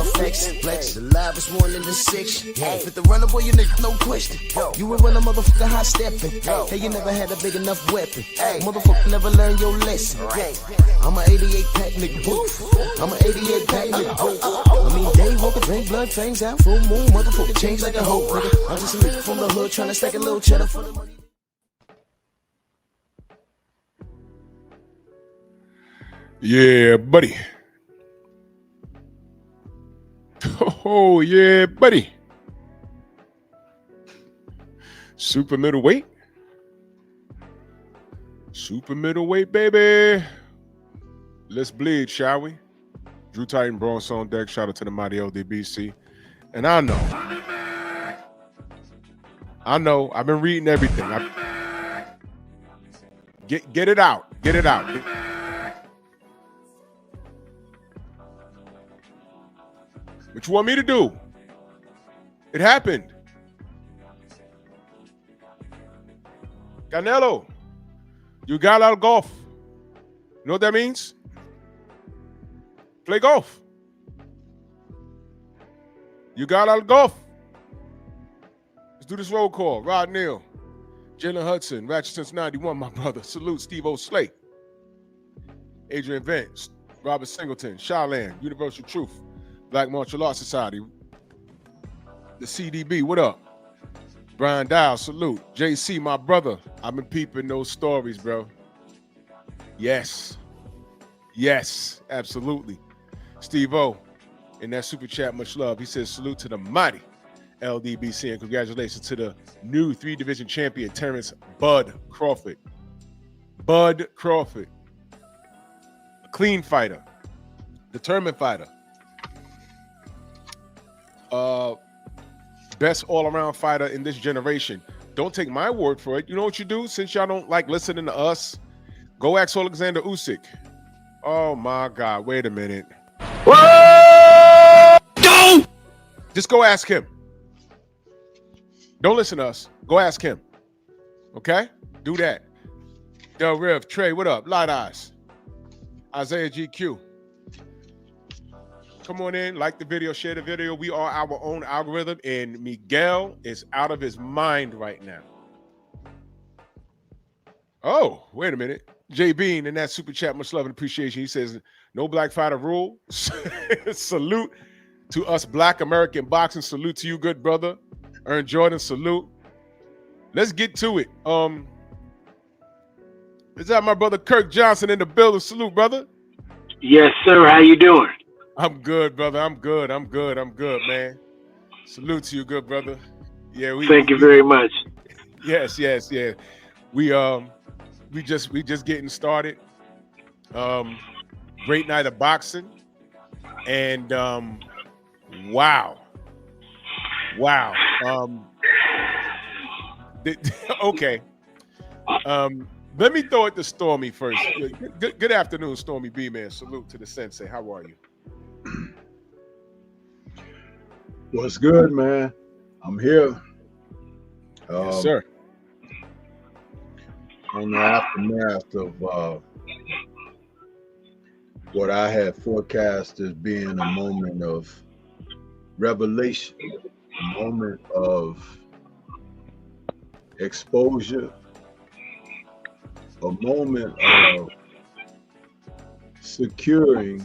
flex. The live is more than the 6. If the runner boy, you nigga, no question. You would run a motherfucker high stepping. Hey, you never had a big enough weapon. Motherfucker never learned your lesson. I'm an 88 pack nigga. I'm an 88 pack nigga. I mean, day walker, drink blood, fangs out, full moon, motherfucker change like a hoe, nigga. I'm just a nigga from the hood trying to stack a little cheddar for the money. Yeah, buddy. Oh, yeah, buddy. Super middleweight. Super middleweight, baby. Let's bleed, shall we? Drew Titan, Bronx on deck. Shout out to the mighty LDBC. And I know. I've been reading everything. Get it out. Get it out. What you want me to do? It happened. Canelo, you got out of golf. You know what that means? Play golf. You got out of golf. Let's do this roll call. Rod Neal, Jalen Hudson, Ratchet since 91, my brother. Salute Steve O'Slate, Adrian Vance, Robert Singleton, Shalan, Universal Truth, Black Martial Arts Society, the CDB, what up? Brian Dial, salute. JC, my brother. I've been peeping those stories, bro. Yes, absolutely. Steve O, in that super chat, much love. He says, salute to the mighty LDBC and congratulations to the new 3-division champion, Terrence Bud Crawford. Bud Crawford. A clean fighter. Determined fighter. Best all-around fighter in this generation. Don't take my word for it. You know what you do? Since y'all don't like listening to us, go ask Alexander Usyk. Oh my God! Wait a minute. Whoa! Don't! Just go ask him. Don't listen to us. Go ask him. Okay? Do that. Del Riv, Trey, what up? Light Eyes. Isaiah GQ. Come on in, like the video, share the video. We are our own algorithm, and Miguel is out of his mind right now. Oh, wait a minute. Jay Bean in that super chat, much love and appreciation. He says, no black fighter rule. Salute to us black American boxing. Salute to you, good brother. Ern Jordan, salute. Let's get to it. Is that my brother Kirk Johnson in the building? Salute, brother. Yes, sir. How you doing? I'm good, brother. I'm good, man. Salute to you, good brother. Yeah, thank you very much. Yes. We just getting started. Great night of boxing. And wow. Okay. Let me throw it to Stormy first. Good afternoon, Stormy B, man. Salute to the sensei. How are you? What's good, man? I'm here. Yes, sir. On the aftermath of what I had forecast as being a moment of revelation, a moment of exposure, a moment of securing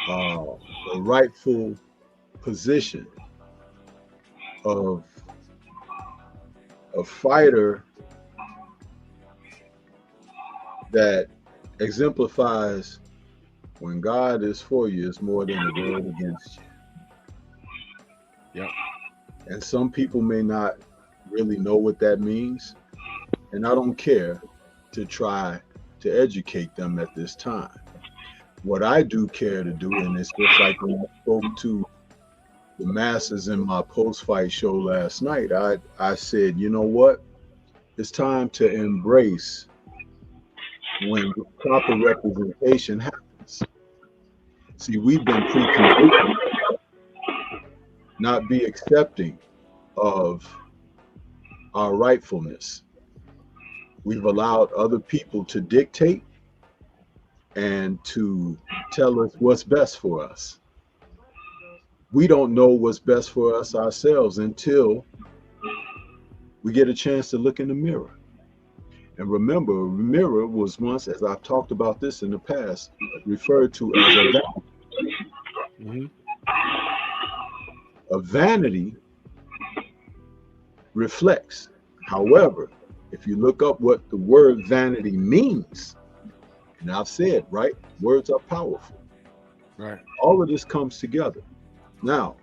the rightful position of a fighter that exemplifies when God is for you, it's more than the world against you. Yep. And some people may not really know what that means, and I don't care to try to educate them at this time. What I do care to do, and it's just like when I spoke to the masses in my post-fight show last night, I said, you know what? It's time to embrace when proper representation happens. See, we've been preconditioned not be accepting of our rightfulness. We've allowed other people to dictate and to tell us what's best for us. we don't know what's best for us ourselves until we get a chance to look in the mirror. And remember, a mirror was once, as I've talked about this in the past, referred to as a vanity. A vanity reflects. However, if you look up what the word vanity means, and I've said, right, words are powerful. Right. All of this comes together. Now,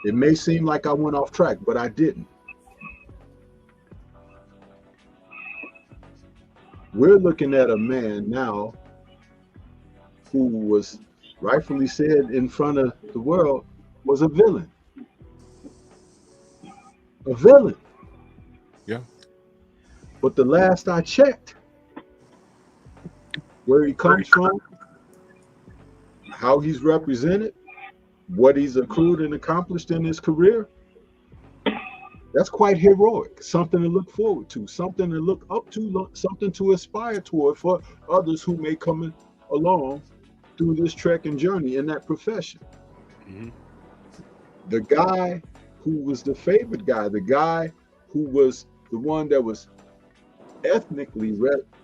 it may seem like I went off track, but I didn't. We're looking at a man now who was rightfully said in front of the world was a villain. A villain. Yeah. But the last I checked, where he comes from, how he's represented, what he's accrued and accomplished in his career, that's quite heroic. Something to look forward to, something to look up to, something to aspire toward for others who may come along through this trek and journey in that profession. The guy who was the favorite guy, the guy who was the one that was ethnically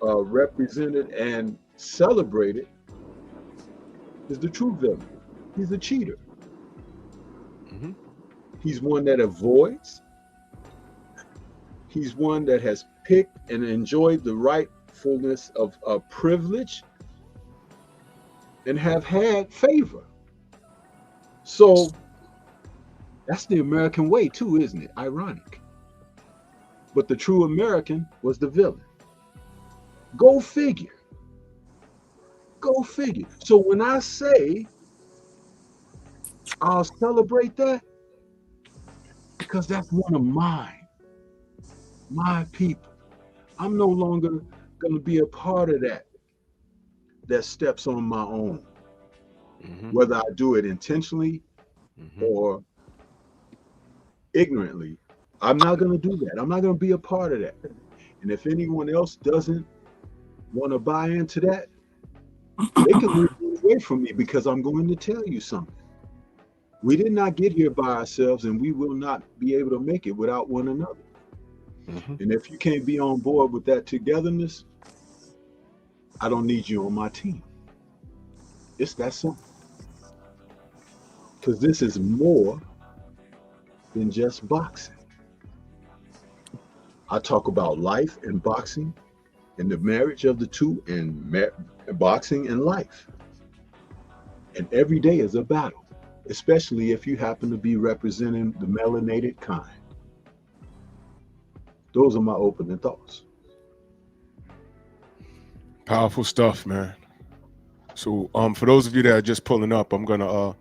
represented and celebrated, is the true villain. He's a cheater. He's one that avoids. He's one that has picked and enjoyed the rightfulness of privilege and have had favor. So that's the American way too, isn't it? Ironic. But the true American was the villain. Go figure. Go figure. So when I say I'll celebrate that, because that's one of my people. I'm no longer going to be a part of that steps on my own. Whether I do it intentionally or ignorantly, I'm not going to do that. I'm not going to be a part of that. And if anyone else doesn't want to buy into that, they can move away from me, because I'm going to tell you something. We did not get here by ourselves, and we will not be able to make it without one another. And if you can't be on board with that togetherness, I don't need you on my team. It's that simple. Because this is more than just boxing. I talk about life and boxing and the marriage of the two, and boxing and life. And every day is a battle, especially if you happen to be representing the melanated kind. Those are my opening thoughts. Powerful stuff, man. So for those of you that are just pulling up, I'm gonna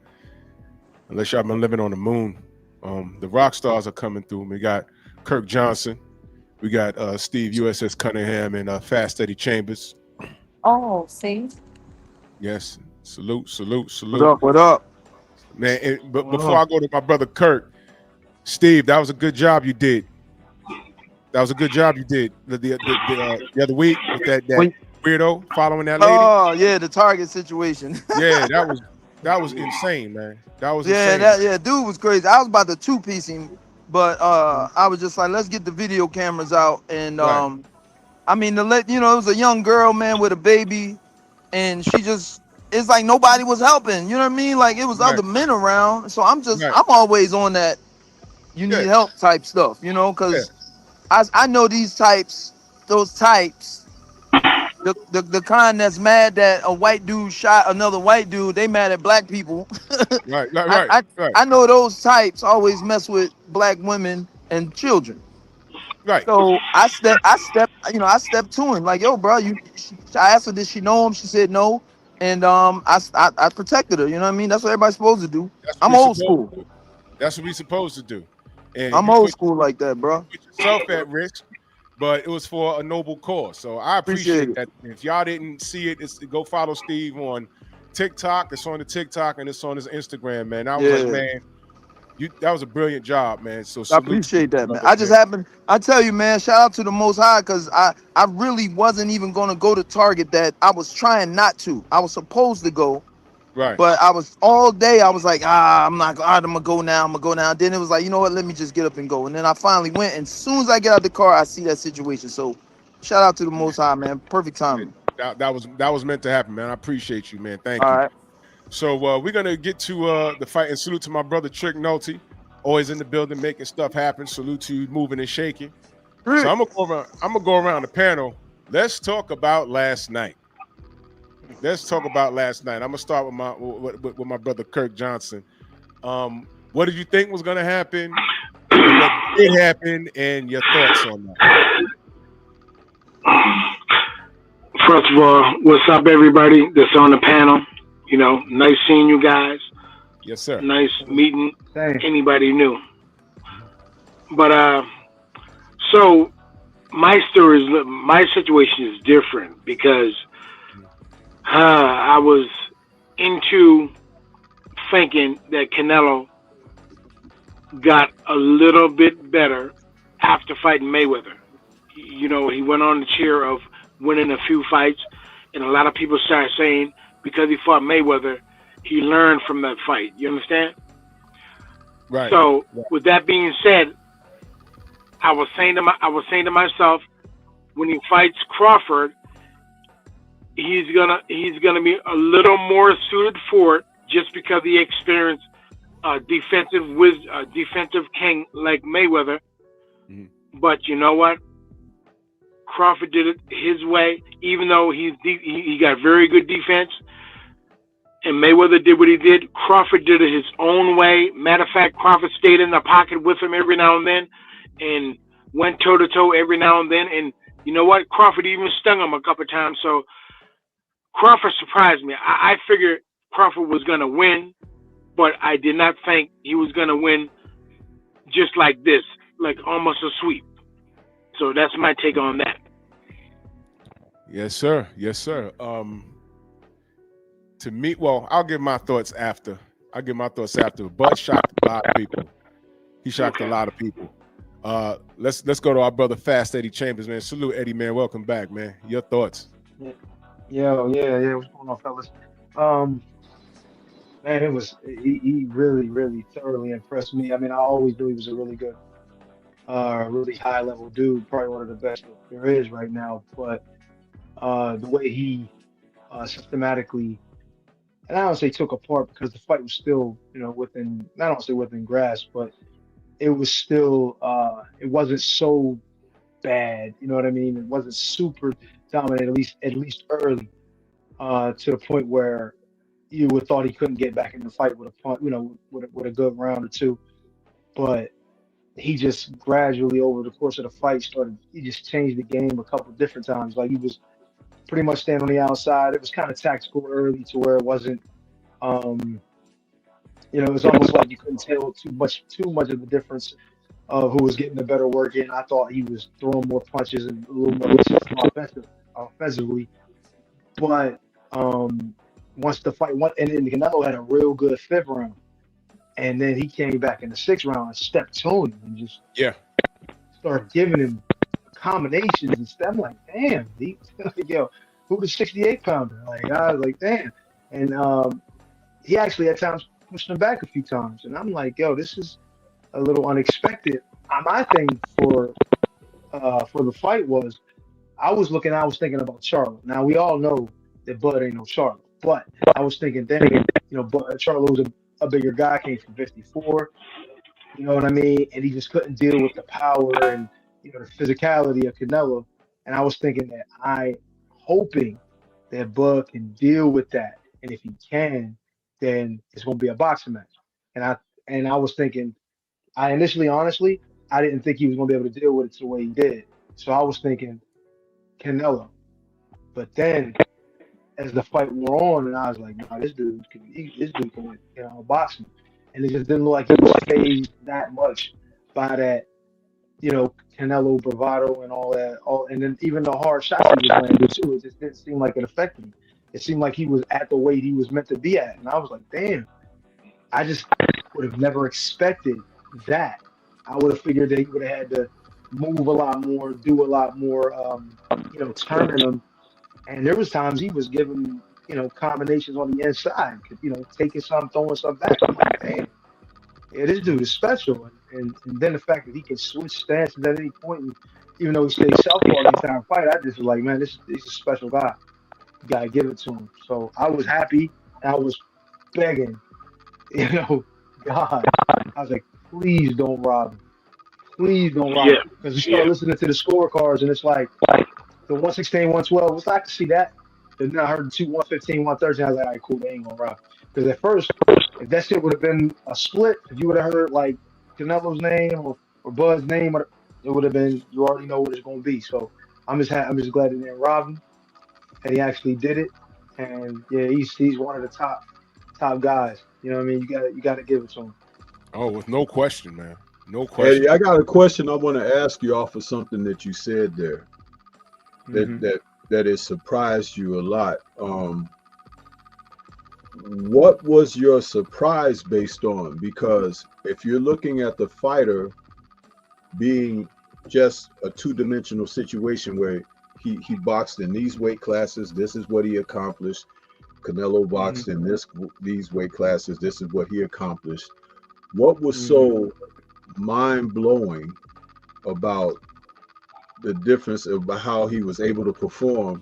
unless y'all been living on the moon, the rock stars are coming through. We got Kirk Johnson, we got Steve USS Cunningham, and Fast Eddie Chambers. Oh, see? Yes, salute. What up? Man, but before I go to my brother Kirk, Steve, that was a good job you did. That was a good job you did the other week with that weirdo following that lady. Oh yeah, the Target situation. Yeah, that was insane, man. That was insane. Dude was crazy. I was about to two-piece him, but I was just like, let's get the video cameras out, and I mean, it was a young girl, man, with a baby, and it's like nobody was helping. You know what I mean? Like it was other men around, so I'm always on that. You need help type stuff, because. I know those types, the kind that's mad that a white dude shot another white dude. They mad at black people. Right. I know those types always mess with black women and children. Right. So I stepped to him like, yo, bro. I asked her, did she know him? She said no, and I protected her. You know what I mean? That's what everybody's supposed to do. I'm old school. That's what we supposed to do. And I'm old school like that, bro. Put yourself at risk, but it was for a noble cause. So I appreciate that. If y'all didn't see it, go follow Steve on TikTok. It's on the TikTok and it's on his Instagram, man. I was like, man, that was a brilliant job, man. So I appreciate that, man. I tell you, man, shout out to the Most High, because I really wasn't even going to go to Target. That I was trying not to. I was supposed to go, Right. But I was all day. I was like, I'm not. All right, I'm gonna go now. I'm gonna go now. Then it was like, you know what? Let me just get up and go. And then I finally went. And as soon as I get out the car, I see that situation. So, shout out to the Most High, man. Perfect timing. That was meant to happen, man. I appreciate you, man. Thank All you. right. So we're gonna get to the fight, and salute to my brother Trick Nolte, always in the building making stuff happen. Salute to you, moving and shaking. So I'm gonna go around the panel. Let's talk about last night. Let's talk about last night. I'm gonna start with my brother Kirk Johnson. What did you think was gonna happen? What did happen, and your thoughts on that? First of all, what's up, everybody that's on the panel? You know, nice seeing you guys. Yes, sir. Nice meeting Same. anybody new. But so my situation is different because I was into thinking that Canelo got a little bit better after fighting Mayweather. You know, he went on the cheer of winning a few fights, and a lot of people started saying because he fought Mayweather, he learned from that fight. You understand? Right. So, with that being said, I was saying to myself, when he fights Crawford, he's gonna be a little more suited for it just because he experienced defensive king like Mayweather. Mm-hmm. But you know what? Crawford did it his way, even though he got very good defense. And Mayweather did what he did. Crawford did it his own way. Matter of fact, Crawford stayed in the pocket with him every now and then, and went toe to toe every now and then. And you know what? Crawford even stung him a couple of times. So Crawford surprised me. I figured Crawford was going to win, but I did not think he was going to win just like this, like almost a sweep. So that's my take on that. Yes, sir. Yes, sir. To me, well, I'll give my thoughts after. Bud shocked a lot of people. He shocked a lot of people. Let's go to our brother Fast Eddie Chambers, man. Salute, Eddie, man. Welcome back, man. Your thoughts? Yeah. What's going on, fellas? Man, he really, really thoroughly impressed me. I mean, I always knew he was a really good, really high level dude, probably one of the best there is right now. But the way he systematically, and I don't say took apart because the fight was still, within, I don't say within grasp, but it was still, it wasn't so bad. You know what I mean? It wasn't super dominant, at least early, to the point where you would thought he couldn't get back in the fight with a punch, with a good round or two. But he just gradually over the course of the fight he just changed the game a couple different times. Like he was pretty much standing on the outside. It was kind of tactical early to where it wasn't, it was almost like you couldn't tell too much of the difference of who was getting the better work in. I thought he was throwing more punches and a little more offensively. But once the fight went, and then Canelo had a real good fifth round, and then he came back in the sixth round and stepped to him and just started giving him combinations and stuff. I'm like, damn, yo, who the 68-pounder? Like, I was like, damn. And he actually at times pushed him back a few times, and I'm like, yo, this is a little unexpected. My thing for the fight was, I was thinking about Charlo. Now we all know that Bud ain't no Charlo, but I was thinking, dang, Charlo was a bigger guy, came from 54. You know what I mean? And he just couldn't deal with the power and the physicality of Canelo. And I was thinking that hoping that Bud can deal with that, and if he can, then it's going to be a boxing match. And I was thinking, honestly, I didn't think he was going to be able to deal with it the way he did. So I was thinking Canelo. But then as the fight wore on, and I was like, nah, this dude can box me. And it just didn't look like he was phased that much by that, Canelo bravado and all that. And then even the hard shots he was landing too, it just didn't seem like it affected him. It seemed like he was at the weight he was meant to be at. And I was like, damn, I just would have never expected that. I would have figured that he would have had to move a lot more, do a lot more, turning him. And there was times he was giving combinations on the inside, taking some, throwing some back. I'm like, damn, yeah, this dude is special. And then the fact that he can switch stances at any point, and even though he stays southpaw the entire fight, I just was like, man, this is a special guy. You gotta give it to him. So I was happy. I was begging, you know, God. I was like, please don't rob him. Please don't rob him. Yeah, Because we yeah. start listening to the scorecards, and it's like the 116, 112. It's like, I can see that. Then I heard the two 115, 113. I was like, all right, cool, they ain't gonna rob. Because at first, if that shit would have been a split, if you would have heard like Canelo's name or Bud's name, it would have been, you already know what it's gonna be. So I'm just glad they didn't rob him, and he actually did it. And yeah, he's one of the top guys. You know what I mean? You gotta give it to him. Oh, with no question, man. No question. Eddie, I got a question I want to ask you off of something that you said there that Mhm. that has surprised you a lot. What was your surprise based on? Because if you're looking at the fighter being just a two-dimensional situation where he boxed in these weight classes, this is what he accomplished. Canelo boxed in these weight classes, this is what he accomplished. What was so mind-blowing about the difference of how he was able to perform?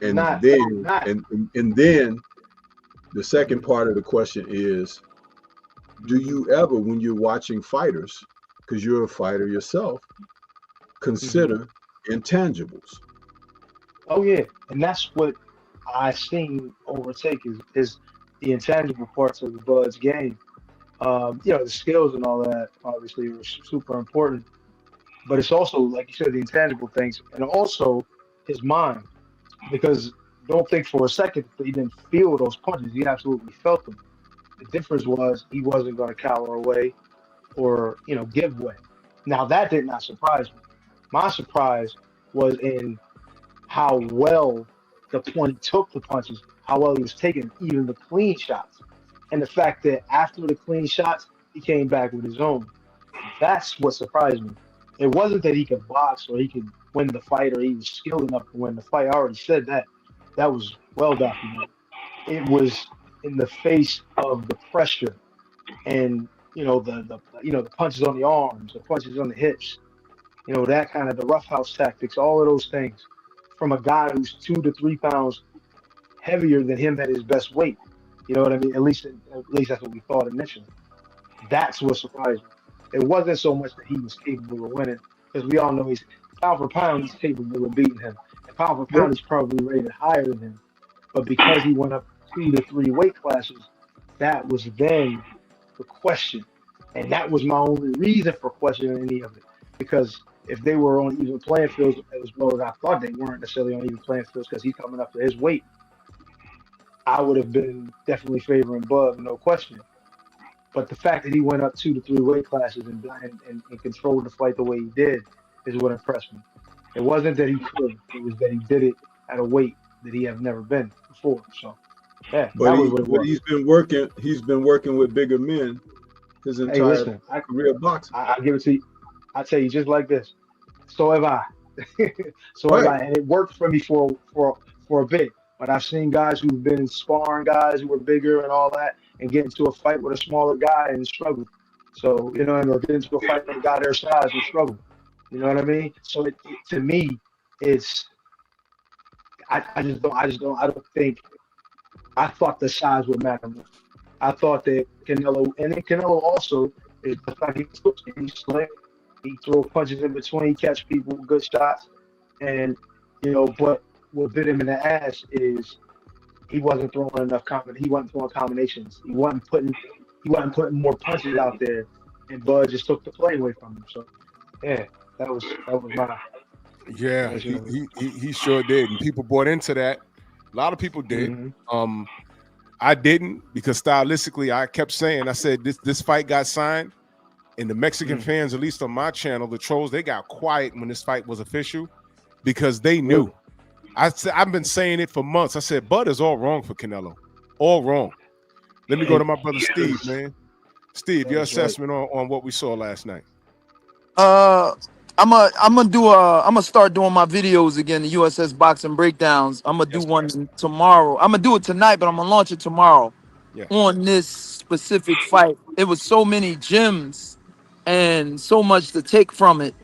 And Not then not and then the second part of the question is, do you ever, when you're watching fighters, because you're a fighter yourself, Mhm. consider intangibles? Oh yeah, and that's what I seen overtake is the intangible parts of the Bud's game. The skills and all that obviously are super important, but it's also like you said, the intangible things, and also his mind. Because don't think for a second that he didn't feel those punches. He absolutely felt them. The difference was he wasn't going to cower away or give way. Now that did not surprise me. My surprise was in how well he took the punches, how well he was taking even the clean shots, and the fact that after the clean shots he came back with his own. That's what surprised me. It wasn't that he could box or he could win the fight or he was skilled enough to win the fight. I already said that. That was well documented. It was in the face of the pressure and the punches on the arms, the punches on the hips, that kind of the roughhouse tactics, all of those things from a guy who's 2 to 3 pounds heavier than him at his best weight. You know what I mean? At least that's what we thought initially. That's what surprised me. It wasn't so much that he was capable of winning, because we all know he's pound for pound, he's capable of beating him. And pound for What pound, he's probably rated higher than him. But because he went up 2 to 3 weight classes, that was then the question. And that was my only reason for questioning any of it. Because if they were on even playing fields as well as I thought, they weren't necessarily on even playing fields because he's coming up to his weight, I would have been definitely favoring Bud, no question. But the fact that he went up 2 to 3 weight classes and controlled the fight the way he did is what impressed me. It wasn't that he could; it was that he did it at a weight that he have never been before. So, yeah, but that was he what it but was. he's been working with bigger men his Hey, entire listen, I career boxing. I, I give it to you. I tell you just like this. So have I. So have Right. I, and it worked for me for a bit. But I've seen guys who've been sparring guys who were bigger and all that, and get into a fight with a smaller guy and struggle. So or get into a fight with a guy their size and struggle. You know what I mean? So to me, it's I don't think I thought the size would matter more. I thought that Canelo, and then Canelo also is the fact he's slick. He throw punches in between, catch people, good shots, and but what bit him in the ass is he wasn't throwing enough he wasn't throwing combinations. He wasn't putting more punches out there, and Bud just took the play away from him. So yeah, that was my Yeah, explanation of it. he sure did, and people bought into that. A lot of people did. Hmm. I didn't, because stylistically, I kept saying, I said this fight got signed, and the Mexican Mm. fans, at least on my channel, the trolls, they got quiet when this fight was official because they Really? knew. I've been saying it for months. I said Bud is all wrong for Canelo, all wrong. Let me go to my brother Yeah, Steve, man. Steve, your That's right. assessment on what we saw last night. Uh, I'm gonna start doing my videos again, the USS boxing breakdowns. I'm gonna do Yes, one sir. tomorrow. I'm gonna do it tonight, but I'm gonna launch it tomorrow Yeah. on this specific fight. It was so many gems and so much to take from it.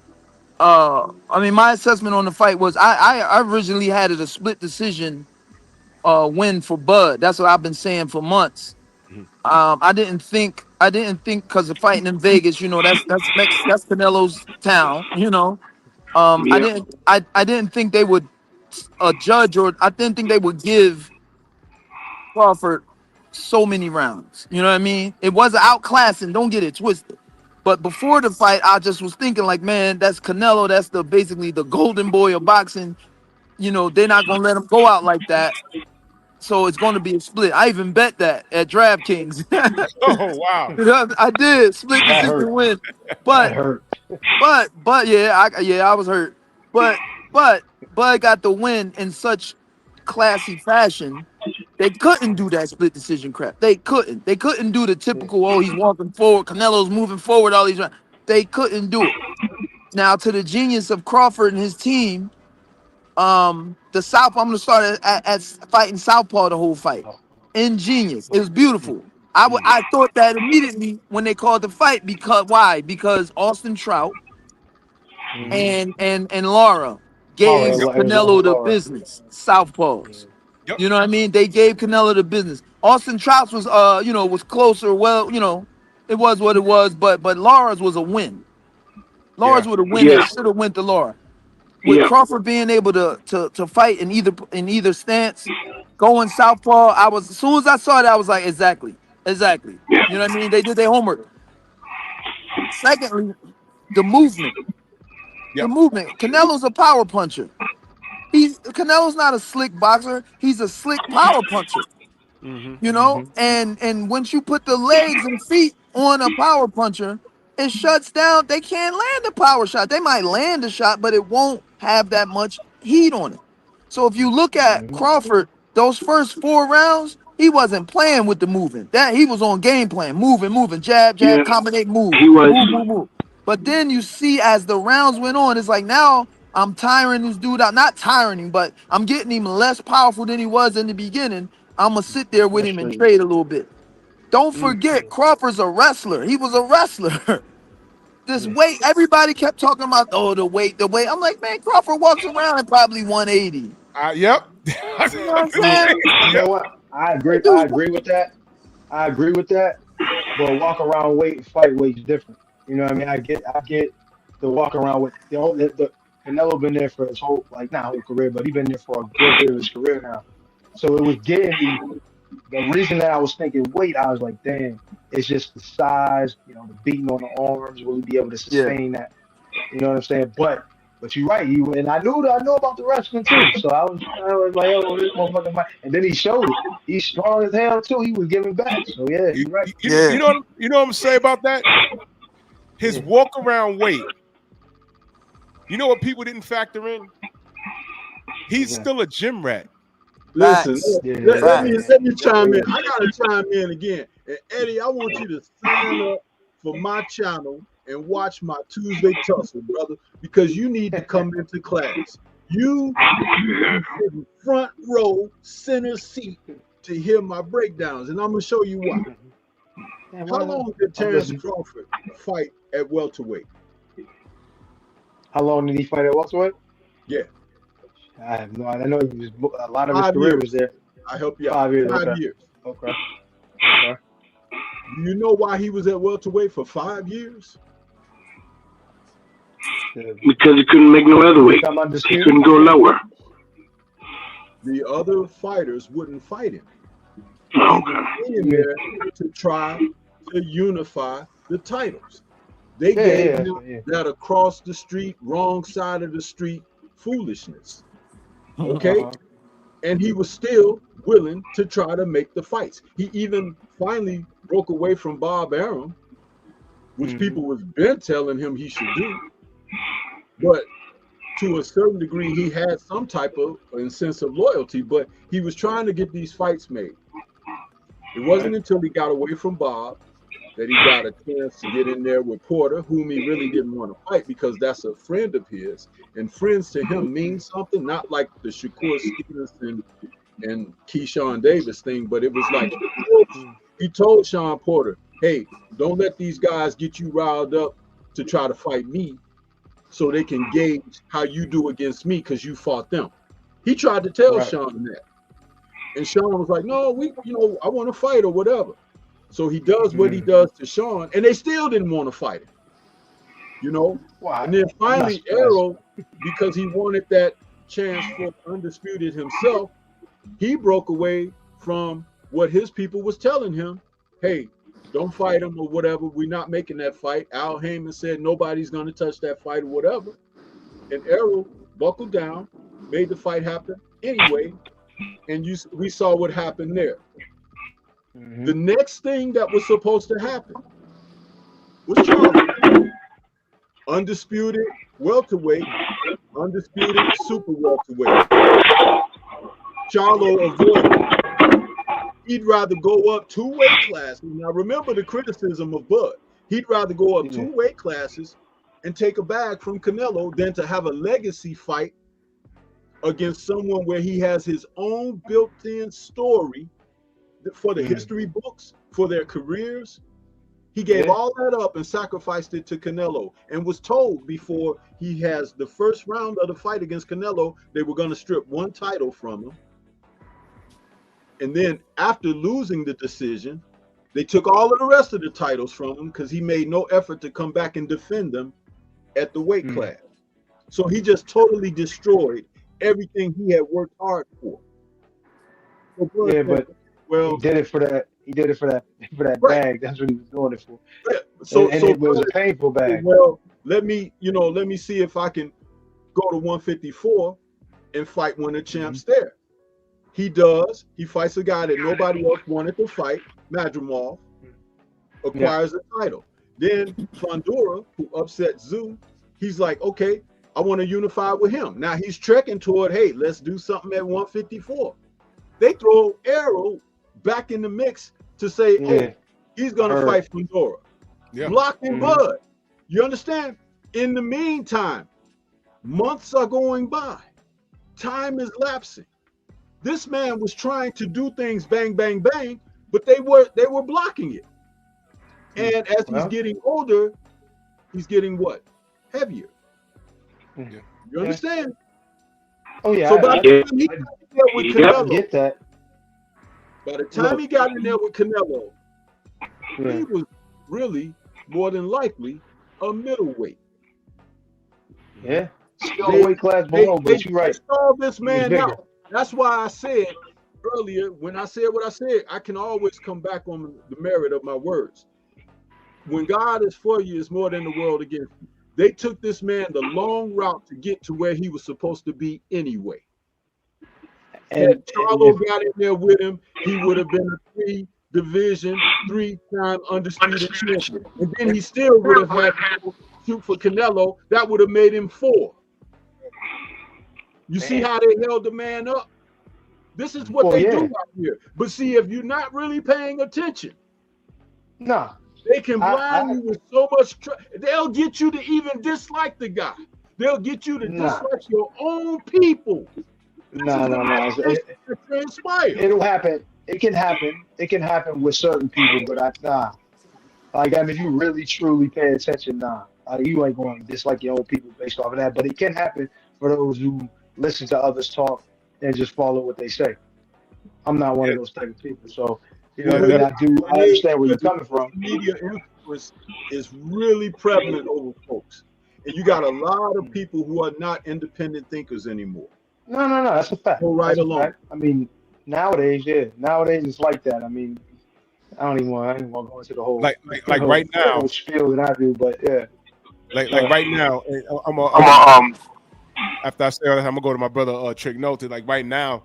I mean, my assessment on the fight was I originally had it a split decision win for Bud. That's what I've been saying for months. Mhm. I didn't think because of fighting in Vegas, that's Canelo's town, I Yeah. didn't think they would judge, or I didn't think they would give Crawford so many rounds. You know what I mean? It wasn't outclassing, don't get it twisted. But before the fight, I just was thinking like, man, that's Canelo. That's the basically the golden boy of boxing. They're not gonna let him go out like that. So it's gonna be a split. I even bet that at DraftKings. Oh wow. I did split That hurt. decision win. That But hurt. but yeah, I was hurt. But Bud got the win in such classy fashion. They couldn't do that split decision crap. They couldn't. They couldn't do the Yeah. typical, oh, he's walking forward, Canelo's moving forward, all these rounds. They couldn't do it. Now, to the genius of Crawford and his team, the South, I'm gonna start at fighting Southpaw the whole fight. Oh, Ingenious. It was mm, beautiful. Mm. I thought that immediately when they called the fight, because why? Because Austin Trout mhm. and Laura gave Laura, Yep. it was Canelo the Laura. business. Yeah. Southpaws. Yep. You know what I mean? They gave Canelo the business. Austin Trout's was was closer. Well, it was what it was, but Laura's was a win. Yeah. Laura's would have win Yeah. that should have went to Laura. With Yeah. Crawford being able to fight in either stance, going southpaw, I was as soon as I saw that, I was like, exactly, exactly. Yeah. You know what I mean? They did their homework. Secondly, the movement. The Yep. movement. Canelo's a power puncher. Canelo's not a slick boxer. He's a slick power puncher. Hmm. You know, and once you put the legs and feet on a power puncher, it shuts down. They can't land a power shot. They might land a shot, but it won't have that much heat on it. So if you look at Mhm. Crawford, those first 4 rounds, he wasn't playing with the moving. That he was on game plan, moving, jab, Yeah. combinate, move, He was. move. But then you see as the rounds went on, it's like now I'm tiring this dude out. Not tiring him, but I'm getting him less powerful than he was in the beginning. I'm gonna sit there with him and Frustrating. trade a little bit. Don't Mm. forget, Crawford's a wrestler. He was a wrestler. This Yeah. weight, everybody kept talking about, oh, the weight. I'm like, man, Crawford walks around at probably 180. Yep. You know what I'm You, saying? you know Yep. what? I agree. That dude's I agree with that. I agree with that. But walk around weight and fight weight is different. You know what I mean? I get the walk around with the Canelo been there for his whole, like, not whole career, but he been there for a good bit of his career now. So it was getting me. The reason that I was thinking weight, I was like, damn, it's just the size, the beating on the arms. Will he be able to yeah, sustain that? You know what I'm saying? But you're right. And I knew about the wrestling too. So I was like, oh, this motherfucker might. And then he showed it. He's strong as hell too. He was giving back. So yeah, You, you're right. you, yeah, you know what I'm saying about that? His Yeah. walk around weight. You know what people didn't factor in? He's Yeah. still a gym rat. Listen, facts, Yeah. let me chime in. Yeah. I gotta chime in again. And Eddie, I want you to sign up for my channel and watch my Tuesday tussle, brother, because you need to come into class. You sit in front row, center seat to hear my breakdowns, and I'm gonna show you why. Yeah, How long did Terrence Crawford fight at welterweight? How long did he fight at welterweight? Yeah, I have no idea. I know he was a lot of his 5 career years. was there. I help you out. 5 years. 5 Okay. years. Okay. Do you know why he was at welterweight for 5 years? Yeah. Because he couldn't make no other weight. Become He undisputed. couldn't go lower. The other fighters wouldn't fight him. Okay. In there to try to unify the titles. They Yeah, gave yeah, him yeah. that across the street, wrong side of the street foolishness. Okay? Uh-huh. And he was still willing to try to make the fights. He even finally broke away from Bob Arum, which Mhm. people was been telling him he should do. But to a certain degree, he had some type of sense of loyalty, but he was trying to get these fights made. It wasn't until he got away from Bob that he got a chance to get in there with Porter, whom he really didn't want to fight because that's a friend of his, and friends to him mean something, not like the Shakur Stevenson and Keyshawn Davis thing, but it was like he told Sean Porter, hey, don't let these guys get you riled up to try to fight me so they can gauge how you do against me because you fought them. He tried to tell Sean that. And Sean was like, no, I want to fight or whatever. So he does what he does to Sean, and they still didn't want to fight him. Wow. And then finally, Errol, because he wanted that chance for Undisputed himself, he broke away from what his people was telling him. Hey, don't fight him or whatever. We're not making that fight. Al Heyman said nobody's going to touch that fight or whatever. And Errol buckled down, made the fight happen anyway. And we saw what happened there. Mm-hmm. The next thing that was supposed to happen was Charlo. Undisputed welterweight, undisputed super welterweight. Charlo avoided. He'd rather go up 2 weight classes. Now remember the criticism of Bud. He'd rather go up 2 weight classes and take a bag from Canelo than to have a legacy fight against someone where he has his own built-in story for the history books, for their careers. He gave all that up and sacrificed it to Canelo, and was told before he has the first round of the fight against Canelo, they were going to strip 1 title from him. And then after losing the decision, they took all of the rest of the titles from him because he made no effort to come back and defend them at the weight class. So he just totally destroyed everything he had worked hard for. So but he did it for that. He did it for that bag. That's what he was doing it for. Yeah. So it was a painful bag. Well, let me see if I can go to 154 and fight one of the champs there. He does. He fights a guy that nobody else wanted to fight, Madrimov, acquires the title. Then Fundora, who upset Zoo, he's like, okay, I want to unify with him. Now he's trekking toward, hey, let's do something at 154. They throw Errol back in the mix to say, oh, he's going to fight Fundora. Blocking Bud. You understand? In the meantime, months are going by. Time is lapsing. This man was trying to do things bang, bang, bang, but they were blocking it. And as he's getting older, he's getting what? Heavier. You understand? Oh yeah. So by the time he got in there with Canelo, get that. By the time he got in there with Canelo, he was really more than likely a middleweight. Yeah. Still weight class below, but you're right. Saw this man out. That's why I said earlier, when I said what I said, I can always come back on the merit of my words. When God is for you, it's more than the world against you. They took this man the long route to get to where he was supposed to be anyway. And Charlo got in there with him, he would have been a 3-division, 3-time undisputed champion. And then he still would have had to shoot for Canelo. That would have made him 4. You see how they held the man up? This is what they do out here. But see, if you're not really paying attention, they can blind you with so much. They'll get you to even dislike the guy. They'll get you to dislike your own people. No. It'll happen. It can happen. It can happen with certain people, but Like, I mean, if you really truly pay attention, you ain't going to dislike your own people based off of that. But it can happen for those who listen to others talk and just follow what they say. I'm not one of those type of people, so I understand where you're coming from. Media influence is really prevalent over folks, and you got a lot of people who are not independent thinkers anymore. No, that's a fact. Go right along. I mean, nowadays it's like that. I mean, I don't even want to go into the whole like right now spiel that I do, but yeah. Like right now, after I say all that, I'm gonna go to my brother Trick Note. Like right now,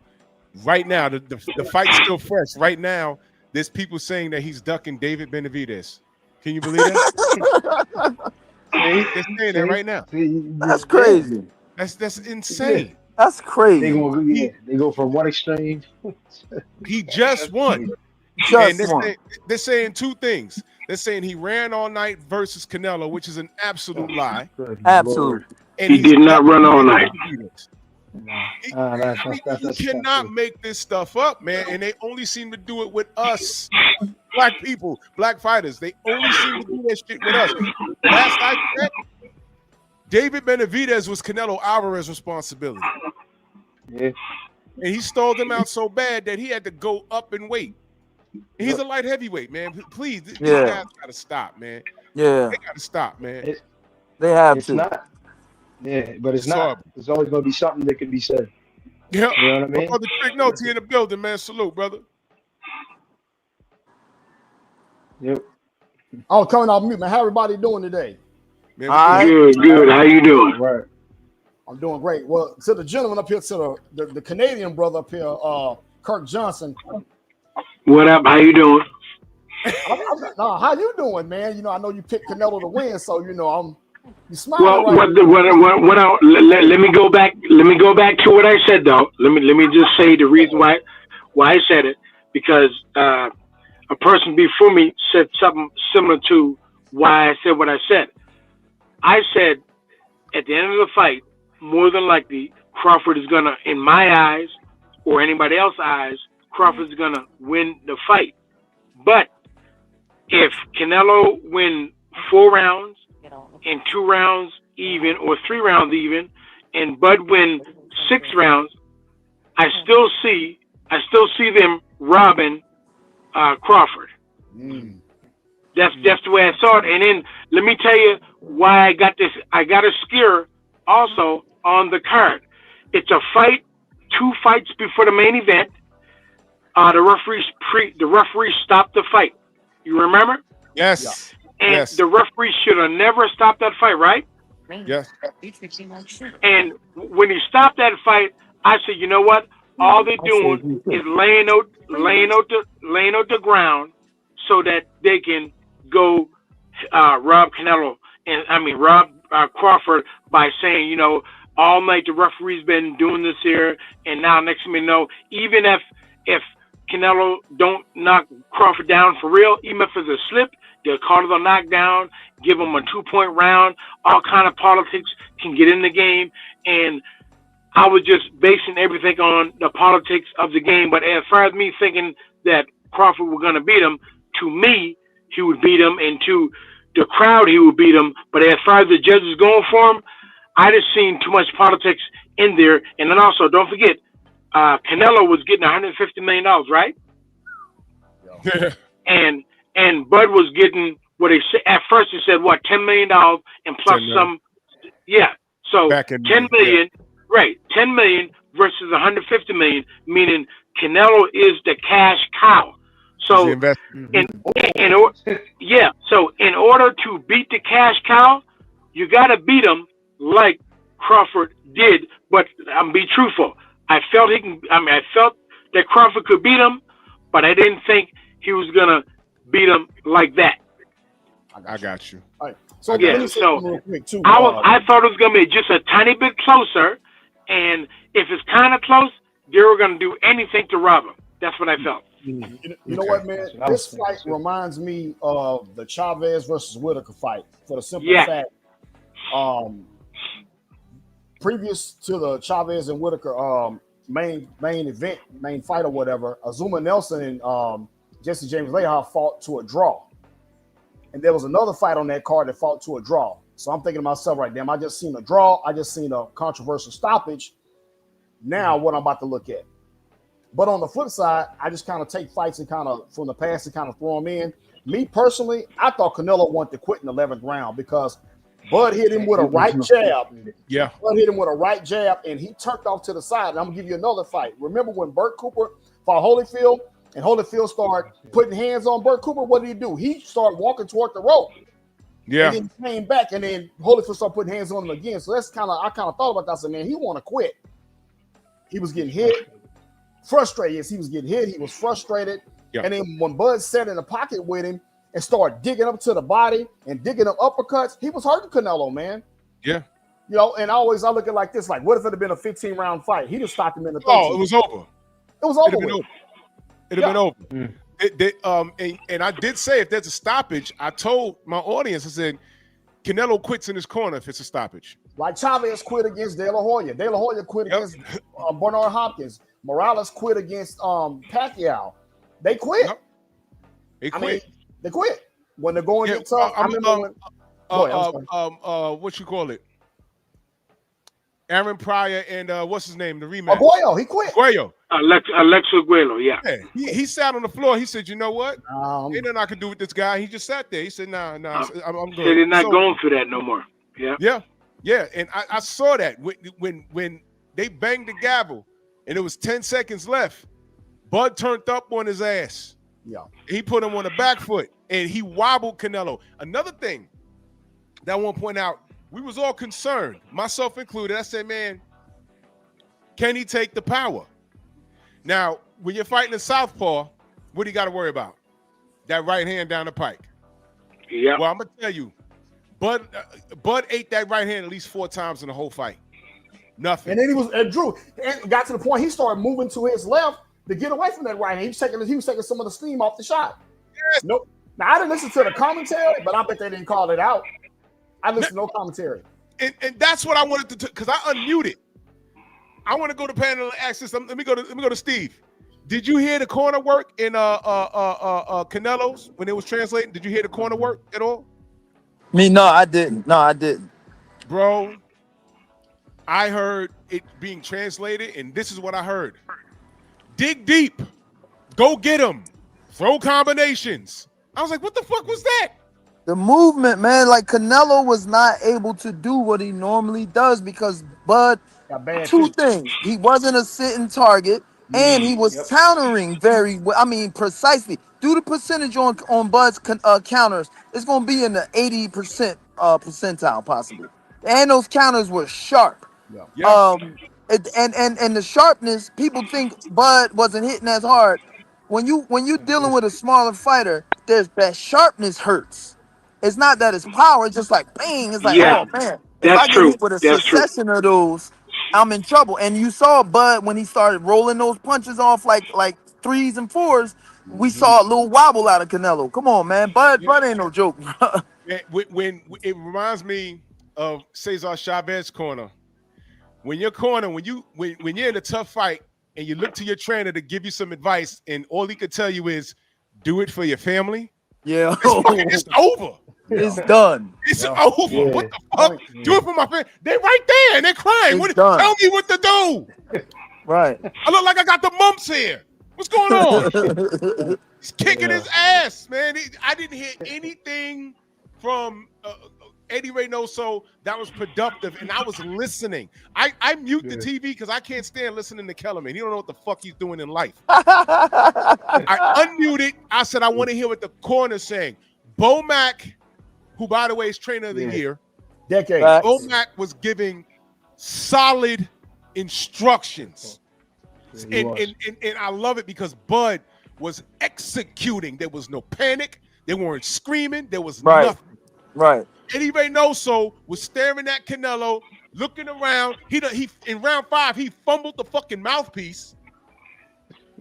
the fight's still fresh. Right now, there's people saying that he's ducking David Benavidez. Can you believe that? They're saying that right now. That's crazy. That's insane. That's crazy. They go from one extreme. He just won. They're saying 2 things. They're saying he ran all night versus Canelo, which is an absolute lie. Good Absolute. Lord. And He he's did not never run all been night. Benavidez. He- That's you cannot make this stuff up, man. And they only seem to do it with us, black people, black fighters. They only seem to do that shit with us. Last I checked, David Benavidez was Canelo Alvarez's responsibility. Yeah. And he stalled him out so bad that he had to go up in weight. He's a light heavyweight, man. Please, these guys gotta stop, man. Yeah, They gotta stop, man. they have It's to. not. Yeah, but it's It's not. horrible. There's always going to be something that can be said. Yeah. You know what I My mean? brother Trick Notes, he in the building, man. Salute, brother. Yep. Oh, coming off mute, man. How everybody doing today? Man, All right. Good. How you doing? Right. I'm doing great. Well, to the gentleman up here, to the Canadian brother up here, Kirk Johnson. What up? How you doing? How you doing, man? You know, I know you picked Canelo to win, so you know you smiling. Well, right let me go back. Let me go back to what I said, though. Let me just say the reason why I said it, because a person before me said something similar to why I said what I said. I said at the end of the fight, more than likely, Crawford is gonna, in my eyes or anybody else's eyes, Crawford is gonna win the fight. But if Canelo win 4 rounds and 2 rounds even, or 3 rounds even, and Bud win 6 rounds, I still see them robbing Crawford. That's the way I saw it. And then let me tell you why I got this. I got a scare also on the card. It's a fight, 2 fights before the main event. The referee stopped the fight. You remember? Yes. And Yes. the referee should have never stopped that fight, right? Yes. And when he stopped that fight, I said, you know what? All they're doing is laying out the ground so that they can go rob Canelo, and rob Crawford by saying, you know, all night the referee's been doing this here, and now next thing you know, even if Canelo don't knock Crawford down for real, even if it's a slip, they'll call it a knockdown, give him a 2-point round. All kind of politics can get in the game, and I was just basing everything on the politics of the game. But as far as me thinking that Crawford was going to beat him, to me, he would beat him, and to the crowd, he would beat him. But as far as the judges going for him, I just seen too much politics in there. And then also, don't forget, Canelo was getting $150 million, right? And Bud was getting what he said at first. He said what, $10 million and plus some, yeah. So $10 million, right? $10 million versus $150 million, meaning Canelo is the cash cow. So so in order to beat the cash cow, you got to beat him like Crawford did. But I'm be truthful. I felt that Crawford could beat him, but I didn't think he was gonna beat him like that. I got you. All right. So let me say something real quick too. I thought it was gonna be just a tiny bit closer, and if it's kind of close, they were gonna do anything to rob him. That's what I felt. You know what, man? This fight reminds me of the Chavez versus Whitaker fight for the simple fact. Previous to the Chavez and Whitaker main event, main fight or whatever, Azuma Nelson and Jesse James Leha fought to a draw. And there was another fight on that card that fought to a draw. So I'm thinking to myself, right, damn, I just seen a draw. I just seen a controversial stoppage. Now what I'm about to look at. But on the flip side, I just kind of take fights and kind of from the past and kind of throw them in. Me personally, I thought Canelo wanted to quit in the 11th round because Bud hit him with a right jab. Yeah. Bud hit him with a right jab, and he turned off to the side. And I'm going to give you another fight. Remember when Burt Cooper fought Holyfield, and Holyfield started putting hands on Burt Cooper? What did he do? He started walking toward the rope. Yeah. And then he came back, and then Holyfield started putting hands on him again. So that's I kind of thought about that. I said, man, he want to quit. He was getting hit. Frustrated. Yes, he was getting hit. He was frustrated. Yep. And then when Bud sat in the pocket with him and started digging up to the body and digging up uppercuts, he was hurting Canelo, man. Yeah. You know, and I look at it like this, like, what if it had been a 15-round fight? He'd have stopped him in the 13th. Oh, it was over. It was over. It'd have been over. And I did say if there's a stoppage, I told my audience, I said, Canelo quits in his corner if it's a stoppage. Like Chavez quit against De La Hoya. De La Hoya quit against Bernard Hopkins. Morales quit against Pacquiao. They quit. Yep. They quit. I mean, they quit when they're going to get tough. I remember what you call it? Aaron Pryor and what's his name? The rematch. Arguello, he quit. Arguello. Alexa Arguello, yeah. He sat on the floor. He said, "You know what? Ain't nothing I can do with this guy." He just sat there. He said, "Nah, I'm good." So they're not going for that no more. Yeah. And I saw that when they banged the gavel and it was 10 seconds left. Bud turned up on his ass. Yeah. He put him on the back foot and he wobbled Canelo. Another thing that I want to point out, we was all concerned, myself included. I said, man, can he take the power? Now, when you're fighting a southpaw, what do you got to worry about? That right hand down the pike. Yeah. Well, I'm going to tell you, Bud ate that right hand at least 4 times in the whole fight. Nothing. And then Drew got to the point he started moving to his left to get away from that right hand. He was taking some of the steam off the shot. Yes. Nope. Now, I didn't listen to the commentary, but I bet they didn't call it out. I listened to no commentary. And that's what I wanted to, because I unmuted. I want to go to panel and ask this. Let me go to Steve. Did you hear the corner work in Canelo's when it was translating? Did you hear the corner work at all? No, I didn't. Bro, I heard it being translated, and this is what I heard. Dig deep. Go get him. Throw combinations. I was like, what the fuck was that? The movement, man, like Canelo was not able to do what he normally does because Bud, two things. He wasn't a sitting target, and he was countering very well. I mean, precisely. Do the percentage on Bud's counters, it's going to be in the 80% percentile, possibly. And those counters were sharp. And the sharpness, people think Bud wasn't hitting as hard. When you're dealing with a smaller fighter, there's that sharpness hurts. It's not that it's power, it's just like bang. It's like, oh man, if I get hit with a succession of those, I'm in trouble. And you saw Bud when he started rolling those punches off like 3s and 4s. We saw a little wobble out of Canelo. Come on, man, Bud ain't no joke. when it reminds me of Cesar Chavez's corner. When you're in a tough fight and you look to your trainer to give you some advice, and all he could tell you is, do it for your family. Yeah, it's over. It's done. It's over. Yeah. What the fuck? Do it for my family. They're right there and they're crying. Tell me what to do. Right. I look like I got the mumps here. What's going on? He's kicking his ass, man. I didn't hear anything from Eddie Reynoso that was productive, and I was listening. I mute the TV because I can't stand listening to Kellerman. He don't know what the fuck he's doing in life. I unmuted. I said I want to hear what the corner's saying. Bo Mack, who by the way is trainer of the year, Bo Mack was giving solid instructions. And I love it because Bud was executing. There was no panic. They weren't screaming. There was nothing. Right. Eddie Reynoso was staring at Canelo, looking around. He in round 5, he fumbled the fucking mouthpiece.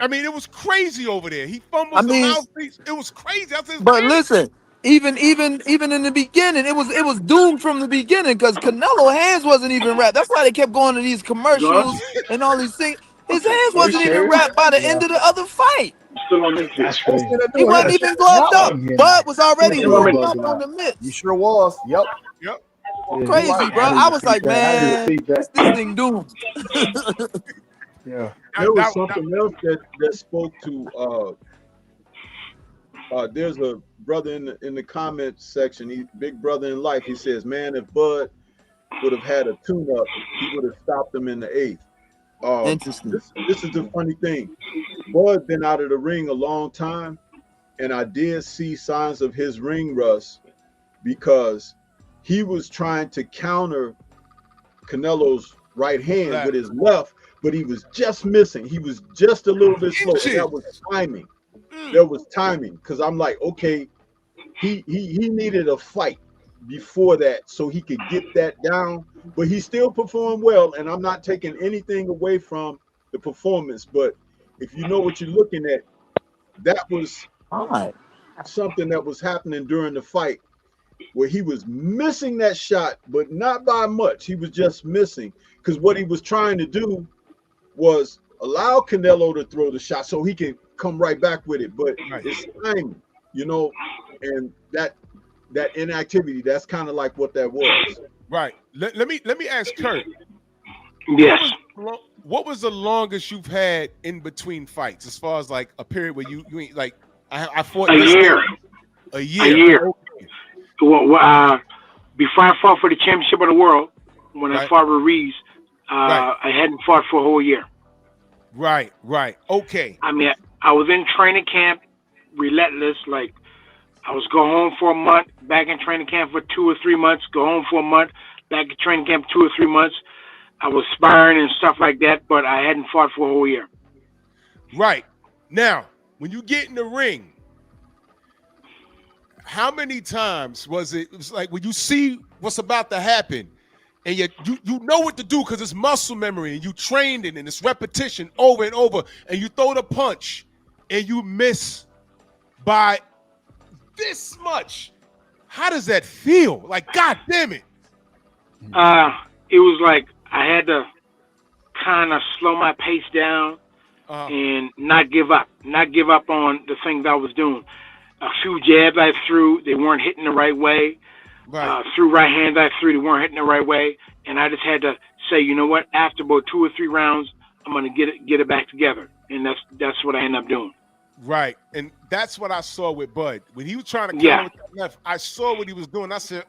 I mean, it was crazy over there. He fumbled the mouthpiece. It was crazy. But listen, even in the beginning, it was doomed from the beginning because Canelo hands wasn't even wrapped. That's why they kept going to these commercials and all these things. His hands wasn't even wrapped by the end of the other fight. He wasn't even gloved up. Bud was already warmed up on the mitts. He sure was. Yep. Crazy, bro. I was like, man, this thing doomed. There was something else that spoke to. There's a brother in the comment section. He big brother in life. He says, "Man, if Bud would have had a tune-up, he would have stopped him in the 8th." Interesting. This is the funny thing. Bud been out of the ring a long time, and I did see signs of his ring rust because he was trying to counter Canelo's right hand with his left, but he was just missing. He was just a little bit slow. And that was timing. There was timing because I'm like, okay, he needed a fight before that so he could get that down, but he still performed well, and I'm not taking anything away from the performance. But if you know what you're looking at, that was Alright. something that was happening during the fight where he was missing that shot, but not by much. He was just missing because what he was trying to do was allow Canelo to throw the shot so he can come right back with it. But it's timing, and that inactivity, that's kind of like what that was. Right. Let me ask Kurt. Yes. What was the longest you've had in between fights, as far as like a period where you ain't like I fought A year. A A year. year. Okay. Well, before I fought for the championship of the world, when I Right. fought Ruiz, I hadn't fought for a whole year. Right. Okay. I mean, I was in training camp, relentless. Like, I was go home for a month, back in training camp for 2 or 3 months, go home for a month, back in training camp 2 or 3 months. I was sparring and stuff like that, but I hadn't fought for a whole year. Right. Now, when you get in the ring, how many times was it like when you see what's about to happen and you know what to do because it's muscle memory and you trained it and it's repetition over and over and you throw the punch and you miss by this much? How does that feel? Like, God damn it. It was like I had to kind of slow my pace down and not give up on the things I was doing. A few jabs I threw, they weren't hitting the right way. Right. Threw right hands I threw, they weren't hitting the right way. And I just had to say, you know what? After about 2 or 3 rounds, I'm gonna get it back together. And that's what I ended up doing. Right. And that's what I saw with Bud. When he was trying to counter with that left, I saw what he was doing. I said,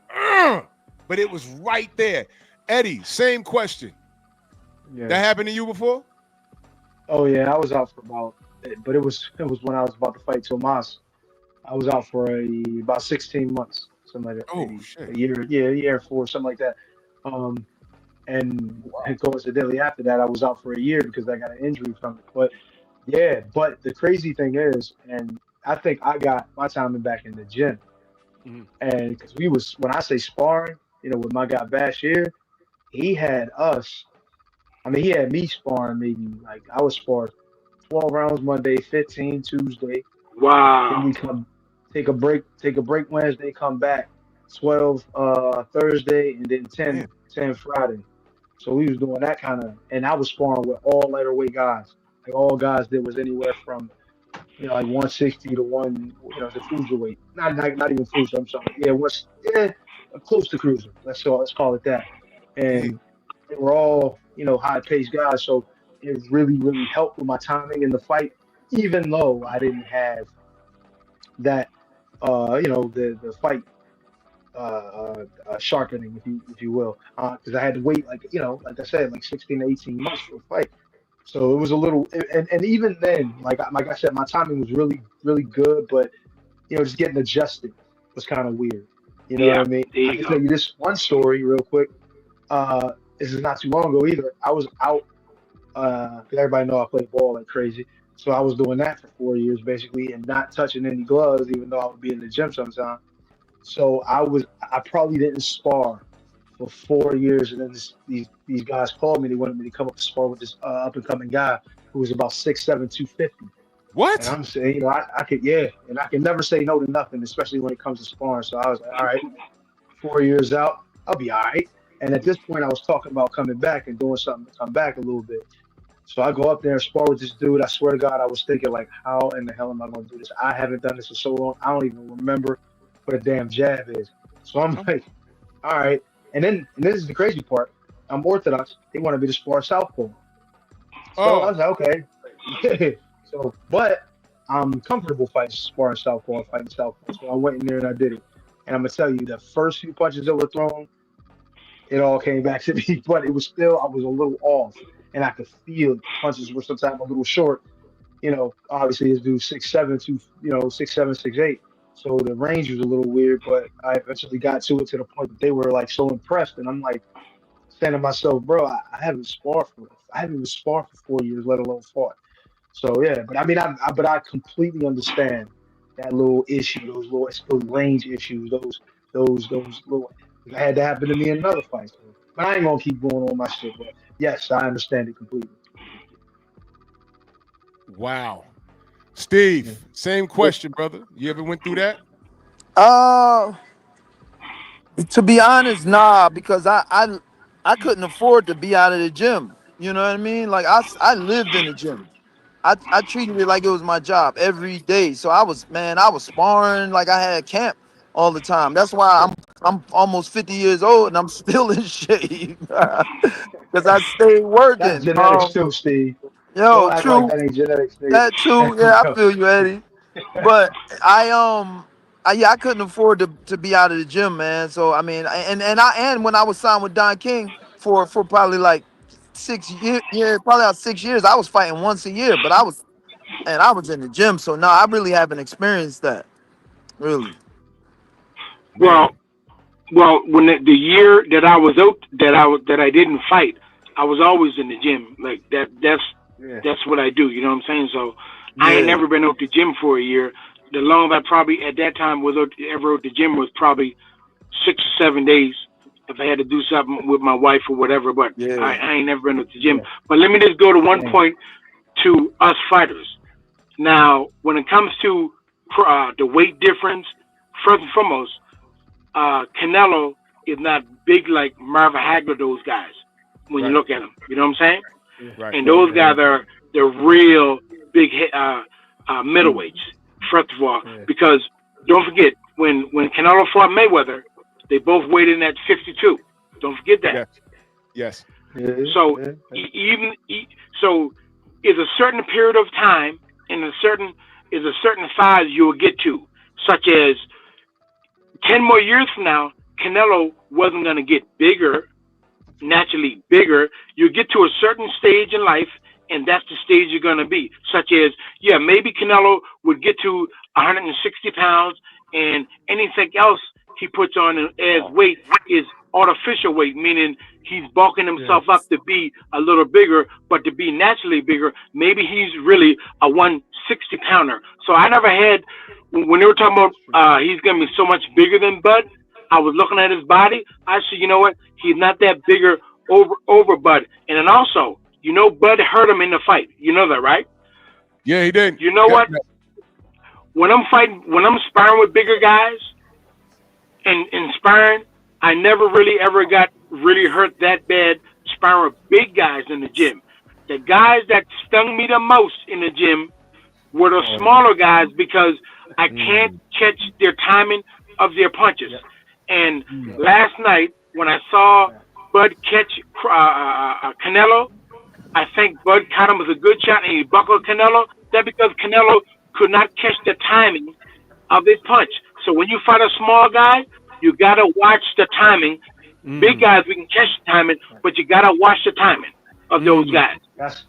but it was right there. Eddie, same question. Yeah. That happened to you before? Oh yeah, I was out for but it was when I was about to fight Tomas. I was out for about 16 months, something like that. Oh, maybe shit. a year for something like that. And coincidentally after that, I was out for a year because I got an injury from it. But yeah, but the crazy thing is, and I think I got my timing back in the gym, and because when I say sparring, with my guy Bashir, he had us. I mean, he had me sparring maybe like I was sparring 12 rounds Monday, 15 Tuesday. Wow. Then we come take a break Wednesday, come back 12 Thursday, and then 10 Friday. So we was doing that kind of, and I was sparring with all lighter weight guys, like all guys that was anywhere from like 160 to the cruiserweight, not even cruiser. I'm sorry, close to cruiser. Let's call it that. And they were all high paced guys, so it really helped with my timing in the fight, even though I didn't have that the fight sharpening, if you will, because I had to wait like I said, like 16 to 18 months for a fight. So it was a little, and even then, like I said, my timing was really good, but just getting adjusted was kind of weird. You know what I mean? I can tell you this one story real quick. This is not too long ago either. I was out. 'Cause everybody know I play ball like crazy. So I was doing that for 4 years basically and not touching any gloves, even though I would be in the gym sometimes. So I probably didn't spar for 4 years, and then these guys called me. They wanted me to come up to spar with this up and coming guy who was about 6'7", 250. What? And I'm saying, I could, and I can never say no to nothing, especially when it comes to sparring. So I was like, all right, 4 years out, I'll be all right. And at this point, I was talking about coming back and doing something to come back a little bit. So I go up there and spar with this dude. I swear to God, I was thinking like, how in the hell am I going to do this? I haven't done this for so long. I don't even remember what a damn jab is. So I'm like, all right. And this is the crazy part. I'm Orthodox. They wanted me to spar southpaw. So I was like, okay. So, but I'm comfortable sparring southpaw, fighting southpaw. So I went in there and I did it. And I'm gonna tell you, the first few punches that were thrown, it all came back to me. But it was still, I was a little off, and I could feel the punches were sometimes a little short. Obviously this dude's 6'7", 6'7", 6'8". So the range was a little weird, but I eventually got to it to the point that they were like so impressed, and I'm like saying to myself, bro, I haven't even sparred for 4 years, let alone fought. So yeah, but I mean, I completely understand that little issue, those range issues, those little. That had to happen to me in another fight. So, but I ain't gonna keep going on my shit. But yes, I understand it completely. Wow. Steve, same question, brother. You ever went through that? Uh, to be honest, nah, because I couldn't afford to be out of the gym. You know what I mean? Like I lived in the gym. I treated it like it was my job every day. So I was sparring like I had camp all the time. That's why I'm almost 50 years old and I'm still in shape because I stayed That's working. genetics too, Steve. Yo, Don't act like true. that ain't genetics, Steve. That too. Yeah, I Yo, feel you, Eddie. But yeah, I couldn't afford to be out of the gym, man. So I mean, and when I was signed with Don King for probably like 6 years, yeah, probably about 6 years, I was fighting once a year, but I was in the gym. So no, I really haven't experienced that. Really. Man. Well, when the year that I was out, that I didn't fight, I was always in the gym. Like that. yeah, That's what I do. You know what I'm saying? So I ain't Yeah. never been out the gym for a year. The longest I probably at that time was ever out the gym was probably 6 or 7 days if I had to do something with my wife or whatever. But Yeah. I ain't never been out the gym. yeah, But let me just go to one same. point to us fighters. Now, when it comes to the weight difference, first and foremost, Canelo is not big like Marvin Hagler, those guys, when you Right. look at them. You know what I'm saying? Yeah, Right. And yeah, those yeah, guys are the real big middleweights, first of all, yeah, because don't forget, when Canelo fought Mayweather, they both weighed in at 52. Don't forget that. Yes. Yes. yeah, So yeah, even so, is a certain period of time and a certain size you will get to, such as 10 more years from now, Canelo wasn't going to get bigger, naturally bigger. You get to a certain stage in life, and that's the stage you're going to be. Such as, yeah, maybe Canelo would get to 160 pounds, and anything else he puts on as weight is artificial weight, meaning he's bulking yeah. himself up to be a little bigger, but to be naturally bigger, maybe he's really a 160 pounder. So I never had, when they were talking about he's going to be so much bigger than Bud, I was looking at his body. I said, you know what? He's not that bigger over Bud. And then also, Bud hurt him in the fight. You know that, right? Yeah, he did. You know Yep. what? When I'm sparring with bigger guys and sparring, I never really ever got really hurt that bad sparring with big guys in the gym. The guys that stung me the most in the gym were the Oh yeah. smaller guys because I can't catch their timing of their punches. Yep. And Yep. last night when I saw Yeah. Bud catch Canelo, I think Bud caught him with a good shot and he buckled Canelo. That because Canelo could not catch the timing of his punch. So when you fight a small guy, you gotta watch the timing. Big guys we can catch the timing, but you gotta watch the timing of those guys, That's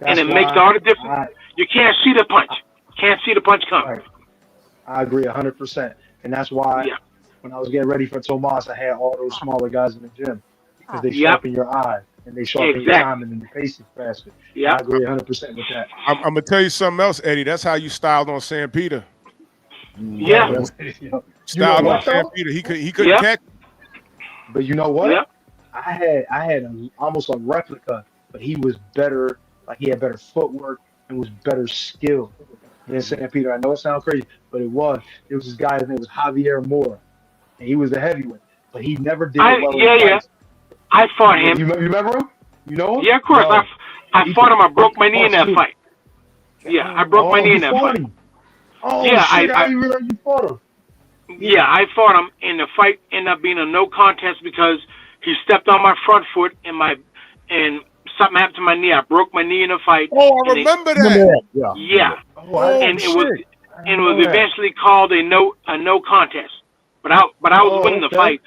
and that's it makes why all the difference. I You can't see the punch. Can't see the punch coming. right. I agree 100%, and that's why Yeah. when I was getting ready for Tomas, I had all those smaller guys in the gym because they Yep. sharpen your eye and they sharpen your Exactly. timing and the pacing faster. I Yep. agree 100% with that. I'm gonna tell you something else, Eddie. That's how you styled on Sam Peter. Yeah. Yo, you know Styled on what Sam though? Peter. He couldn't Yep. catch. But you know what? Yep. I had almost a replica, but he was better. Like he had better footwork and was better skilled than St. Peter. I know it sounds crazy, but it was. It was this guy. His name was Javier Moore, and he was the heavyweight, but he never did it well in Yeah. fights. I fought You, him. you remember him? You know him? Yeah, of course. Yo, I he fought could him. I broke my knee in punch that too. fight. Yeah, I broke my Oh, knee you in that fought fight. him. Oh Yeah, shit! I didn't realize you fought him. yeah, Yeah. I fought him, and the fight ended up being a no contest because he stepped on my front foot and something happened to my knee. I broke my knee in a fight, Oh, I and remember Remember that. that? Yeah. yeah, Oh, Oh and shit. I it didn't was know that. eventually called a no contest. But I was Oh, winning the okay. fight.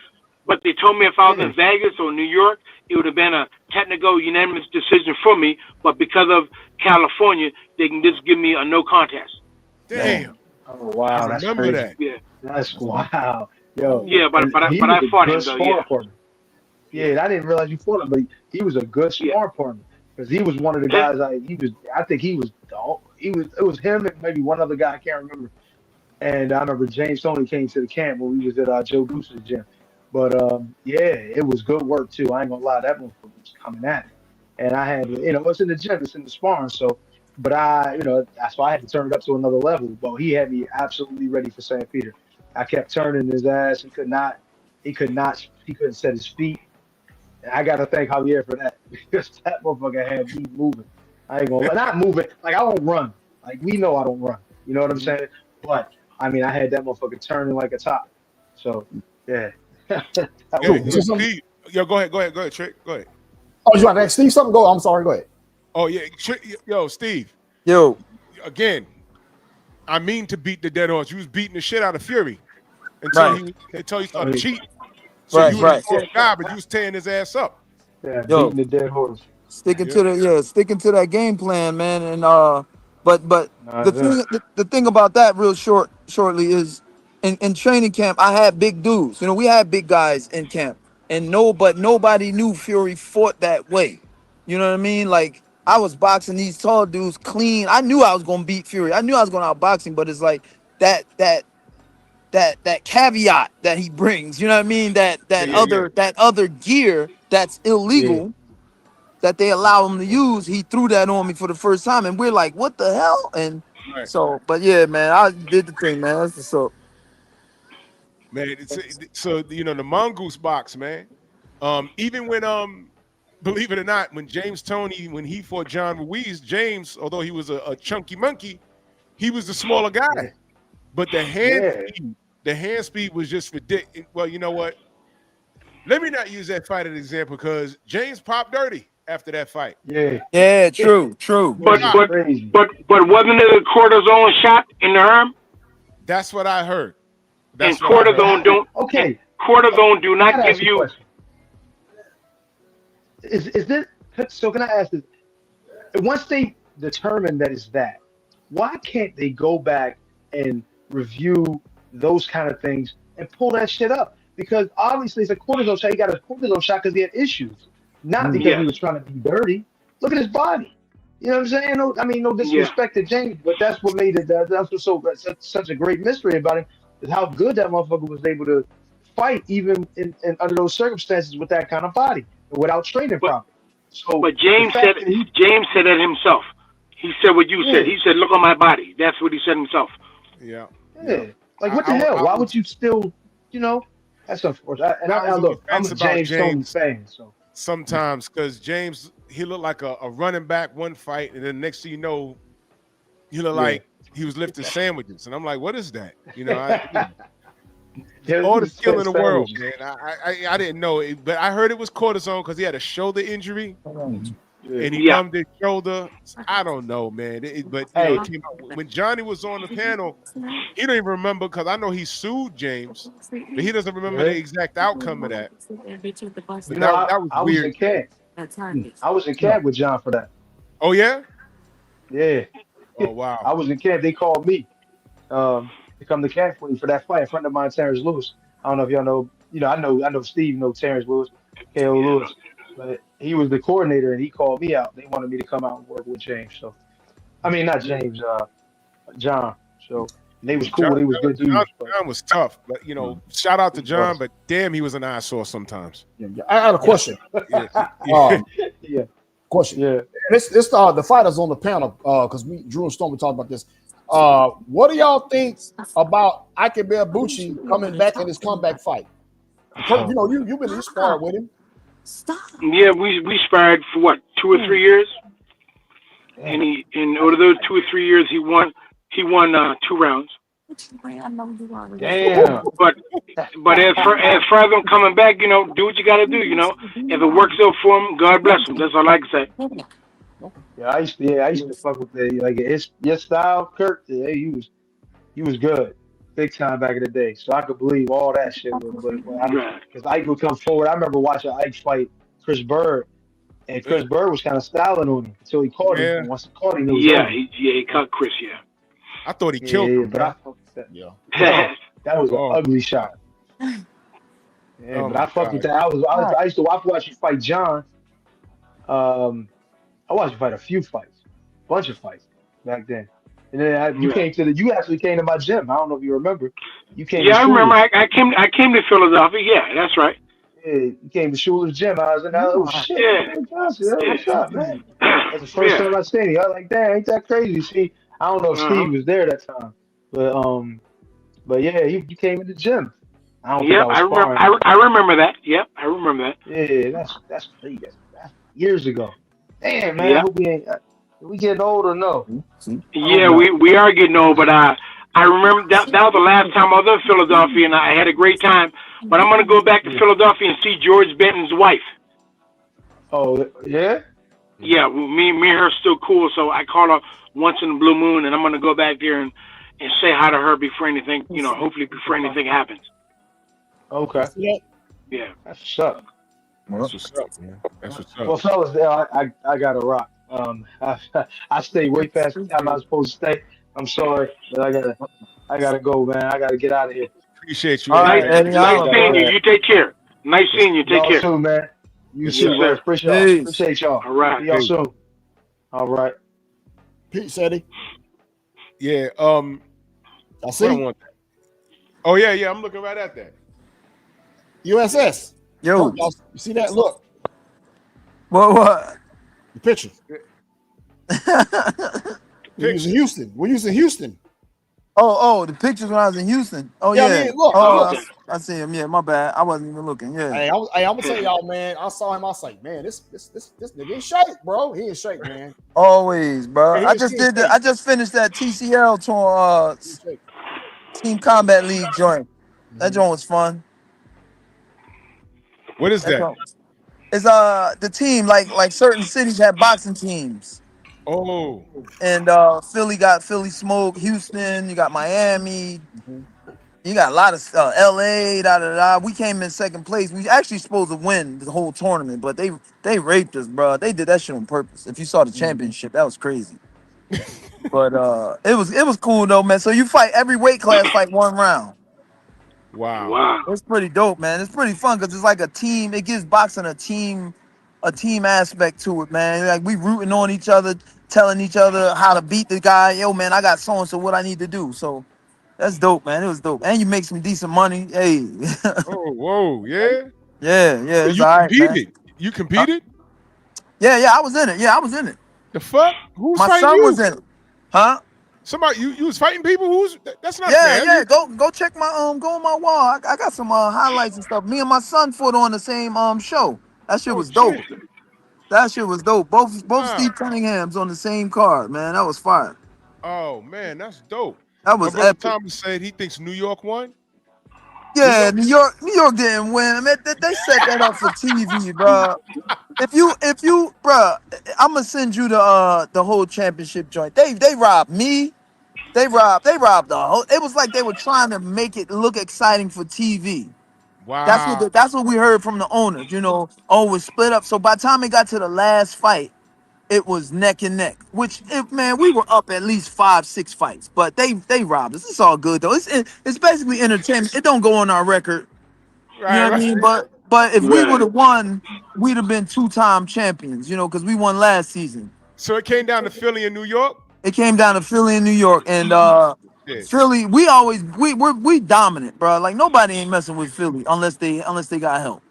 But they told me if I was Yeah. in Vegas or New York, it would have been a technical unanimous decision for me. But because of California, they can just give me a no contest. Damn. Oh I wow, that's remember crazy. that. Yeah, That's wow. Yo, Oh. yeah, but and but I, he but was I a fought good him though. Yeah, sparring partner. Yeah, yeah, and I didn't realize you fought him, but he was a good yeah. sparring partner because he was one of the Yeah. guys. I think he was. It was him and maybe one other guy. I can't remember. And I remember James Tony came to the camp when we was at Joe Goose's gym. But yeah, it was good work too. I ain't gonna lie, that one was coming at me. And I had, it's in the gym, it's in the sparring. So But that's why I had to turn it up to another level. But he had me absolutely ready for St. Peter. I kept turning his ass. He couldn't set his feet. And I got to thank Javier for that because that motherfucker had me moving. I ain't gonna not moving. Like I don't run. Like we know I don't run. You know what I'm saying? But I mean, I had that motherfucker turning like a top. So yeah. That Yeah, was Just Steve, yo, go ahead, Trick, go ahead. Oh, you want to ask Steve something? Go. I'm sorry. Go ahead. Oh yeah, Trick, yo, Steve. Yo, Again, I mean to beat the dead horse. You was beating the shit out of Fury until he started cheating. So Right, you were right. the wrong guy, but you was tearing his ass up. Yo. beating the dead horse. sticking to that game plan, man. And but the thing about that shortly is in training camp I had big dudes. You know, we had big guys in camp, and nobody knew Fury fought that way. You know what I mean? Like I was boxing these tall dudes clean. I knew I was gonna beat Fury. I knew I was gonna outbox him, but it's like that caveat that he brings. You know what I mean? That other gear that's Yeah. illegal that they allow him to use, he threw that on me for the first time, and we're like, "What the hell?" And Right. so, but yeah, man, I did the thing, man. That's what's up. Man, so you know the mongoose box, man. Even when believe it or not, when James Toney, when he fought John Ruiz, James, although he was a chunky monkey, he was the smaller guy. Yeah. But the hand speed was just ridiculous. Well, you know what? Let me not use that fight as an example because James popped dirty after that fight. Yeah, true. But Crazy. wasn't it a cortisone shot in the arm? That's what I heard. And cortisone do not give you. Question. Is this so? Can I ask this? Once they determine that it's that, why can't they go back and review those kind of things and pull that shit up? Because obviously it's a cortisone shot. He got a cortisone shot because he had issues, not because he was trying to be dirty. Look at his body. You know what I'm saying? No, I mean, no disrespect to James, but that's what made it. That's what's such a great mystery about him is how good that motherfucker was able to fight even in under those circumstances with that kind of body without training properly. So, but James said that himself. He said what you said. He said, "Look on my body." That's what he said himself. Yeah. Like what the hell? Why would you still? You know, that's unfortunate. Look, I'm a James Toney fan, so sometimes because James he looked like a running back one fight, and then next thing you know, he looked like he was lifting sandwiches, and I'm like, what is that? You know, all the skill in the world, man. I didn't know it, but I heard it was cortisone because he had a shoulder injury. And he numbed his shoulder. I don't know, man. But you know, it came out, when Johnny was on the panel, he don't even remember because I know he sued James, but he doesn't remember the exact outcome of that. But you know, that was I weird. was in camp. I was in camp with John for that. Oh yeah? Yeah. Oh wow. I was in camp. They called me to come to camp for that fight. A friend of mine, Terrence Lewis. I don't know if y'all know. You know, I know Steve knows Terrence Lewis, KO Lewis. But he was the coordinator, and he called me out. They wanted me to come out and work with James. So, I mean, not James, John. So, and they was cool. They was good dudes. John was tough, but you know, shout out to John. But damn, he was an eyesore sometimes. I had a question. Question. Yeah. This the fighters on the panel because Drew and Storm were talking about this. What do y'all think about Ike Bucci coming back in his comeback fight? You know, you've been sparred with him. Stop. Yeah, we sparred for what 2 or 3 years, and in over those 2 or 3 years he won 2 rounds. Damn. But as far as him coming back, you know, do what you got to do. You know, if it works out for him, God bless him. That's all I can say. Yeah, I used to fuck with your style, Kurt. Yeah, he was good, big time back in the day. So I could believe all that shit. Because Ike would come forward. I remember watching Ike fight Chris Bird, and Chris Bird was kind of styling on him until he caught him. And once he caught him, he caught Chris. Yeah, I thought he killed him. But I fucked with that. That was an ugly shot. But I fucked with that. I used to watch you fight John. I watched you fight a few fights, bunch of fights back then. And then you actually came to my gym. I don't know if you remember. You came. Yeah, I remember. I came to Philadelphia. Yeah, that's right. Yeah, you came to Schuler's gym. I was like, oh shit, Yeah. Schuler Johnson. Yo, what's up, man? That's the first Yeah. time I seen him. I was like, damn, ain't that crazy? See, I don't know if Uh-huh. Steve was there that time, but yeah, you came in the gym. I don't think I Yep, was I remember. sparring him. I remember that. Yep, I remember that. Yeah, that's crazy. That's years ago. Damn, man. I Yep. hope we getting old or no? I hope Yeah, not. we are getting old, but I remember that was the last time I was in Philadelphia, and I had a great time. But I'm gonna go back to Yeah. Philadelphia and see George Benton's wife. Oh yeah. Yeah, well, me and her still cool, so I call her once in a blue moon, and I'm gonna go back there and say hi to her before anything, hopefully before anything happens. Okay. See that? Yeah. That's what's up. That's what's up, man. That's what's Well, up. fellas, I got to rock. I stayed way past the time I was supposed to stay. I'm sorry, but I gotta go, man. I gotta get out of here. Appreciate you, All Eddie, Nice, right, man. Eddie nice Allen, seeing bro. you. You take care. Nice seeing you. Take Y'all care. too, man. You Yes, too, sir. man. Sir. Appreciate y'all. Peace. Appreciate y'all. All right. See y'all Hey. soon. All right. Peace, Eddie. Yeah. I What I see. want. Oh yeah. I'm looking right at that. USS. Yo, Y'all, you see that? Look, what? the picture. We was in Houston. We was in Houston. Oh, the pictures when I was in Houston. Oh Yeah, I yeah. mean, look, Oh, look. I see him. Yeah, my bad. I wasn't even looking. Yeah. Hey, I'm gonna tell y'all, man. I saw him. I was like, man, this nigga in shape, bro. He in shape, man. Always, bro. Yeah, he I in just shape. I just finished that TCL tour, He in shape. Team Combat League joint. That joint was fun. What is That that? joint was- It's the team like certain cities have boxing teams. Oh, And Philly got Philly Smoke, Houston, you got Miami, Mhm. you got a lot of LA, da da da. We came in second place. We actually supposed to win the whole tournament, but they raped us, bro. They did that shit on purpose. If you saw the championship, that was crazy. But it was cool though, man. So you fight every weight class, fight one round. wow. Wow. It's pretty dope, man. It's pretty fun because it's like a team. It gives boxing a team aspect to it, man. Like we rooting on each other, telling each other how to beat the guy. Yo, man, I got so and so. What I need to do. So that's dope, man. It was dope, and you make some decent money. Hey, Oh, whoa, yeah. yeah, So it's you all right, man. competed. You competed? Yeah, I was in it. Yeah, I was in it. The fuck? Who's My fighting son you? was in it, huh? Somebody you was fighting people? That's not Yeah, fair. yeah. Go check my go on my wall. I got some highlights and stuff. Me and my son fought on the same show. That shit Oh was dope. shit. That shit was dope. Both Wow. Steve Cunningham's on the same card, man. That was fire. Oh man, that's dope. That My was brother epic. Thomas said he thinks New York won. Yeah, New York didn't win. I mean, they set that up for TV, bro. If you, bro, I'm gonna send you the whole championship joint. They robbed me. They robbed the whole. It was like they were trying to make it look exciting for TV. Wow. That's what we heard from the owners. Oh, it was split up. So by the time it got to the last fight, it was neck and neck. Which, if man, we were up at least 5, 6 fights, but they robbed us. It's all good though. It's basically entertainment. It don't go on our record. You know Right, what I right. mean? But if we would Right. have won, we'd have been 2-time champions. Because we won last season. So it came down to Philly and New York? It came down to Philly and New York, and Yeah. Philly. We dominant, bro. Like nobody ain't messing with Philly unless they got help.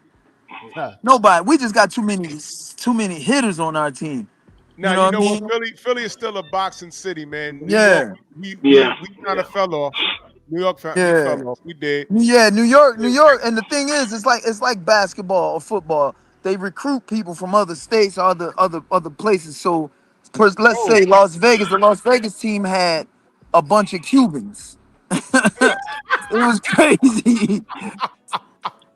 Huh. Nobody. We just got too many hitters on our team. You Now know you what I know what mean? Philly is still a boxing city, man. New York, Yeah, Yeah. we kind of fell off. New York, we yeah, fell off. We did. yeah. New York. And the thing is, it's like basketball or football. They recruit people from other states or other places. So, let's Oh, say Las Vegas. The Las Vegas team had a bunch of Cubans. It was crazy.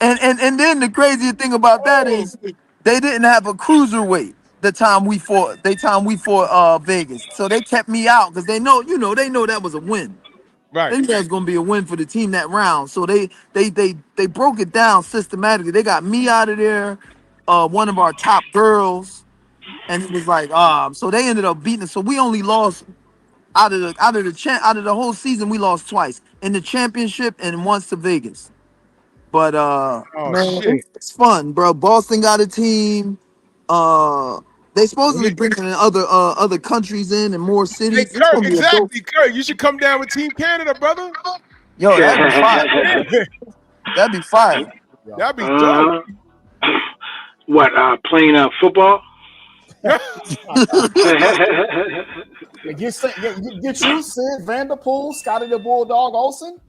And then the crazier thing about that oh, is they didn't have a cruiserweight the time we fought Vegas. So they kept me out because they know that was a win. right. They knew that was gonna be a win for the team that round. So they broke it down systematically. They got me out of there, one of our top girls, and it was like so they ended up beating us. So we only lost out of the whole season, we lost twice in the championship and once to Vegas. But Oh man, shit. it's fun, bro. Boston got a team. Uh, they supposedly bringing in other countries in and more Hey cities. It's Kurt, gonna be a dope. exactly, Kurt. You should come down with Team Canada, brother. Yo, that'd be fire. Yeah, That'd be fire. that'd be dope. uh-huh. What? Playing football? Get you, Sid Vanderpool, Scotty the Bulldog Olsen.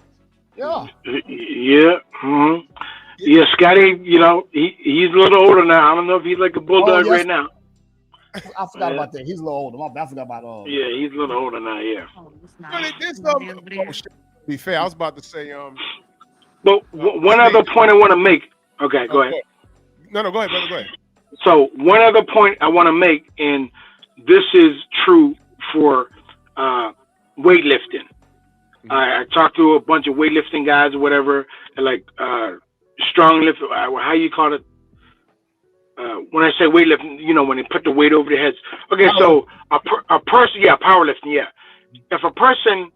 Yeah. Yeah. Mm-hmm. Yeah, Scotty, he's a little older now. I don't know if he's like a bulldog right now. I forgot about that. He's a little older. I forgot about Yeah, he's a little older now, yeah. Be fair, I was about to say But one other point I want to make. Okay, go ahead. No, go ahead, brother. Go ahead. So one other point I want to make, and this is true for weightlifting. I talked to a bunch of weightlifting guys or whatever, and like strong lift, how you call it? When I say weightlifting, when they put the weight over their heads. Okay, so a person, powerlifting, yeah. If a person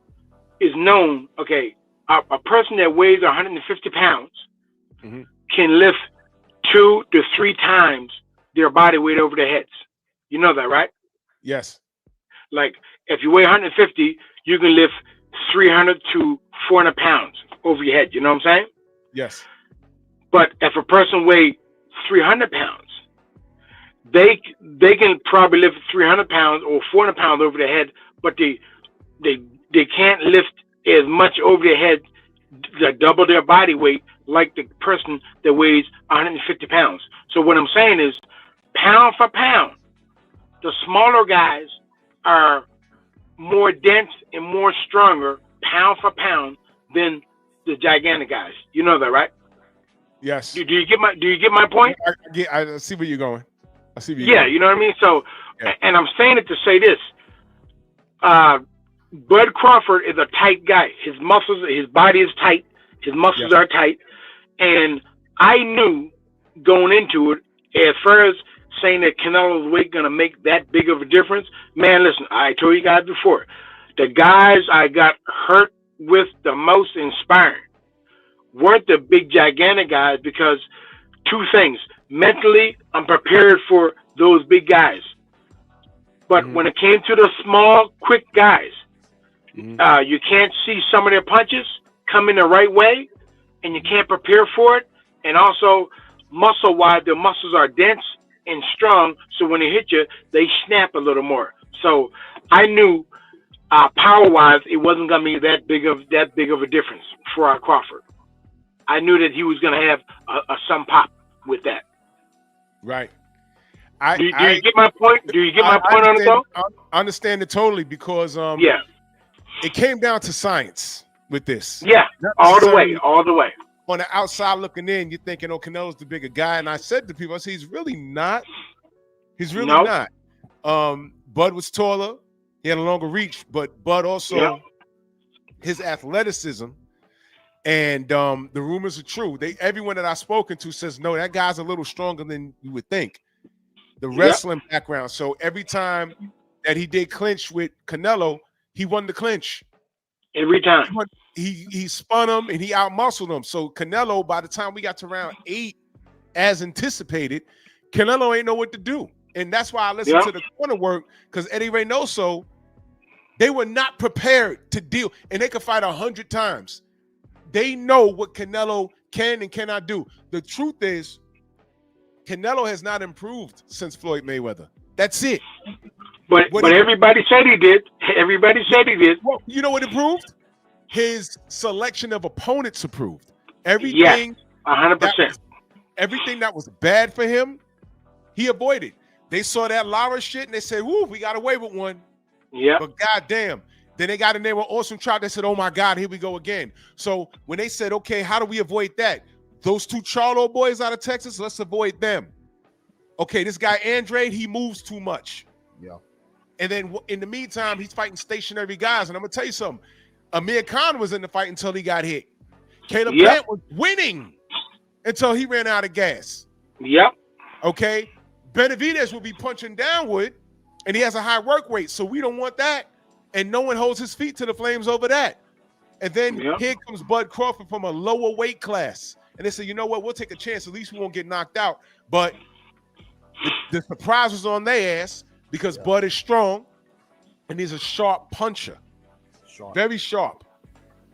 is known, okay, a person that weighs 150 pounds can lift 2 to 3 times their body weight over their heads. You know that, right? Yes. Like if you weigh 150, you can lift 300 to 400 pounds over your head. You know what I'm saying? Yes. But if a person weighs 300 pounds, they can probably lift 300 pounds or 400 pounds over their head, but they can't lift as much over their head, double their body weight, like the person that weighs 150 pounds. So what I'm saying is, pound for pound, the smaller guys are more dense and more stronger, pound for pound, than the gigantic guys. You know that, right? Yes. Do you get my point? I see where you're going. I see where you're Yeah, going. you know what I mean? So, and I'm saying it to say this. Bud Crawford is a tight guy. His muscles, his body is tight. His muscles are tight. And I knew going into it, as far as saying that Canelo's weight going to make that big of a difference, man, listen, I told you guys before, the guys I got hurt with the most inspiring weren't the big gigantic guys, because two things. Mentally, I'm prepared for those big guys. But when it came to the small, quick guys, you can't see some of their punches coming the right way, and you can't prepare for it. And also, muscle-wise, their muscles are dense and strong, so when they hit you, they snap a little more. So I knew power-wise, it wasn't going to be that big of a difference for Crawford. I knew that he was going to have some pop with that. Right. Do you get my point? Do you get my point on it, though? I understand it totally, because it came down to science with this. Yeah, all the way. On the outside looking in, you're thinking, oh, Canelo's the bigger guy. And I said to people, I said, he's really not. He's really not. Bud was taller. He had a longer reach, but Bud also, his athleticism, and the rumors are true. Everyone that I've spoken to says, no, that guy's a little stronger than you would think. The wrestling background. So every time that he did clinch with Canelo, he won the clinch. Every time. He spun him and he outmuscled him. So Canelo, by the time we got to round 8, as anticipated, Canelo ain't know what to do. And that's why I listened to the corner work, because Eddie Reynoso, they were not prepared to deal. And they could fight 100 times. They know what Canelo can and cannot do. The truth is, Canelo has not improved since Floyd Mayweather. That's it. But everybody said he did. Everybody said he did. Well, you know what improved? His selection of opponents improved. Everything, 100%. Everything that was bad for him, he avoided. They saw that Lara shit and they said, "Woo, we got away with one." Yeah. But goddamn, then they got in there with Awesome Trout. They said, "Oh my God, here we go again." So when they said, "Okay, how do we avoid that?" Those two Charlo boys out of Texas, let's avoid them. Okay, this guy Andrade, he moves too much. Yeah. And then in the meantime, he's fighting stationary guys. And I'm gonna tell you something. Amir Khan was in the fight until he got hit. Caleb Plant was winning until he ran out of gas. Yep. Okay. Benavidez will be punching downward, and he has a high work rate, so we don't want that. And no one holds his feet to the flames over that. And then here comes Bud Crawford from a lower weight class. And they say, you know what, we'll take a chance. At least we won't get knocked out. But the surprise was on their ass, because Bud is strong, and he's a sharp puncher. Very sharp.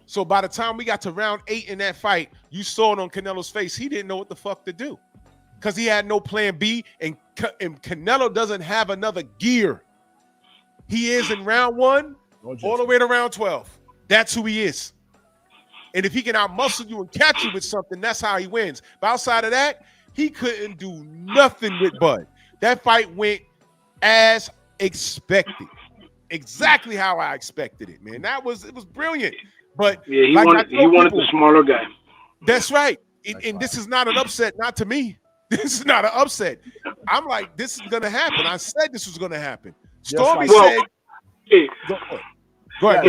So by the time we got to round 8 in that fight, you saw it on Canelo's face. He didn't know what the fuck to do. because he had no plan B, and Canelo doesn't have another gear. He is in round 1 all the way to round 12. That's who he is. And if he can outmuscle you and catch you with something, that's how he wins. But outside of that, he couldn't do nothing with Bud. That fight went as expected. Exactly how I expected it, man. It was brilliant. But yeah, he like wanted the smaller guy. That's right. And this is not an upset, not to me. This is not an upset. I'm like, this is gonna happen. I said this was gonna happen. Stormy said, go ahead.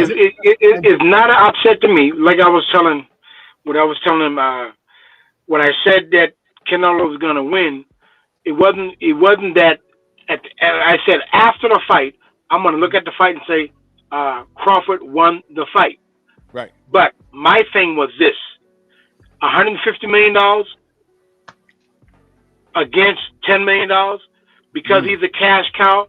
It's not an upset to me. Like I was telling him, when I said that Canelo was gonna win, it wasn't that. I said after the fight, I'm gonna look at the fight and say Crawford won the fight. Right. But my thing was this: $150 million against $10 million because he's a cash cow.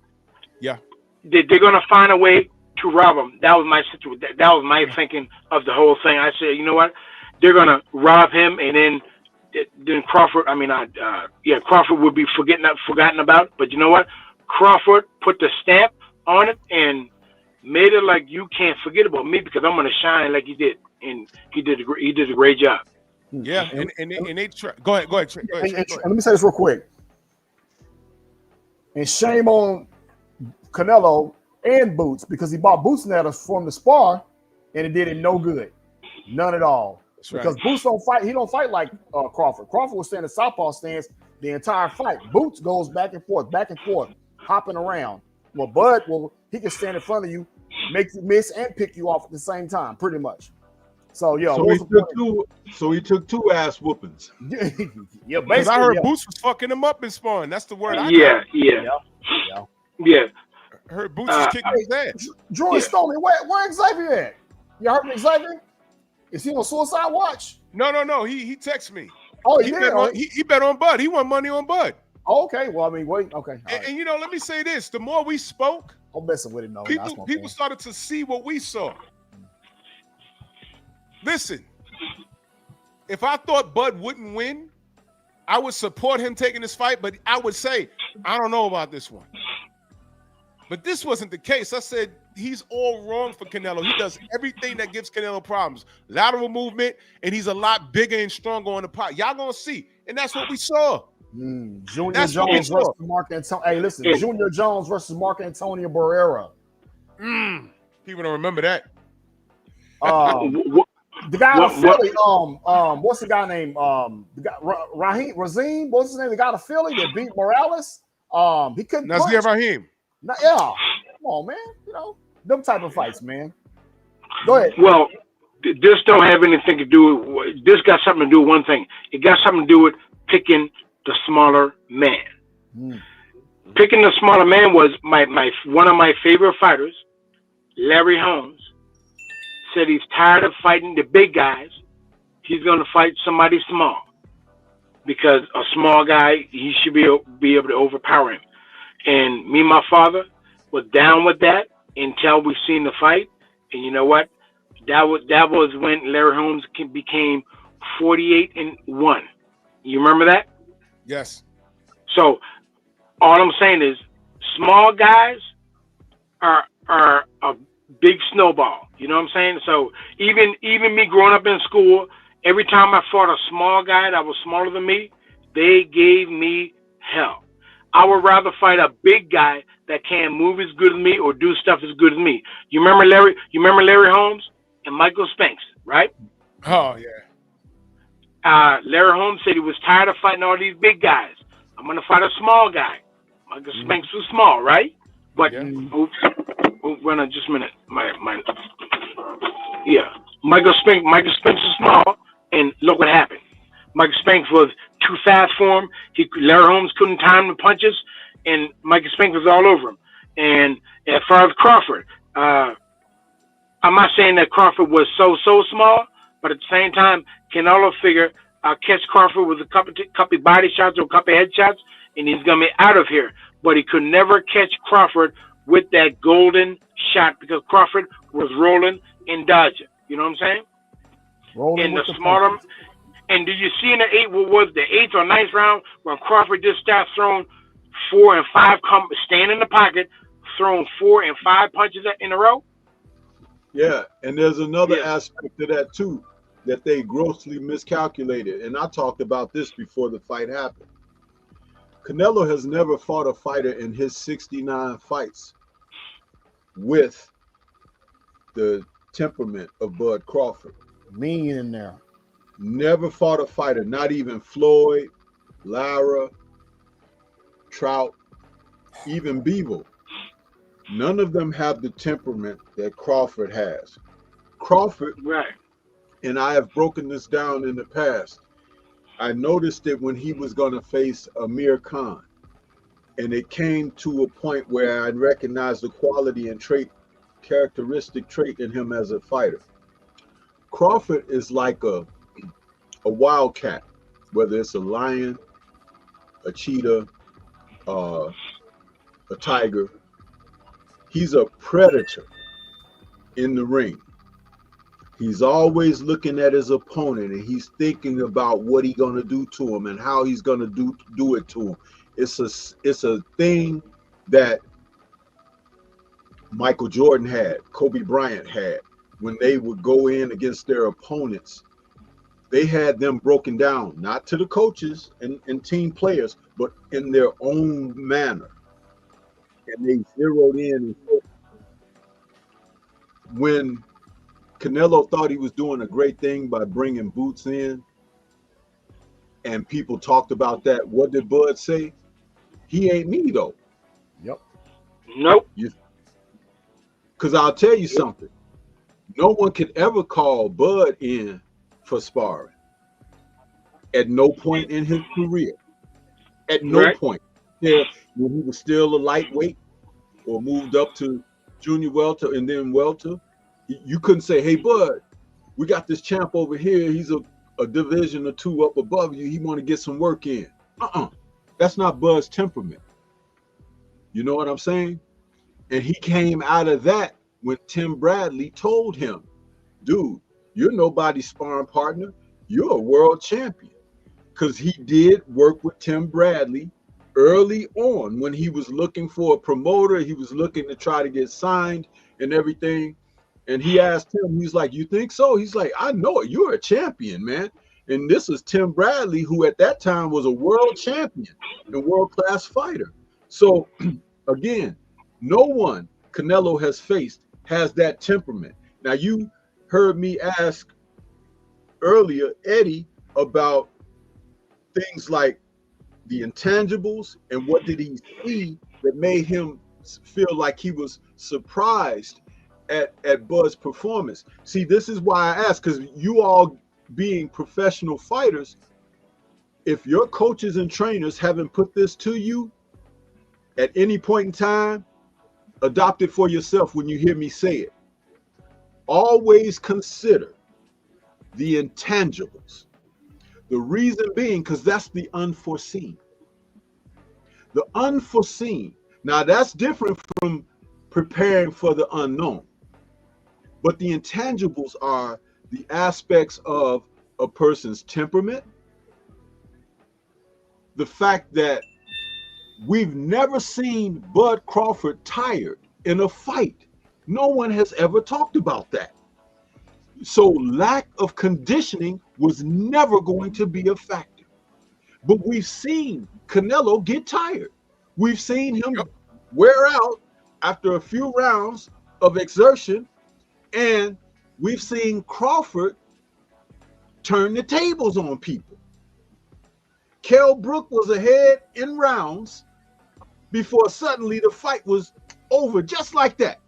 Yeah. They're gonna find a way to rob him. That was my situation. That was my thinking of the whole thing. I said, you know what? They're gonna rob him, and then Crawford. Crawford would be forgotten about. But you know what? Crawford put the stamp on it and made it like you can't forget about me because I'm gonna shine like he did, and he did a great job. Yeah, and they try. Go ahead. Let me say this real quick. And shame on Canelo and Boots because he bought Boots and that from the spar, and it did him no good, none at all. That's because right. Boots don't fight. He don't fight like Crawford. Crawford will stand in southpaw stance the entire fight. Boots goes back and forth, hopping around. Well, Bud, he can stand in front of you, make you miss and pick you off at the same time, pretty much. So yeah, so he took two ass whoopings. Yeah, because I heard Boots was fucking him up in sparring. That's the word. Yeah. I heard Boots was kicking his ass. Drew and Stoney, where Xavier at? You heard from Xavier? Is he on suicide watch? No. He texted me. Oh, he bet on Bud. He won money on Bud. Oh, okay. Well, I mean, wait. Okay. And you know, let me say this: the more we spoke, I'm messing with it. No, people started to see what we saw. Listen, if I thought Bud wouldn't win, I would support him taking this fight, but I would say, I don't know about this one. But this wasn't the case. I said, he's all wrong for Canelo. He does everything that gives Canelo problems. Lateral movement, and he's a lot bigger and stronger on the pot. Y'all gonna see. And that's what we saw. Junior Jones versus Mark Antonio. Hey, listen, Junior Jones versus Mark Antonio Barrera. People don't remember that. The guy out of Philly, what's the guy named? The guy Razim, what's his name? The guy out of Philly that beat Morales. He couldn't. Nazir Rahim. Yeah, come on, man. You know them type of fights, man. Go ahead. Well, this don't have anything to do with. This got something to do with one thing. It got something to do with picking the smaller man. Picking the smaller man was one of my favorite fighters, Larry Holmes. Said he's tired of fighting the big guys. He's going to fight somebody small because a small guy, he should be able to overpower him. And me and my father was down with that until we seen the fight. And you know what? That was when Larry Holmes became 48-1. You remember that? Yes. So all I'm saying is small guys are a big snowball. You know what I'm saying? So even me growing up in school, every time I fought a small guy that was smaller than me, they gave me hell. I would rather fight a big guy that can't move as good as me or do stuff as good as me. You remember Larry Holmes and Michael Spinks, right? Oh yeah. Larry Holmes said he was tired of fighting all these big guys. I'm gonna fight a small guy. Michael Spinks was small, right? But oops, run on just a minute. Michael Spinks was small, and look what happened. Michael Spinks was too fast for him. Larry Holmes couldn't time the punches, and Michael Spinks was all over him. And as far as Crawford, I'm not saying that Crawford was so small, but at the same time, Canelo figured I'll catch Crawford with a couple body shots or a couple head shots, and he's gonna be out of here. But he could never catch Crawford with that golden shot because Crawford was rolling and dodging. You know what I'm saying? Rolling And did you see in the what was the 8th or 9th round when Crawford just started throwing 4 and 5, staying in the pocket, throwing 4 and 5 punches in a row? Yeah, and there's another aspect to that too, that they grossly miscalculated. And I talked about this before the fight happened. Canelo has never fought a fighter in his 69 fights with the temperament of Bud Crawford. Mean in there. Never fought a fighter, not even Floyd, Lara, Trout, even Bevel. None of them have the temperament that Crawford has. Crawford, right, and I have broken this down in the past. I noticed it when he was going to face Amir Khan. And it came to a point where I recognized the quality and characteristic trait in him as a fighter. Crawford is like a wildcat, whether it's a lion, a cheetah, a tiger. He's a predator in the ring. He's always looking at his opponent and he's thinking about what he's going to do to him and how he's going to do it to him. It's a thing that Michael Jordan had, Kobe Bryant had. When they would go in against their opponents, they had them broken down, not to the coaches and team players, but in their own manner. And they zeroed in. When Canelo thought he was doing a great thing by bringing Boots in, and people talked about that, what did Bud say? He ain't me, though. Yep. Nope. Because I'll tell you something. No one could ever call Bud in for sparring. At no point in his career. At no point. Yeah, when he was still a lightweight or moved up to junior welter and then welter, you couldn't say, hey, Bud, we got this champ over here. He's a division or two up above you. He want to get some work in. That's not Bud's temperament. You know what I'm saying? And he came out of that when Tim Bradley told him, dude, you're nobody's sparring partner. You're a world champion. Because he did work with Tim Bradley early on when he was looking for a promoter. He was looking to try to get signed and everything. And he asked him, he's like, you think so? He's like, I know it. You're a champion, man. And this is Tim Bradley, who at that time was a world champion and world-class fighter. So, again, no one Canelo has faced has that temperament. Now, you heard me ask earlier, Eddie, about things like the intangibles and what did he see that made him feel like he was surprised at Bud's performance. See, this is why I asked, because you all being professional fighters, if your coaches and trainers haven't put this to you at any point in time, adopt it for yourself when you hear me say it. Always consider the intangibles. The reason being, because that's the unforeseen. The unforeseen. Now, that's different from preparing for the unknown. But the intangibles are the aspects of a person's temperament, the fact that we've never seen Bud Crawford tired in a fight. No one has ever talked about that. So lack of conditioning was never going to be a factor. But we've seen Canelo get tired. We've seen him wear out after a few rounds of exertion, and we've seen Crawford turn the tables on people. Kell Brook was ahead in rounds before suddenly the fight was over just like that.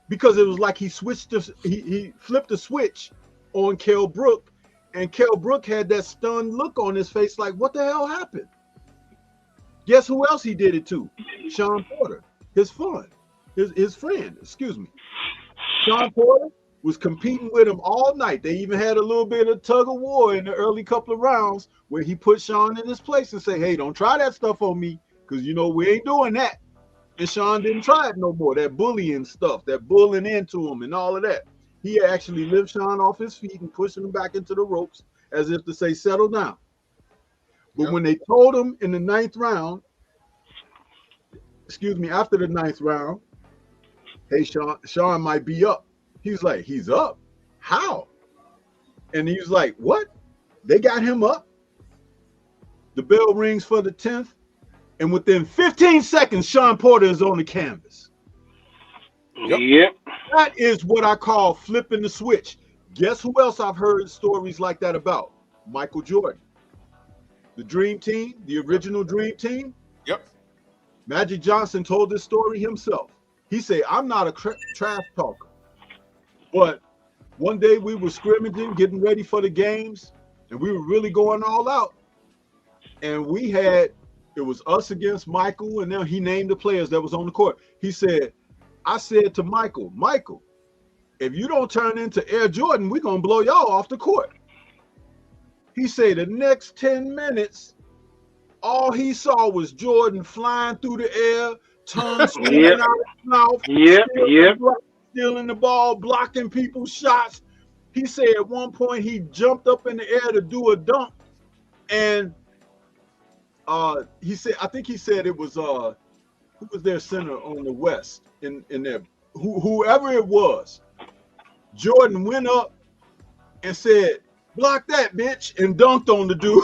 Because it was like he flipped the switch on Kell Brook, and Kell Brook had that stunned look on his face like, what the hell happened? Guess who else he did it to? Sean Porter, his friend, excuse me. Sean Porter was competing with him all night. They even had a little bit of tug of war in the early couple of rounds where he put Sean in his place and say, hey, don't try that stuff on me, because you know we ain't doing that. And Sean didn't try it no more, that bullying stuff, that bullying into him and all of that. He actually lifted Sean off his feet and pushed him back into the ropes as if to say, settle down. But Yep. when they told him in the 9th round, after the 9th round, hey, Sean might be up. He's like, he's up? How? And he was like, what? They got him up. The bell rings for the 10th. And within 15 seconds, Sean Porter is on the canvas. Yep. That is what I call flipping the switch. Guess who else I've heard stories like that about? Michael Jordan. The Dream Team, the original Dream Team. Yep. Magic Johnson told this story himself. He said, I'm not a trash talker. But one day we were scrimmaging, getting ready for the games, and we were really going all out. And it was us against Michael, and then he named the players that was on the court. He said, I said to Michael, if you don't turn into Air Jordan, we're going to blow y'all off the court. He said the next 10 minutes, all he saw was Jordan flying through the air, tongue swinging out his mouth, stealing the ball, blocking people's shots. He said at one point he jumped up in the air to do a dunk, and he said it was who was their center on the West in there, whoever it was. Jordan went up and said, block that bitch, and dunked on the dude.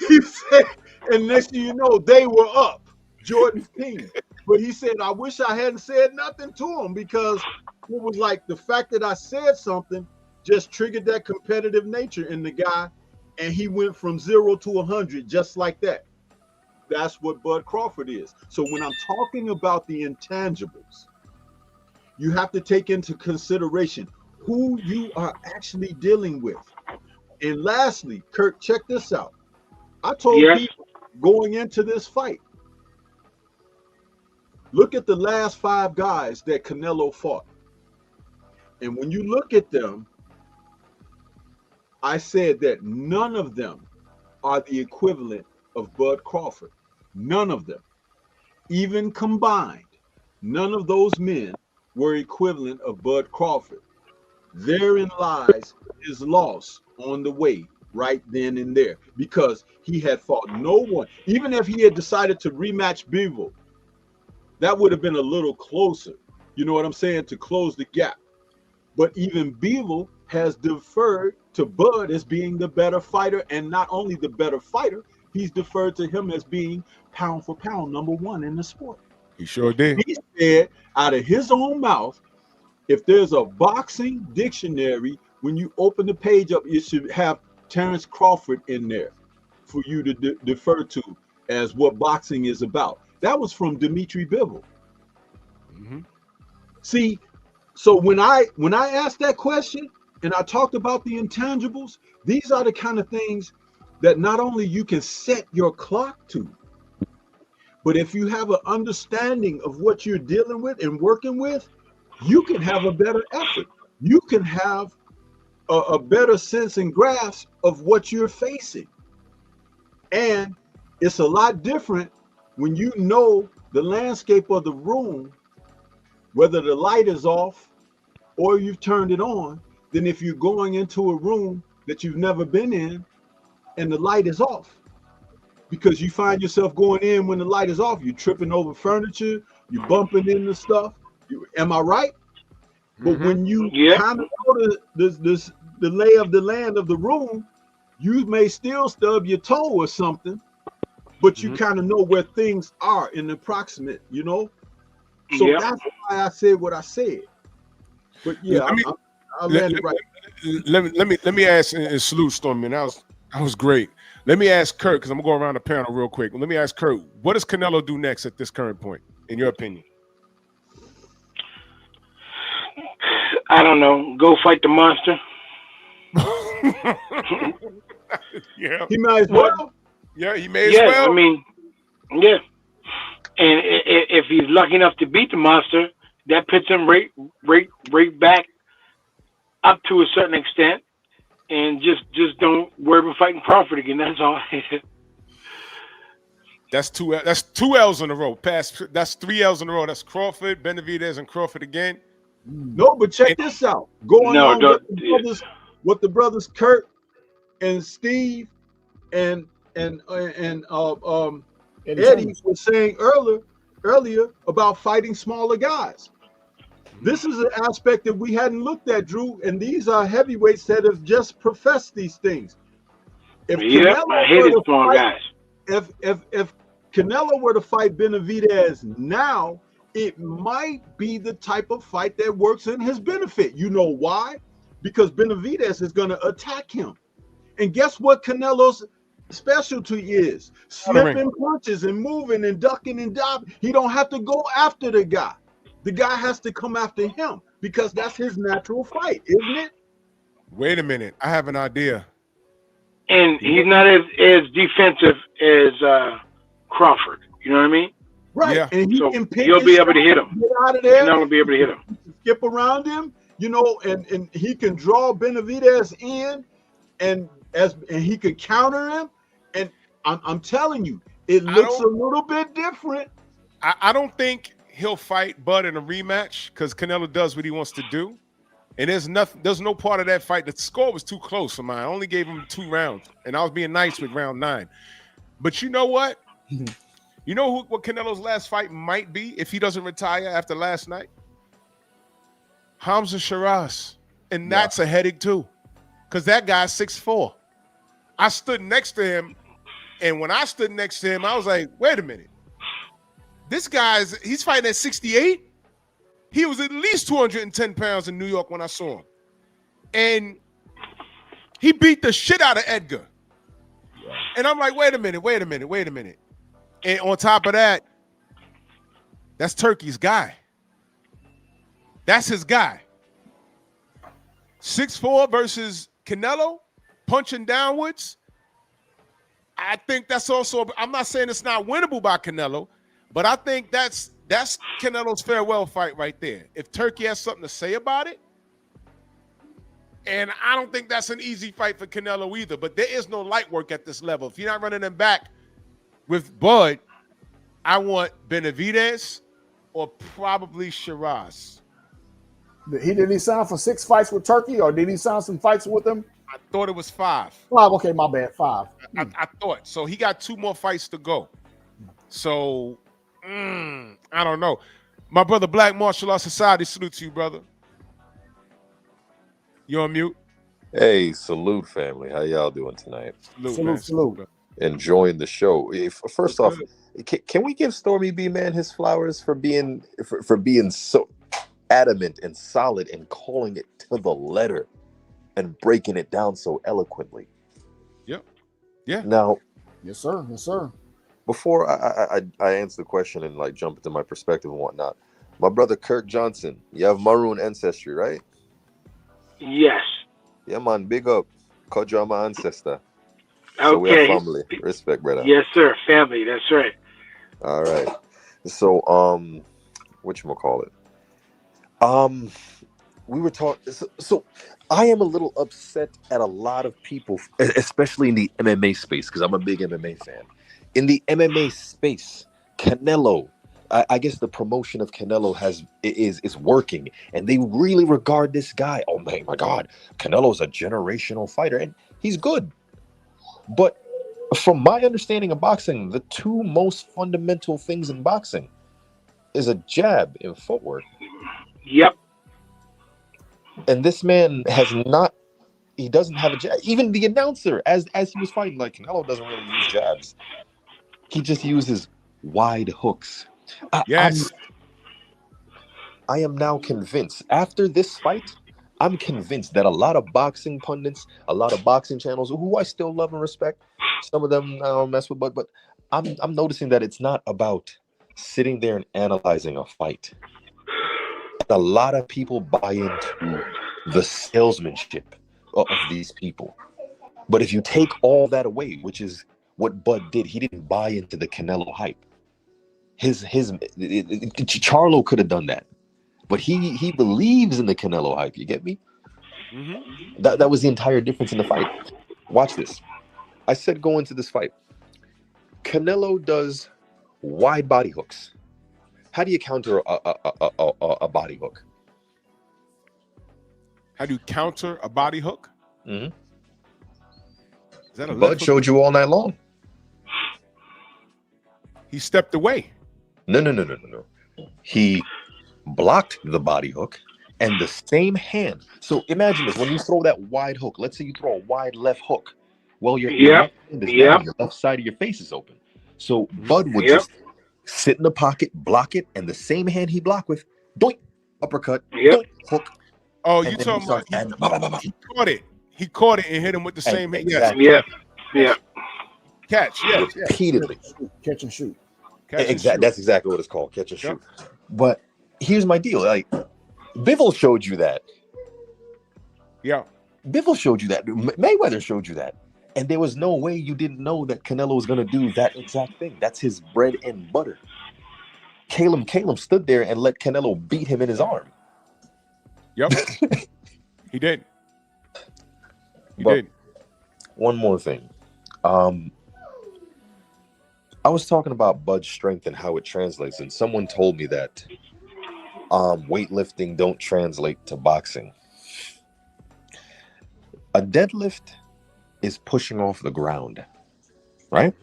He said, and next thing you know, they were up, Jordan's team. But he said, I wish I hadn't said nothing to him, because it was like the fact that I said something just triggered that competitive nature in the guy, and he went from 0 to 100 just like that. That's what Bud Crawford is. So when I'm talking about the intangibles, you have to take into consideration who you are actually dealing with. And lastly, Kirk, check this out. I told people going into this fight, look at the last 5 guys that Canelo fought. And when you look at them, I said that none of them are the equivalent of Bud Crawford. None of them. Even combined, none of those men were equivalent of Bud Crawford. Therein lies his loss on the way right then and there, because he had fought no one. Even if he had decided to rematch Bivol, that would have been a little closer, you know what I'm saying, to close the gap. But even Bivol has deferred to Bud as being the better fighter, and not only the better fighter, he's deferred to him as being pound for pound #1 in the sport. He sure did. He said out of his own mouth, if there's a boxing dictionary, when you open the page up, it should have Terrence Crawford in there for you to defer to as what boxing is about. That was from Dimitri Bivol. Mm-hmm. See, so when I asked that question and I talked about the intangibles, these are the kind of things that not only you can set your clock to, but if you have an understanding of what you're dealing with and working with, you can have a better effort. You can have a better sense and grasp of what you're facing. And it's a lot different when you know the landscape of the room, whether the light is off or you've turned it on, than if you're going into a room that you've never been in and the light is off. Because you find yourself going in when the light is off, you're tripping over furniture, you're bumping into stuff. Am I right? But when you kind of know the lay of the land of the room, you may still stub your toe or something, but you kind of know where things are in the approximate, you know? So that's why I said what I said. But yeah, I landed right. Let me ask and salute Stormy. That was great. Let me ask Kurt, because I'm gonna go around the panel real quick. Let me ask Kurt, what does Canelo do next at this current point, in your opinion? I don't know. Go fight the monster. Yeah. He might as well. Yeah, he may as well. I mean, yeah. And if he's lucky enough to beat the monster, that puts him right back up to a certain extent. And just don't worry about fighting Crawford again. That's all. That's two L's in a row. That's 3 L's in a row. That's Crawford, Benavidez, and Crawford again. No, but check this out. Going on what the brothers Kurt and Steve and Eddie Eddie Chambers. was saying earlier about fighting smaller guys. This is an aspect that we hadn't looked at, Drew, and these are heavyweights that have just professed these things. If Yep, Canelo I were hated to small fight, guys. if Canelo were to fight Benavidez now, it might be the type of fight that works in his benefit. You know why? Because Benavidez is going to attack him. And guess what Canelo's specialty is? Slipping punches and moving and ducking and dodging. He don't have to go after the guy. The guy has to come after him because that's his natural fight, isn't it? Wait a minute. I have an idea. And he's not as defensive as Crawford. You know what I mean? Right. Yeah. And he So can pick he'll his be able to shot, hit him. get out of there, Canelo will be able to hit him. skip around him, you know, and he can draw Benavidez in and he could counter him. And I'm telling you, it looks a little bit different. I don't think he'll fight Bud in a rematch because Canelo does what he wants to do. And there's no part of that fight. The score was too close for mine. I only gave him 2 rounds, and I was being nice with round 9. But you know what? You know what Canelo's last fight might be if he doesn't retire after last night? Hamza Shiraz. And that's a headache too. Because that guy's 6'4". I stood next to him, and when I stood next to him, I was like, wait a minute. This he's fighting at 68? He was at least 210 pounds in New York when I saw him. And he beat the shit out of Edgar. And I'm like, wait a minute. And on top of that, that's Turkey's guy. That's his guy. 6'4" versus Canelo, punching downwards. I think that's also, I'm not saying it's not winnable by Canelo, but I think that's Canelo's farewell fight right there. If Turkey has something to say about it, and I don't think that's an easy fight for Canelo either, but there is no light work at this level. If you're not running them back with Bud, I want Benavidez or probably Shiraz. Did he sign for 6 fights with Turkey, or did he sign some fights with them? I thought it was 5. 5. Okay, my bad. 5. I thought. So he got 2 more fights to go. So, I don't know. My brother, Black Martial Arts Society, salute to you, brother. You on mute? Hey, salute, family. How y'all doing tonight? Salute. Enjoying the show. First off, can we give Stormy B Man his flowers for being so adamant and solid and calling it to the letter and breaking it down so eloquently? Yep. Yeah. Now, Yes, sir. before I answer the question and like jump into my perspective and whatnot, my brother Kirk Johnson, you have Maroon ancestry, right? Yes. Yeah, man. Big up. Kodra, my ancestor. So we are family. Respect, brother. Yes, sir. Family. That's right. All right. So, whatchamacallit? We were talking. So I am a little upset at a lot of people, especially in the MMA space, because I'm a big MMA fan. In the MMA space, Canelo, I guess the promotion of Canelo is working, and they really regard this guy. Oh my God, Canelo's a generational fighter, and he's good. But from my understanding of boxing, the 2 most fundamental things in boxing is a jab and footwork. Yep. And this man he doesn't have a jab. Even the announcer, as he was fighting, like, Canelo doesn't really use jabs. He just uses wide hooks. Yes. I am now convinced, after this fight, I'm convinced that a lot of boxing pundits, a lot of boxing channels, who I still love and respect, some of them I don't mess with, but I'm noticing that it's not about sitting there and analyzing a fight. A lot of people buy into the salesmanship of these people. But if you take all that away, which is what Bud did, he didn't buy into the Canelo hype. Charlo could have done that, but he believes in the Canelo hype. You get me? Mm-hmm. That was the entire difference in the fight. Watch this. I said go into this fight. Canelo does wide body hooks. How do you counter a body hook? How do you counter a body hook? Mm-hmm. Is that a Bud left hook? showed you all night long. He stepped away. No. He blocked the body hook and the same hand. So imagine this: when you throw that wide hook, let's say you throw a wide left hook. Well, your left hand is down, your left side of your face is open. So Bud would just sit in the pocket, block it, and the same hand he blocked with, doink, uppercut, doink, hook. Oh, you talking about he caught it. He caught it and hit him with the same hand. Exactly. Yes. Catch, yes. Repeatedly. Catch and shoot. Exactly. That's exactly what it's called, catch and shoot. But here's my deal. Like, Bivol showed you that. Yeah. Bivol showed you that. Mayweather showed you that. And there was no way you didn't know that Canelo was going to do that exact thing. That's his bread and butter. Caleb stood there and let Canelo beat him in his arm. Yep. He did. He did. One more thing. I was talking about Bud's strength and how it translates, and someone told me that weightlifting don't translate to boxing. A deadlift is pushing off the ground, right?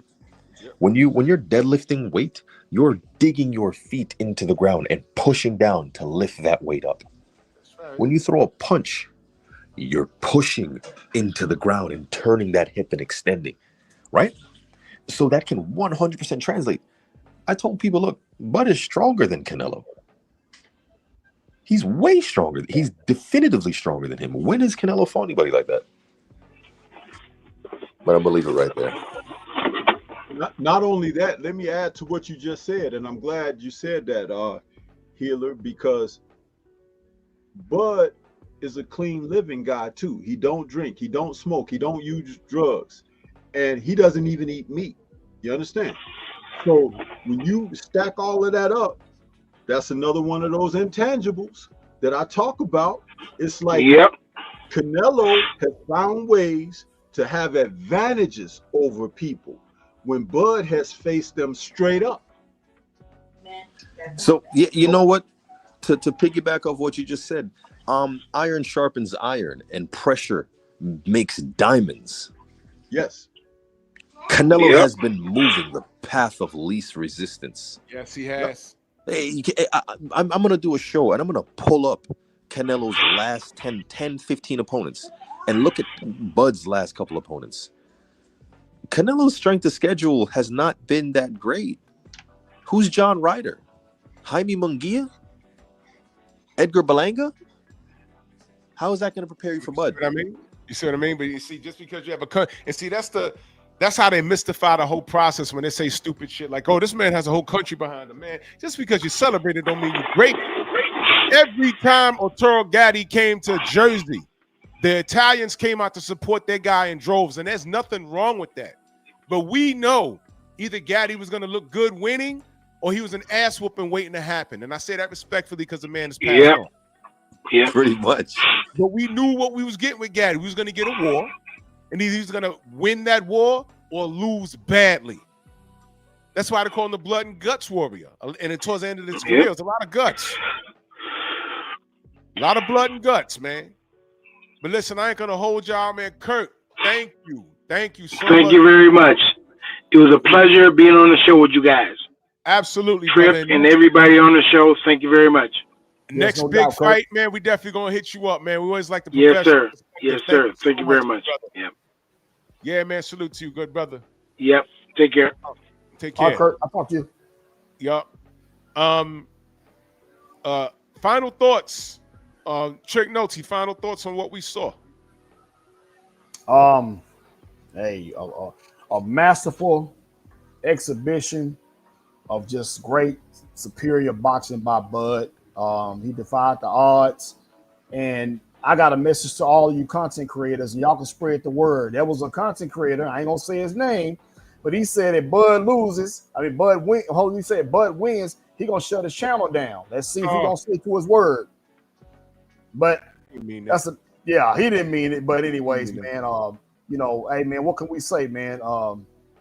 Yep. When you're deadlifting weight, you're digging your feet into the ground and pushing down to lift that weight up. Right. When you throw a punch, you're pushing into the ground and turning that hip and extending, right? So that can 100% translate. I told people, look, Bud is stronger than Canelo. He's way stronger. He's definitively stronger than him. When has Canelo fought anybody like that? But I'm going to leave it right there. Not only that, let me add to what you just said, and I'm glad you said that, Healer, because Bud is a clean living guy too. He don't drink, he don't smoke, he don't use drugs, and he doesn't even eat meat. You understand? So when you stack all of that up, that's another one of those intangibles that I talk about. It's like Canelo has found ways to have advantages over people when Bud has faced them straight up. So you know what? To piggyback off what you just said, iron sharpens iron and pressure makes diamonds. Yes. Canelo has been moving the path of least resistance. Yes, he has. Hey, I'm going to do a show and I'm going to pull up Canelo's last 10, 15 opponents and look at Bud's last couple opponents. Canelo's strength of schedule has not been that great. Who's John Ryder? Jaime Munguia? Edgar Berlanga? How is that going to prepare you for Bud? You see what I mean? But you see, just because you have and see, that's how they mystify the whole process when they say stupid shit like, oh, this man has a whole country behind him, man. Just because you celebrate it don't mean you're great. Every time Arturo Gatti came to Jersey, the Italians came out to support their guy in droves, and there's nothing wrong with that. But we know either Gatti was going to look good winning or he was an ass whooping waiting to happen. And I say that respectfully because the man is passed on. Yeah, pretty much. But we knew what we was getting with Gatti. We was going to get a war, and either he was going to win that war or lose badly. That's why they call him the blood and guts warrior. And towards the end of his career, it was a lot of guts. A lot of blood and guts, man. But listen, I ain't going to hold y'all, man. Kurt, thank you. Thank you so much. Thank you very much. It was a pleasure being on the show with you guys. Absolutely, Trip brother. and everybody on the show, thank you very much. Next big fight, man, we definitely going to hit you up, man. We always like to Yes, sir. Yes, sir. Thank you very much. Yep. Yeah, man. Salute to you, good brother. Yep. Take care. Take care. Kurt, I'll talk to you. Yep. Final thoughts. Trick Notes, final thoughts on what we saw. Hey, a masterful exhibition of just great, superior boxing by Bud. He defied the odds, and I got a message to all of you content creators, and y'all can spread the word. There was a content creator, I ain't gonna say his name, but he said if Bud loses, Bud wins, he gonna shut his channel down. Let's see if he gonna stick to his word. But he didn't mean it. But anyways, man, hey man, what can we say, man?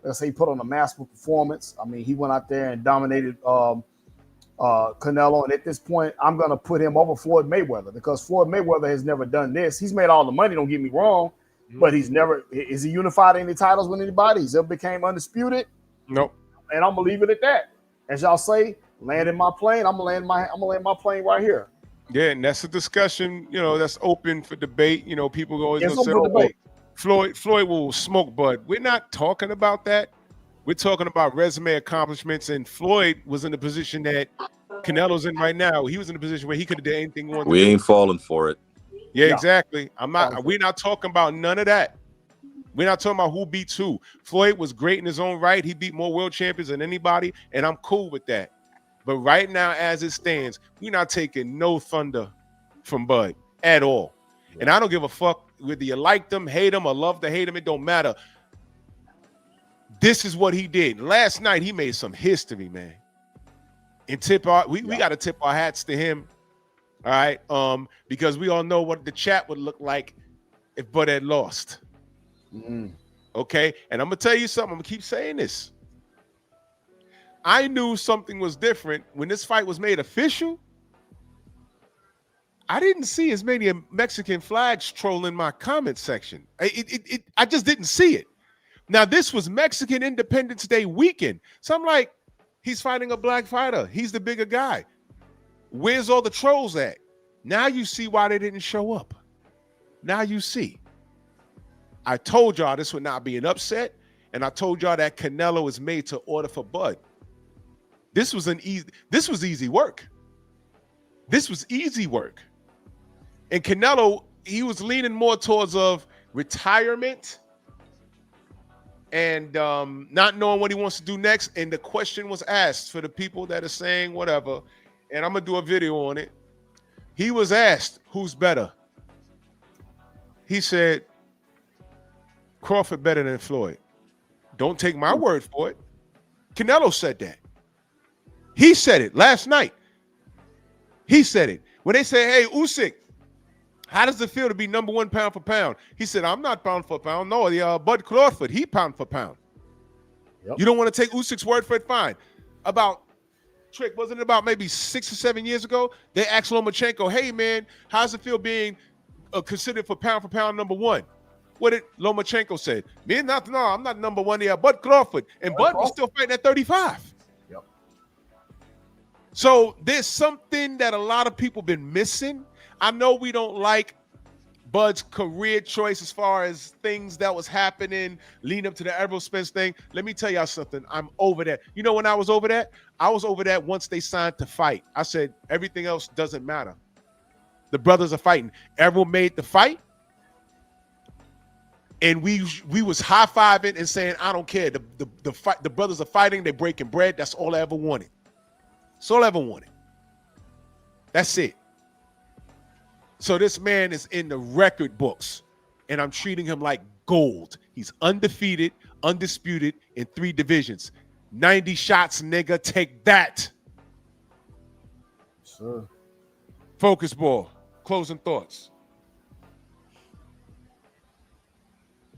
Let's say he put on a masterful performance. I mean, he went out there and dominated Canelo, and at this point, I'm gonna put him over Floyd Mayweather because Floyd Mayweather has never done this. He's made all the money. Don't get me wrong. But he's never, is he unified any titles with anybody? He's ever became undisputed? Nope. And I'm gonna leave it at that. As y'all say, landing my plane. I'm gonna land my plane right here. Yeah, and that's a discussion, that's open for debate. People always It's gonna say, open for debate. Floyd will smoke Bud. We're not talking about that. We're talking about resume accomplishments, and Floyd was in the position that Canelo's in right now. He was in a position where he could have done anything he wanted to do. We ain't falling for it. Yeah, exactly. We're not talking about none of that. We're not talking about who beats who. Floyd was great in his own right. He beat more world champions than anybody, and I'm cool with that. But right now, as it stands, we're not taking no thunder from Bud at all. And I don't give a fuck whether you like them, hate them, or love to hate them. It don't matter. This is what he did. Last night, he made some history, man. And we got to tip our hats to him. All right. Because we all know what the chat would look like if Bud had lost. Okay. And I'm going to tell you something. I'm going to keep saying this. I knew something was different when this fight was made official. I didn't see as many Mexican flags trolling my comment section. I just didn't see it. Now, this was Mexican Independence Day weekend. So I'm like, he's fighting a black fighter. He's the bigger guy. Where's all the trolls at? Now you see why they didn't show up. Now you see. I told y'all this would not be an upset, and I told y'all that Canelo is made to order for Bud. This was easy work. This was easy work. And Canelo, he was leaning more towards of retirement and not knowing what he wants to do next. And the question was asked for the people that are saying whatever, and I'm going to do a video on it. He was asked, who's better? He said, Crawford better than Floyd. Don't take my word for it. Canelo said that. He said it last night. He said it. When they say, hey, Usyk, how does it feel to be number one pound for pound? He said, I'm not pound for pound. No, Bud Crawford, he pound for pound. Yep. You don't want to take Usyk's word for it? Fine. Wasn't it about maybe 6 or 7 years ago? They asked Lomachenko, hey, man, how does it feel being considered for pound number one? What did Lomachenko say? I'm not number one here. Bud Crawford. And Bud was still fighting at 35. Yep. So there's something that a lot of people been missing. I know we don't like Bud's career choice as far as things that was happening leading up to the Errol Spence thing. Let me tell y'all something. I'm over that. You know when I was over that? I was over that once they signed to fight. I said everything else doesn't matter. The brothers are fighting. Errol made the fight. And we was high-fiving and saying, I don't care. The brothers are fighting. They're breaking bread. That's all I ever wanted. That's all I ever wanted. That's it. So this man is in the record books, and I'm treating him like gold. He's undefeated, undisputed in 3 divisions. 90 shots, nigga. Take that. Sure. Focus ball. Closing thoughts.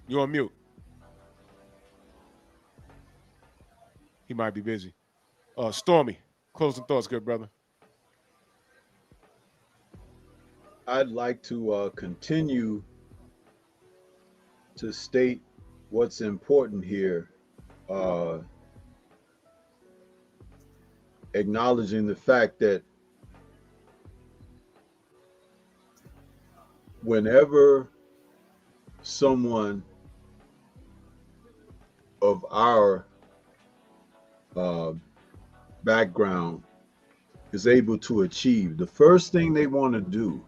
You're on mute. He might be busy. Stormy, closing thoughts, good brother. I'd like to continue to state what's important here, acknowledging the fact that whenever someone of our background is able to achieve, the first thing they want to do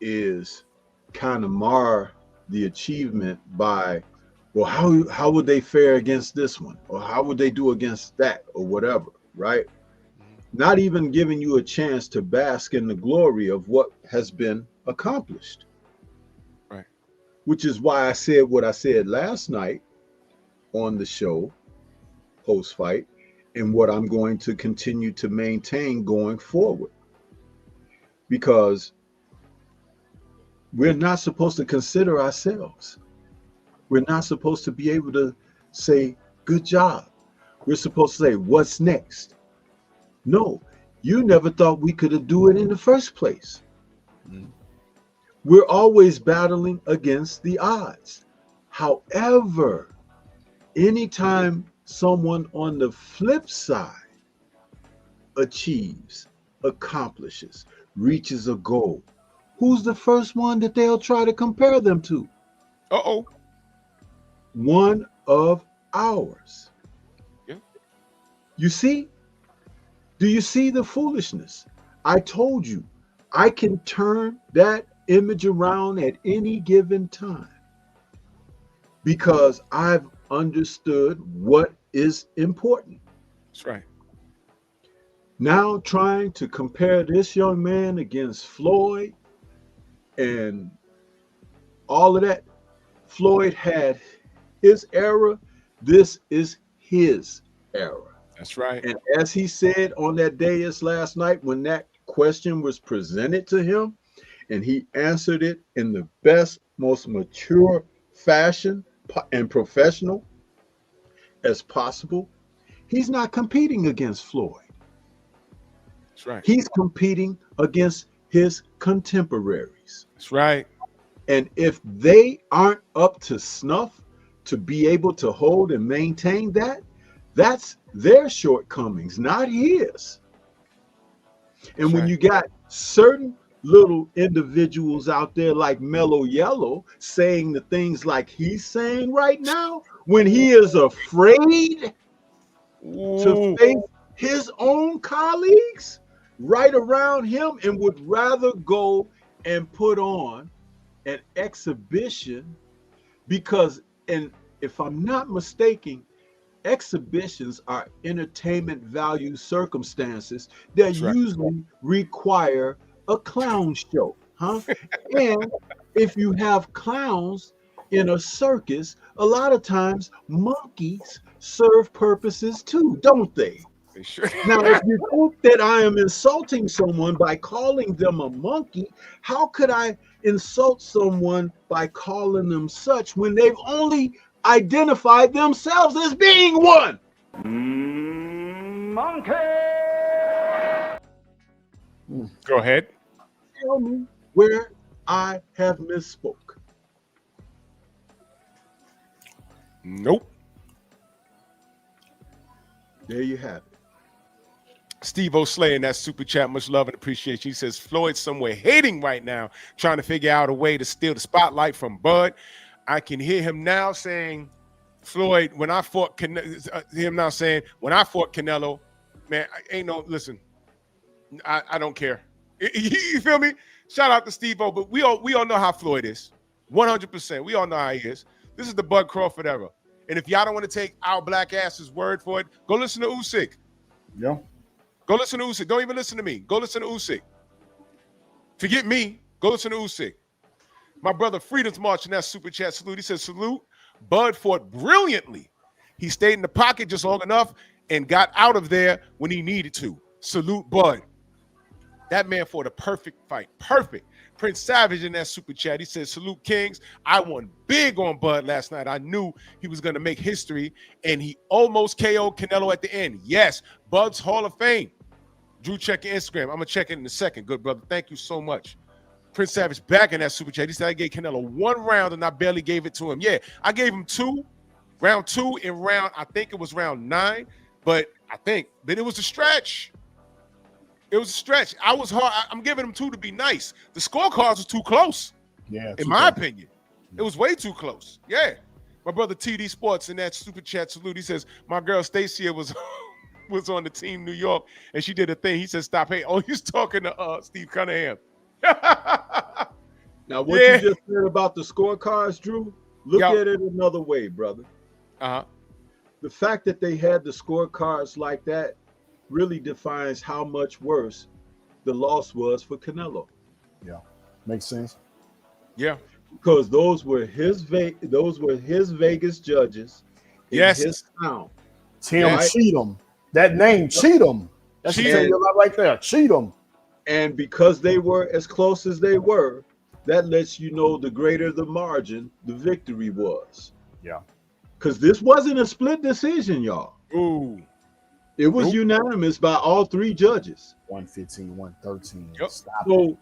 is kind of mar the achievement by, well, how would they fare against this one, or how would they do against that, or whatever, right? Not even giving you a chance to bask in the glory of what has been accomplished. Right. Which is why I said what I said last night on the show, post-fight, and what I'm going to continue to maintain going forward. Because we're not supposed to consider ourselves. We're not supposed to be able to say, good job. We're supposed to say, what's next? No, you never thought we could do it in the first place. We're always battling against the odds. However, anytime someone on the flip side achieves, accomplishes, reaches a goal, who's the first one that they'll try to compare them to? Uh-oh. One of ours. Yeah. You see? Do you see the foolishness? I told you, I can turn that image around at any given time because I've understood what is important. That's right. Now trying to compare this young man against Floyd and all of that. Floyd had his era. This is his era. That's right. And as he said on that dais last night, when that question was presented to him, and he answered it in the best, most mature fashion and professional as possible, he's not competing against Floyd. That's right. He's competing against his contemporaries. That's right. And if they aren't up to snuff to be able to hold and maintain that, that's their shortcomings, not his. And That's when right. you got certain little individuals out there like Mellow Yellow saying the things like he's saying right now, when he is afraid to face his own colleagues right around him and would rather go and put on an exhibition, because, and if I'm not mistaken, exhibitions are entertainment value circumstances that usually require a clown show, huh? And if you have clowns in a circus, a lot of times monkeys serve purposes too, don't they? Sure. Now, if you think that I am insulting someone by calling them a monkey, how could I insult someone by calling them such when they've only identified themselves as being one? Monkey! Go ahead. Tell me where I have misspoke. Nope. There you have it. Steve O'Slay in that super chat, much love and appreciation. He says Floyd's somewhere hating right now, trying to figure out a way to steal the spotlight from Bud. I can hear him now saying, Floyd, when I fought him now saying, when I fought Canelo, man, ain't no, listen, I don't care. You feel me? Shout out to Steve O, but we all know how Floyd is. 100%. We all know how he is. This is the Bud Crawford era. And if y'all don't want to take our black ass's word for it, go listen to Usyk. Yeah. Go listen to Usyk. Don't even listen to me. Go listen to Usyk. Forget me. Go listen to Usyk. My brother Freedom's March in that super chat salute. He says, salute. Bud fought brilliantly. He stayed in the pocket just long enough and got out of there when he needed to. Salute Bud. That man fought a perfect fight. Perfect. Prince Savage in that super chat. He says, salute Kings. I won big on Bud last night. I knew he was going to make history, and he almost KO'd Canelo at the end. Yes, Bud's Hall of Fame. Drew, check your Instagram. I'm going to check it in a second. Good brother. Thank you so much. Prince Savage back in that super chat. He said, I gave Canelo one round, and I barely gave it to him. Yeah, I gave him two. Round two and I think it was round 9, but it was a stretch. It was a stretch. I was hard. I'm giving him 2 to be nice. The scorecards was too close. Yeah. In my opinion. It was way too close. Yeah. My brother TD Sports in that super chat salute. He says, my girl Stacia was on the team New York and she did a thing. He said, stop. Hey, oh, he's talking to Steve Cunningham. Now, what you just said about the scorecards, Drew, look at it another way, brother. Uh-huh. The fact that they had the scorecards like that really defines how much worse the loss was for Canelo. Yeah, makes sense. Yeah, because those were his Vegas judges. Yes, his town. Tim Cheatham. That name Cheatham. That's a lot right there. Cheatham. And because they were as close as they were, that lets you know the greater the margin, the victory was. Yeah. Because this wasn't a split decision, y'all. Ooh. It was unanimous by all 3 judges. 115, 113. Yep. So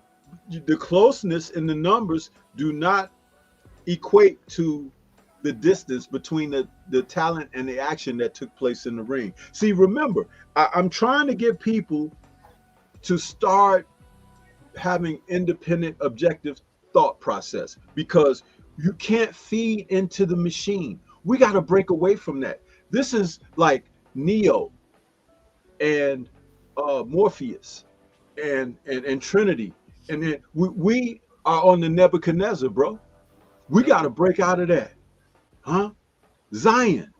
the closeness in the numbers do not equate to the distance between the talent and the action that took place in the ring. See, remember, I'm trying to get people to start having independent, objective thought process because you can't feed into the machine. We got to break away from that. This is like Neo and Morpheus and Trinity, and then we are on the Nebuchadnezzar, bro. We got to break out of that, huh? Zion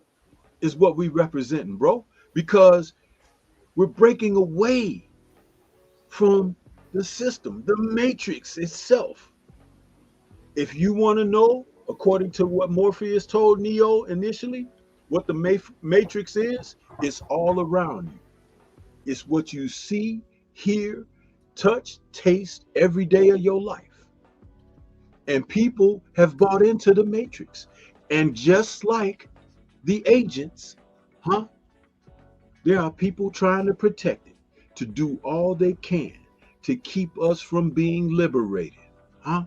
is what we representing, bro, because we're breaking away from the system, the matrix itself. If you want to know, according to what Morpheus told Neo initially, what the matrix is, it's all around you. It's what you see, hear, touch, taste every day of your life. And people have bought into the matrix. And just like the agents, huh? There are people trying to protect it, to do all they can to keep us from being liberated, huh?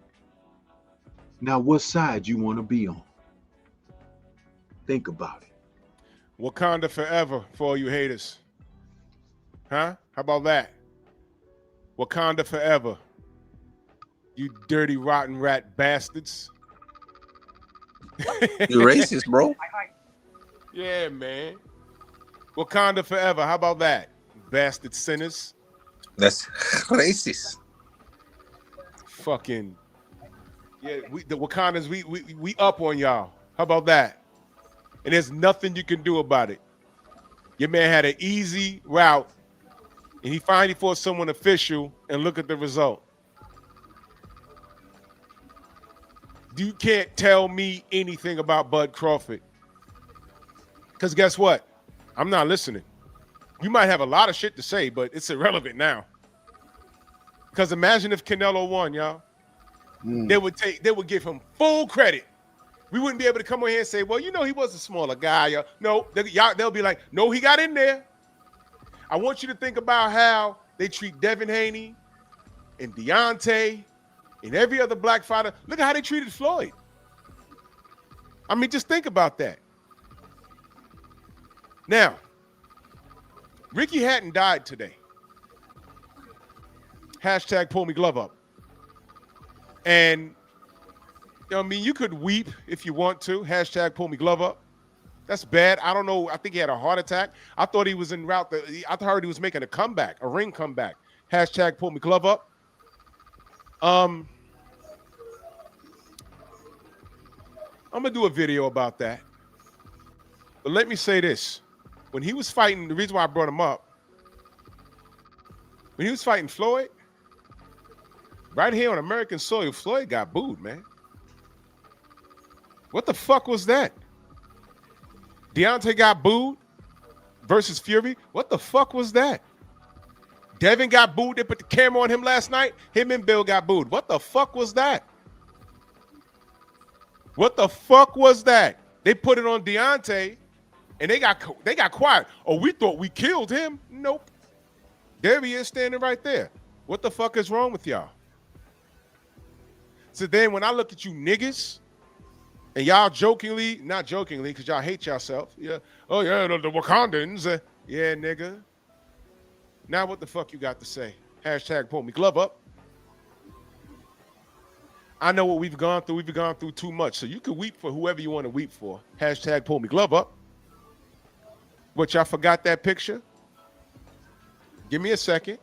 Now, what side you want to be on? Think about it. Wakanda forever for all you haters. Huh? How about that? Wakanda forever. You dirty, rotten rat bastards. You racist, bro. Yeah, man. Wakanda forever. How about that? Bastard sinners. That's racist. Fucking. Yeah, the Wakandans, we up on y'all. How about that? And there's nothing you can do about it. Your man had an easy route, and he finally fought someone official, and look at the result. You can't tell me anything about Bud Crawford. Because guess what? I'm not listening. You might have a lot of shit to say, but it's irrelevant now. Because imagine if Canelo won, y'all. They would give him full credit. We wouldn't be able to come on here and say, well, you know, he was a smaller guy. Y'all. No, they'll be like, no, he got in there. I want you to think about how they treat Devin Haney and Deontay and every other black fighter. Look at how they treated Floyd. I mean, just think about that. Now, Ricky Hatton died today. Hashtag pull me glove up. And, you know, I mean, you could weep if you want to. Hashtag pull me glove up. That's bad. I don't know. I think he had a heart attack. I thought he was en route. I heard he was making a comeback, a ring comeback. Hashtag pull me glove up. I'm going to do a video about that. But let me say this. When he was fighting, the reason why I brought him up, when he was fighting Floyd, right here on American soil, Floyd got booed, man. What the fuck was that? Deontay got booed versus Fury. What the fuck was that? Devin got booed. They put the camera on him last night. Him and Bill got booed. What the fuck was that? What the fuck was that? They put it on Deontay, and they got quiet. Oh, we thought we killed him. Nope. There he is standing right there. What the fuck is wrong with y'all? So then when I look at you niggas, and y'all jokingly, not jokingly, because y'all hate yourself. Yeah. Oh, yeah, the Wakandans. Yeah, nigga. Now what the fuck you got to say? Hashtag pull me glove up. I know what we've gone through. We've gone through too much. So you can weep for whoever you want to weep for. Hashtag pull me glove up. What, y'all forgot that picture? Give me a second.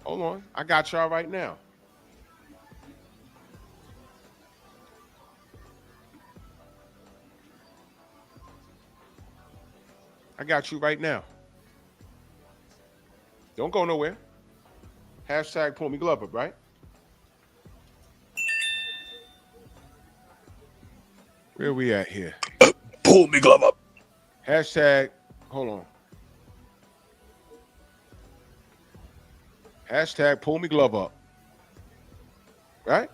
Hold on. I got y'all right now. I got you right now. Don't go nowhere. Hashtag pull me glove up, right? Where we at here? Pull me glove up. Hashtag, hold on. Hashtag pull me glove up. Right?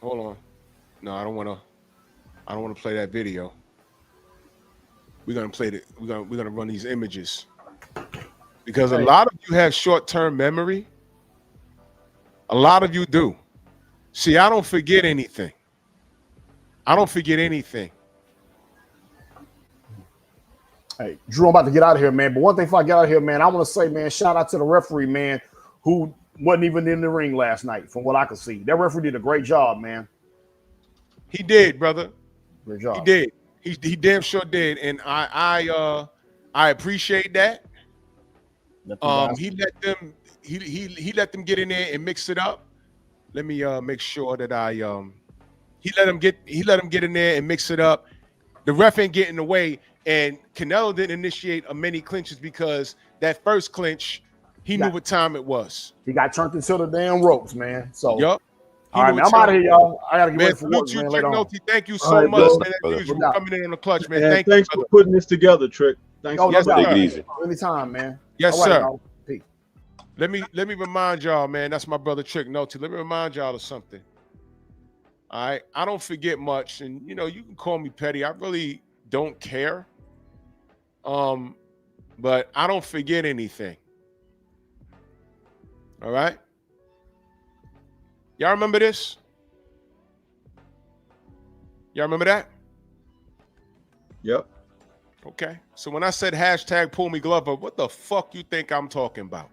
Hold on. No, I don't want to play that video. we're gonna play it. We're gonna run these images because a lot of you have short-term memory. A lot of you do. See, I don't forget anything. I don't forget anything. Hey, Drew, I'm about to get out of here, man. But one thing before I get out of here, man, I want to say, man, shout out to the referee, man, who wasn't even in the ring last night, from what I could see. That referee did a great job, man. He did, brother. Great job. He did. He damn sure did, and I appreciate that. He let them get in there and mix it up. Let me make sure that he let them get in there and mix it up. The ref ain't getting away, and Canelo didn't initiate a many clinches because that first clinch, he knew what time it was. He got turned into the damn ropes, man. So yup. All right, man. I'm out of here, y'all. I gotta get ready for work, you, man. Later on. Thank you so much, man. As usual, brother. coming in on the clutch, man. And thanks for putting this together, Trick. Thanks for take it easy. Anytime, man. Yes, all right, sir. Y'all. Peace. Let me remind y'all, man. That's my brother Trick Noty. Let me remind y'all of something. All right, I don't forget much, and you can call me petty. I really don't care. But I don't forget anything. All right. Y'all remember this? Y'all remember that? Yep. Okay. So when I said hashtag pull me Glover, what the fuck you think I'm talking about?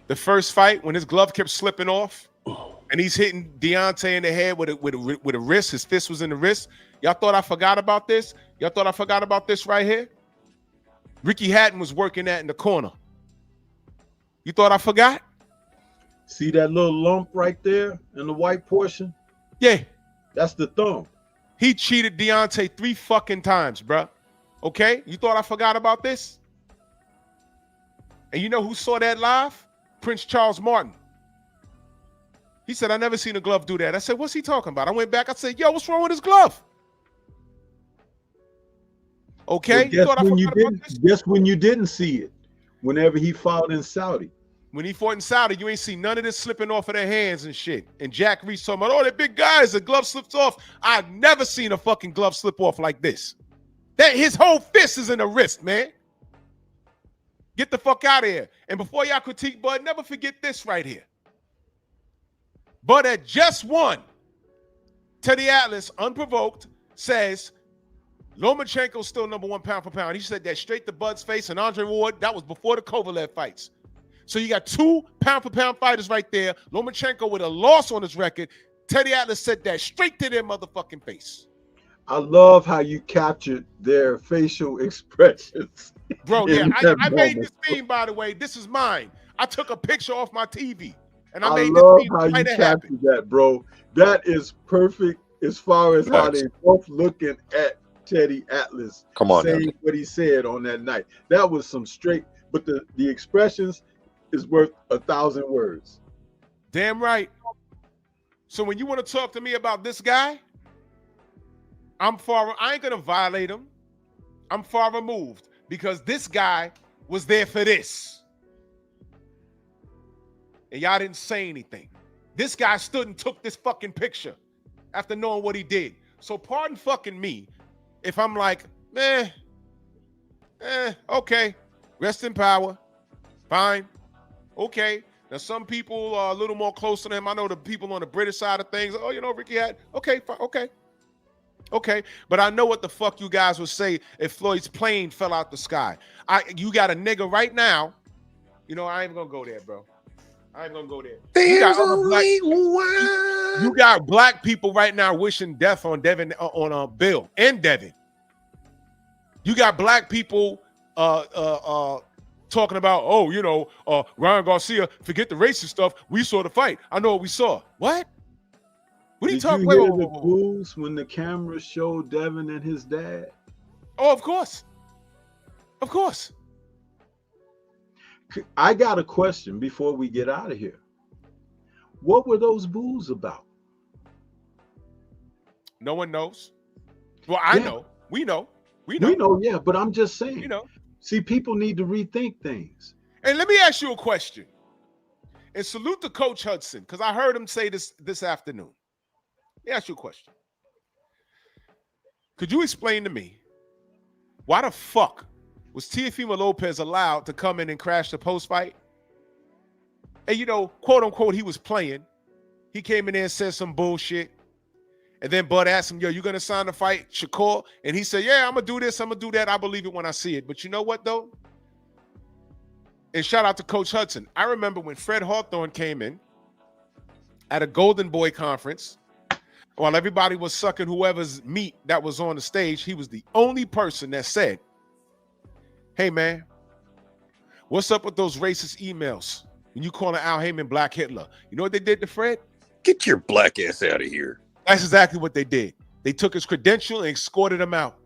The first fight when his glove kept slipping off and he's hitting Deontay in the head with a wrist. His fist was in the wrist. Y'all thought I forgot about this? Y'all thought I forgot about this right here? Ricky Hatton was working that in the corner. You thought I forgot? See that little lump right there in the white portion? Yeah. That's the thumb. He cheated Deontay 3 fucking times, bruh. Okay? You thought I forgot about this? And you know who saw that live? Prince Charles Martin. He said, I never seen a glove do that. I said, what's he talking about? I went back. I said, yo, what's wrong with his glove? Okay? Well, guess when you didn't see it? Whenever he fought in Saudi. When he fought in Saudi, you ain't seen none of this slipping off of their hands and shit. And Jack Reese talking about, oh, they're big guys. The glove slips off. I've never seen a fucking glove slip off like this. That his whole fist is in the wrist, man. Get the fuck out of here. And before y'all critique Bud, never forget this right here. Bud had just won. Teddy Atlas, unprovoked, says Lomachenko's still #1 pound for pound. He said that straight to Bud's face, and Andre Ward, that was before the Kovalev fights. So you got 2 pound for pound fighters right there. Lomachenko with a loss on his record. Teddy Atlas said that straight to their motherfucking face. I love how you captured their facial expressions. Bro, yeah, I made this theme, by the way. This is mine. I took a picture off my TV, and I made love this theme how you right captured that, bro. That is perfect as far as how they both looking at Teddy Atlas. Come on, saying what he said on that night. That was some straight, but the expressions is worth 1,000 words. Damn right. So when you want to talk to me about this guy, I ain't gonna violate him. I'm far removed because this guy was there for this. And y'all didn't say anything. This guy stood and took this fucking picture after knowing what he did. So pardon fucking me if I'm like, okay, rest in power, fine. Okay, now some people are a little more close to him. I know the people on the British side of things. Oh, Ricky had, okay, fine, okay. But I know what the fuck you guys would say if Floyd's plane fell out the sky. You got a nigga right now. I ain't gonna go there, bro. I ain't gonna go there. You got black people right now wishing death on Devin, on Bill and Devin. You got black people talking about, Ryan Garcia, forget the racist stuff. We saw the fight. I know what we saw. What? What are you talking about? Did you hear the boos when the camera showed Devin and his dad? Oh, of course. Of course. I got a question before we get out of here. What were those boos about? No one knows. Well, I know. We know. Yeah, but I'm just saying. See, people need to rethink things. And let me ask you a question. And salute to Coach Hudson, because I heard him say this afternoon. Let me ask you a question. Could you explain to me why the fuck was Teofimo Lopez allowed to come in and crash the post fight? And you know, quote unquote, he was playing. He came in there and said some bullshit. And then Bud asked him, yo, you gonna sign the fight, Shakur? And he said, yeah, I'm gonna do this, I'm gonna do that. I believe it when I see it. But you know what though? And shout out to Coach Hudson. I remember when Fred Hawthorne came in at a Golden Boy conference, while everybody was sucking whoever's meat that was on the stage, he was the only person that said, hey man, what's up with those racist emails when you calling Al Heyman Black Hitler? You know what they did to Fred? Get your black ass out of here. That's exactly what they did. They took his credential and escorted him out.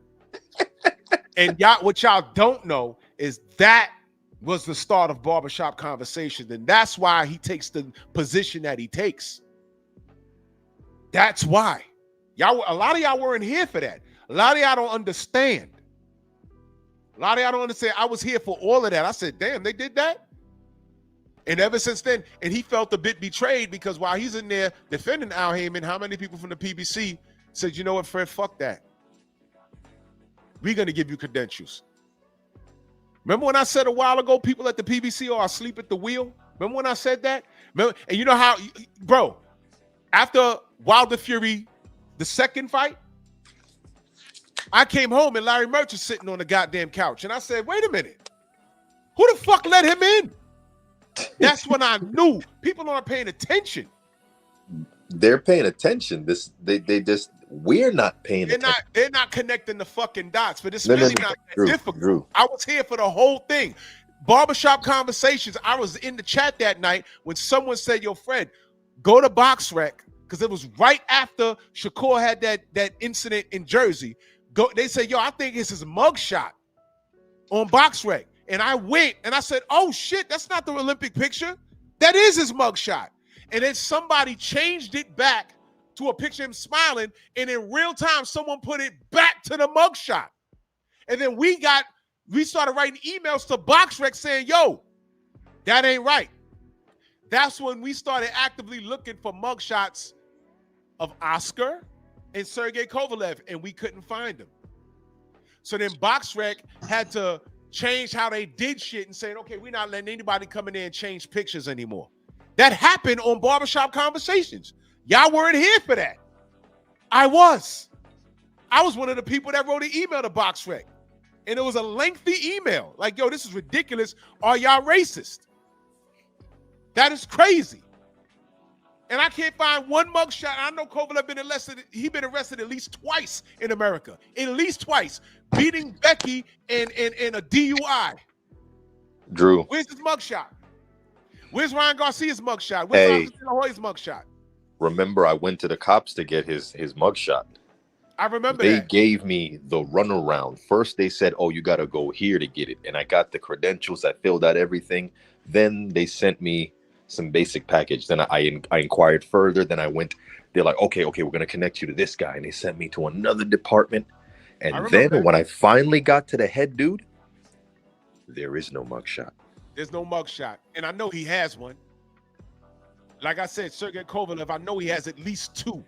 And y'all, what y'all don't know is that was the start of barbershop conversations. And that's why he takes the position that he takes. That's why. Y'all, a lot of y'all weren't here for that. A lot of y'all don't understand. A lot of y'all don't understand. I was here for all of that. I said, damn, they did that? And ever since then, and he felt a bit betrayed because while he's in there defending Al Heyman, how many people from the PBC said, you know what, Fred, fuck that. We're going to give you credentials. Remember when I said a while ago, people at the PBC are asleep at the wheel? Remember when I said that? Remember, and you know how, bro, after Wilder Fury, the second fight, I came home and Larry Merch was sitting on the goddamn couch. And I said, wait a minute. Who the fuck let him in? That's when I knew people aren't paying attention. They're paying attention. We're not paying attention. They're not connecting the fucking dots, but it's really not that difficult. Drew. I was here for the whole thing. Barbershop conversations. I was in the chat that night when someone said, yo, Fred, go to BoxRec, because it was right after Shakur had that incident in Jersey. They said, yo, I think it's his mugshot on BoxRec. And I went and I said, oh shit, that's not the Olympic picture. That is his mugshot. And then somebody changed it back to a picture of him smiling. And in real time, someone put it back to the mugshot. And then we started writing emails to BoxRec saying, yo, that ain't right. That's when we started actively looking for mugshots of Oscar and Sergey Kovalev, and we couldn't find them. So then BoxRec had to change how they did shit and saying, okay, we're not letting anybody come in there and change pictures anymore. That happened on Barbershop Conversations. Y'all weren't here for that. I was one of the people that wrote an email to BoxRec. And it was a lengthy email. Like, yo, this is ridiculous. Are y'all racist? That is crazy. And I can't find one mugshot. I know Kovalev been arrested. He's been arrested at least twice in America. At least twice. Beating Becky in a DUI. Drew. Where's his mugshot? Where's Ryan Garcia's mugshot? Where's Oscar De La Hoya's mugshot? Remember, I went to the cops to get his mugshot. I remember they that. gave me the runaround. First, they said, oh, you got to go here to get it. And I got the credentials. I filled out everything. Then they sent me some basic package. Then I inquired further. Then I went. They're like, okay, we're going to connect you to this guy. And they sent me to another department. And then when I finally got to the head dude, there is no mugshot. There's no mugshot. And I know he has one. Like I said, Sergey Kovalev, I know he has at least two.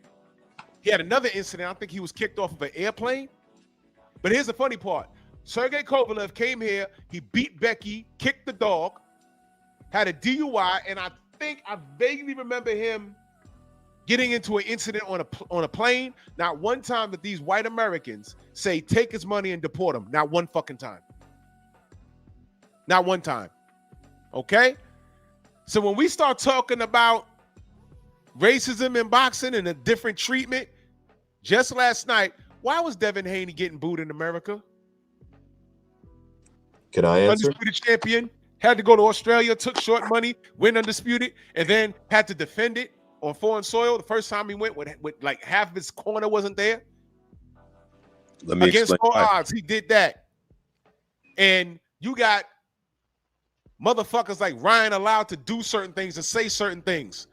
He had another incident. I think he was kicked off of an airplane. But here's the funny part. Sergey Kovalev came here. He beat Becky, kicked the dog, had a DUI, and I think I vaguely remember him getting into an incident on a plane. Not one time that these white Americans say, take his money and deport him. Not one fucking time. Not one time. Okay? So when we start talking about racism in boxing and a different treatment, just last night, why was Devin Haney getting booed in America? Can I answer? Undisputed champion, had to go to Australia, took short money, went undisputed, and then had to defend it on foreign soil. The first time he went with like half of his corner wasn't there. Let me Against explain. all odds, he did that. And you got motherfuckers like Ryan allowed to do certain things and say certain things.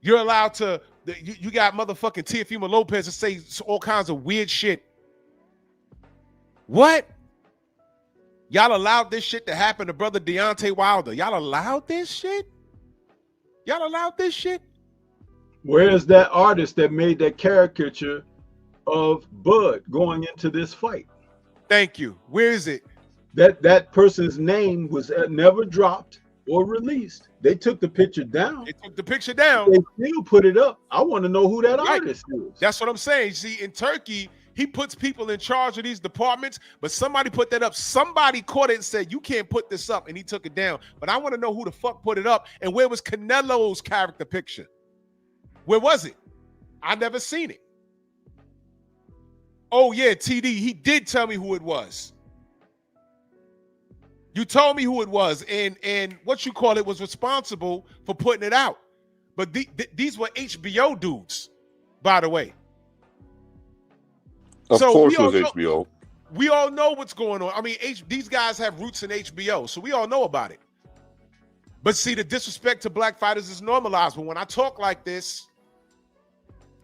You're allowed to, you got motherfucking Teofimo Lopez to say all kinds of weird shit. What? Y'all allowed this shit to happen to brother Deontay Wilder. Y'all allowed this shit? Y'all allowed this shit? Where's that artist that made that caricature of Bud going into this fight. Thank you. Where is it? That person's name was never dropped or released. They took the picture down. They took the picture down. They still put it up. I want to know who that artist is. That's what I'm saying. See, in Turkey, he puts people in charge of these departments, but somebody put that up. Somebody caught it and said, you can't put this up, and he took it down. But I want to know who the fuck put it up, and where was Canelo's character picture? Where was it? I never seen it. Oh, yeah, TD, he did tell me who it was. You told me who it was, and what you call it was responsible for putting it out. But these were HBO dudes, by the way. Of course it was HBO. We all know what's going on. I mean, these guys have roots in HBO, so we all know about it. But see, the disrespect to black fighters is normalized. But when I talk like this,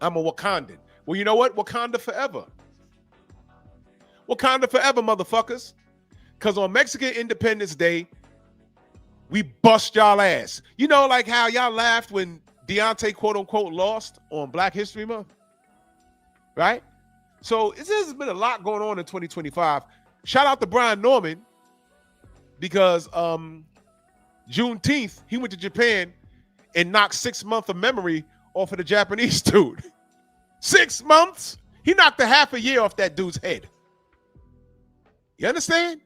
I'm a Wakandan. Well, you know what? Wakanda forever. Wakanda forever, motherfuckers. Because on Mexican Independence Day, we bust y'all ass. You know, like how y'all laughed when Deontay, quote unquote, lost on Black History Month, right? So there's been a lot going on in 2025. Shout out to Brian Norman because Juneteenth, he went to Japan and knocked 6 months of memory off of the Japanese dude. 6 months? He knocked a half a year off that dude's head. You understand?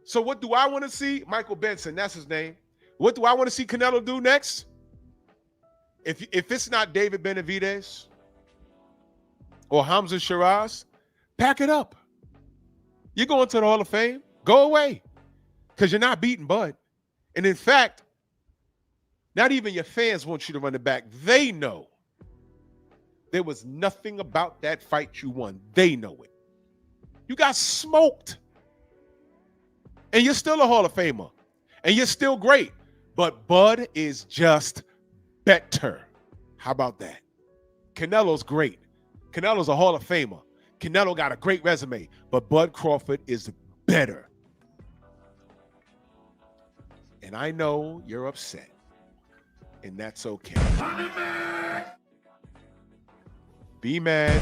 So what do I want to see? Michael Benson, that's his name. What do I want to see Canelo do next? If it's not David Benavidez or Hamza Shiraz, pack it up. You're going to the Hall of Fame. Go away. Because you're not beating Bud. And in fact, not even your fans want you to run it back. They know there was nothing about that fight you won. They know it. You got smoked. And you're still a Hall of Famer. And you're still great. But Bud is just better. How about that? Canelo's great. Canelo's a Hall of Famer. Canelo got a great resume. But Bud Crawford is better. And I know you're upset. And that's okay. Be mad.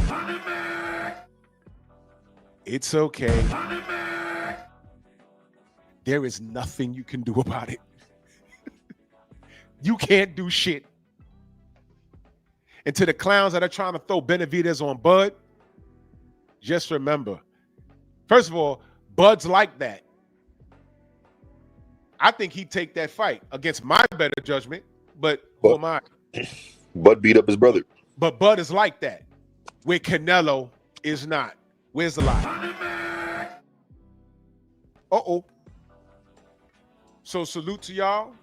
It's okay. There is nothing you can do about it. You can't do shit. And to the clowns that are trying to throw Benavidez on Bud, just remember, first of all, Bud's like that. I think he'd take that fight against my better judgment, but who am I? Bud beat up his brother. But Bud is like that, where Canelo is not. Where's the lie? Uh-oh. So salute to y'all.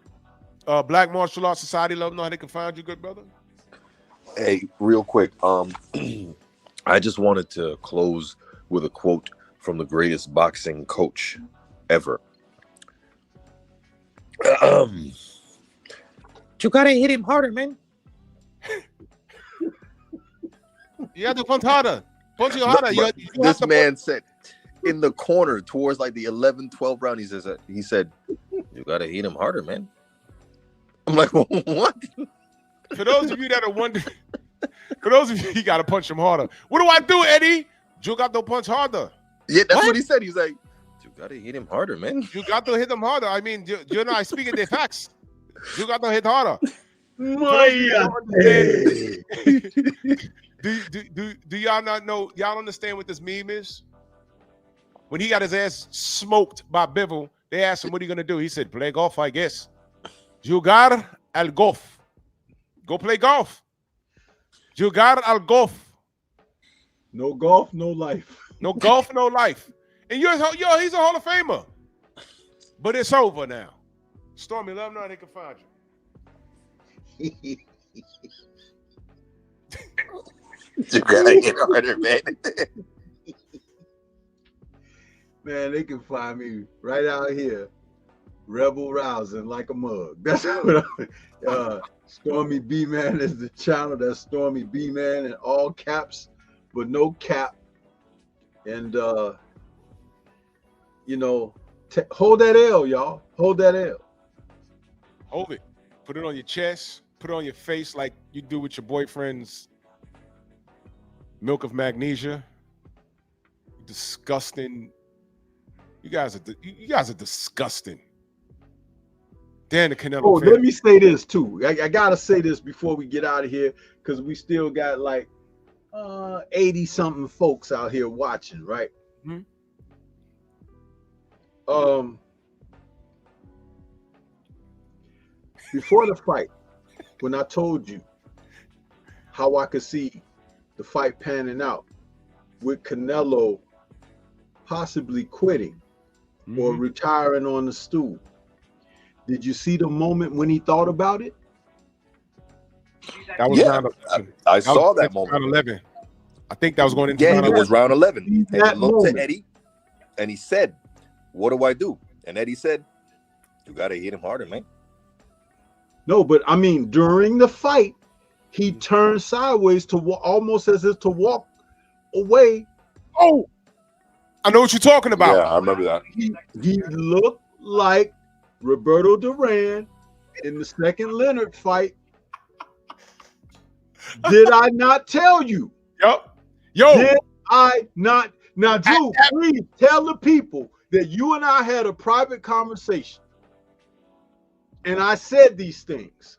Black Martial Arts Society, let them know how they can find you, good brother. Hey, real quick. I just wanted to close with a quote from the greatest boxing coach ever. You gotta hit him harder, man. You have to punch harder. Punch you harder. This man said in the corner towards like the 11, 12 round, he said, you gotta hit him harder, man. I'm like, what? For those of you that are wondering, for those of you gotta punch him harder. What do I do, Eddie? You got to punch harder. Yeah, that's what he said. He's like, you gotta hit him harder, man. You got to him harder. I mean, you know, I speak in the facts. You got to hit harder. Do y'all not know? Y'all understand what this meme is? When he got his ass smoked by Bivol, they asked him, what are you going to do? He said, play golf, I guess. Jugar al golf. Go play golf. Jugar al golf. No golf, no life. No golf, no life. And he's a Hall of Famer. But it's over now. Stormy, let them know how they can find you. You gotta get harder, man. Man, they can find me right out here, rebel rousing like a mug. That's what Stormy B Man is the channel. That's Stormy B Man in all caps, but no cap. And you know, hold that L, y'all. Hold that L. Hold it. Put it on your chest. Put it on your face like you do with your boyfriend's Milk of magnesia. Disgusting. You guys are disgusting. Dan the Canelo. Oh, fan. let me say this too. I gotta say this before we get out of here, because we still got like 80 something folks out here watching, right? Mhm. Before the fight, when I told you how I could see the fight panning out with Canelo possibly quitting or retiring on the stool, did you see the moment when he thought about it? That was round 11. I saw that Round moment. 11. I think that was going into Yeah, round it 11. was round 11. And he That looked moment. to Eddie and he said, "What do I do?" And Eddie said, "You got to hit him harder, man." No, but I mean, during the fight, he turned sideways to almost as if to walk away. Oh, I know what you're talking about. Yeah, I remember that. He looked like Roberto Duran in the second Leonard fight. Did I not tell you? Yep. Yo. Did I not? Now, Drew, please tell the people that you and I had a private conversation. And I said these things.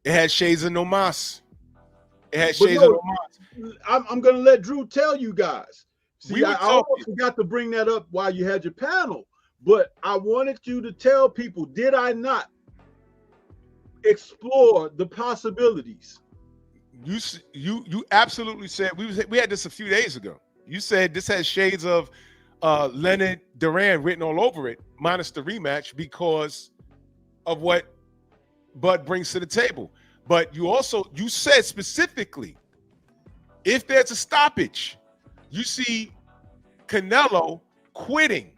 It had shades of no mas. It had But shades no, of no mas. I'm going to let Drew tell you guys. See, were I almost forgot to bring that up while you had your panel. But I wanted you to tell people, did I not explore the possibilities? You absolutely said we had this a few days ago. You said this has shades of Leonard Duran written all over it, minus the rematch, because of what Bud brings to the table. But you said specifically, if there's a stoppage, you see Canelo quitting.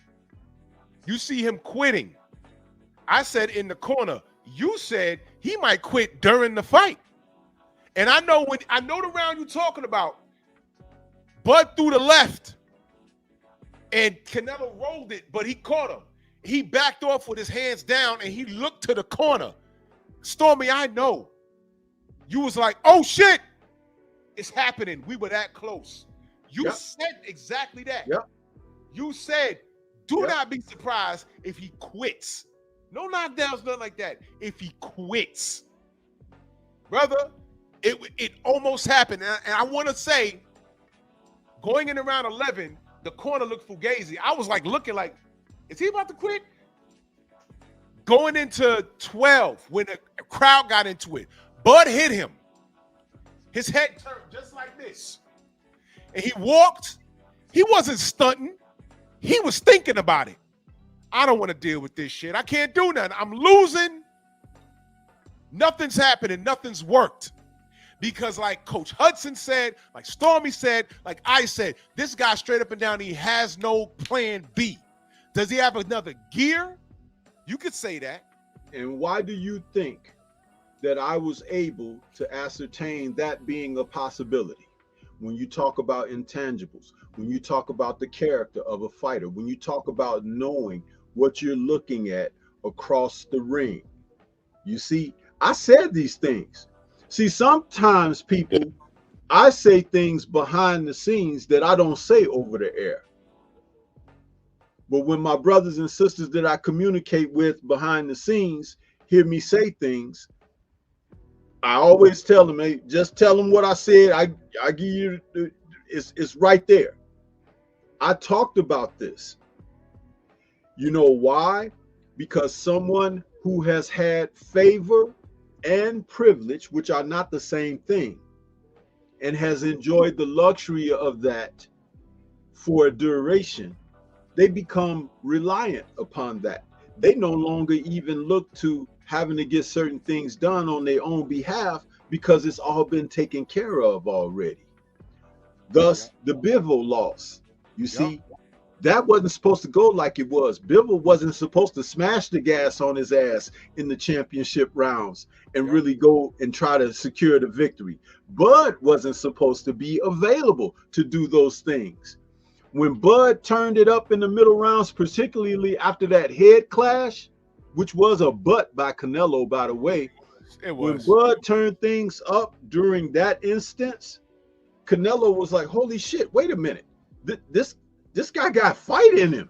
You see him quitting. I said in the corner. You said he might quit during the fight. And I know the round you're talking about. Bud threw the left, and Canelo rolled it, but he caught him. He backed off with his hands down, and he looked to the corner. Stormy, I know. You was like, oh, shit. It's happening. We were that close. You said exactly that. Yep. You said, do not be surprised if he quits. No knockdowns, nothing like that. If he quits. Brother, it almost happened. And I want to say, going in around 11, the corner looked fugazi. I was like looking like, is he about to quit? Going into 12, when the crowd got into it, Bud hit him. His head turned just like this. And he walked. He wasn't stunting. He was thinking about it. I don't want to deal with this shit. I can't do nothing. I'm losing. Nothing's happening. Nothing's worked. Because like Coach Hudson said, like Stormy said, like I said, this guy straight up and down, he has no plan B. Does he have another gear? You could say that. And why do you think that I was able to ascertain that being a possibility? When you talk about intangibles, when you talk about the character of a fighter, when you talk about knowing what you're looking at across the ring. You see, I said these things. See, sometimes people, I say things behind the scenes that I don't say over the air. But when my brothers and sisters that I communicate with behind the scenes hear me say things, I always tell them, hey, just tell them what I said. I give you, it's right there. I talked about this. You know why? Because someone who has had favor and privilege, which are not the same thing, and has enjoyed the luxury of that for a duration, they become reliant upon that. They no longer even look to having to get certain things done on their own behalf because it's all been taken care of already. Thus, the Bivol loss. You see, that wasn't supposed to go like it was. Bivol wasn't supposed to smash the gas on his ass in the championship rounds and really go and try to secure the victory. Bud wasn't supposed to be available to do those things. When Bud turned it up in the middle rounds, particularly after that head clash, which was a butt by Canelo, by the way. It was. When Bud turned things up during that instance, Canelo was like, holy shit, wait a minute. This guy got fight in him.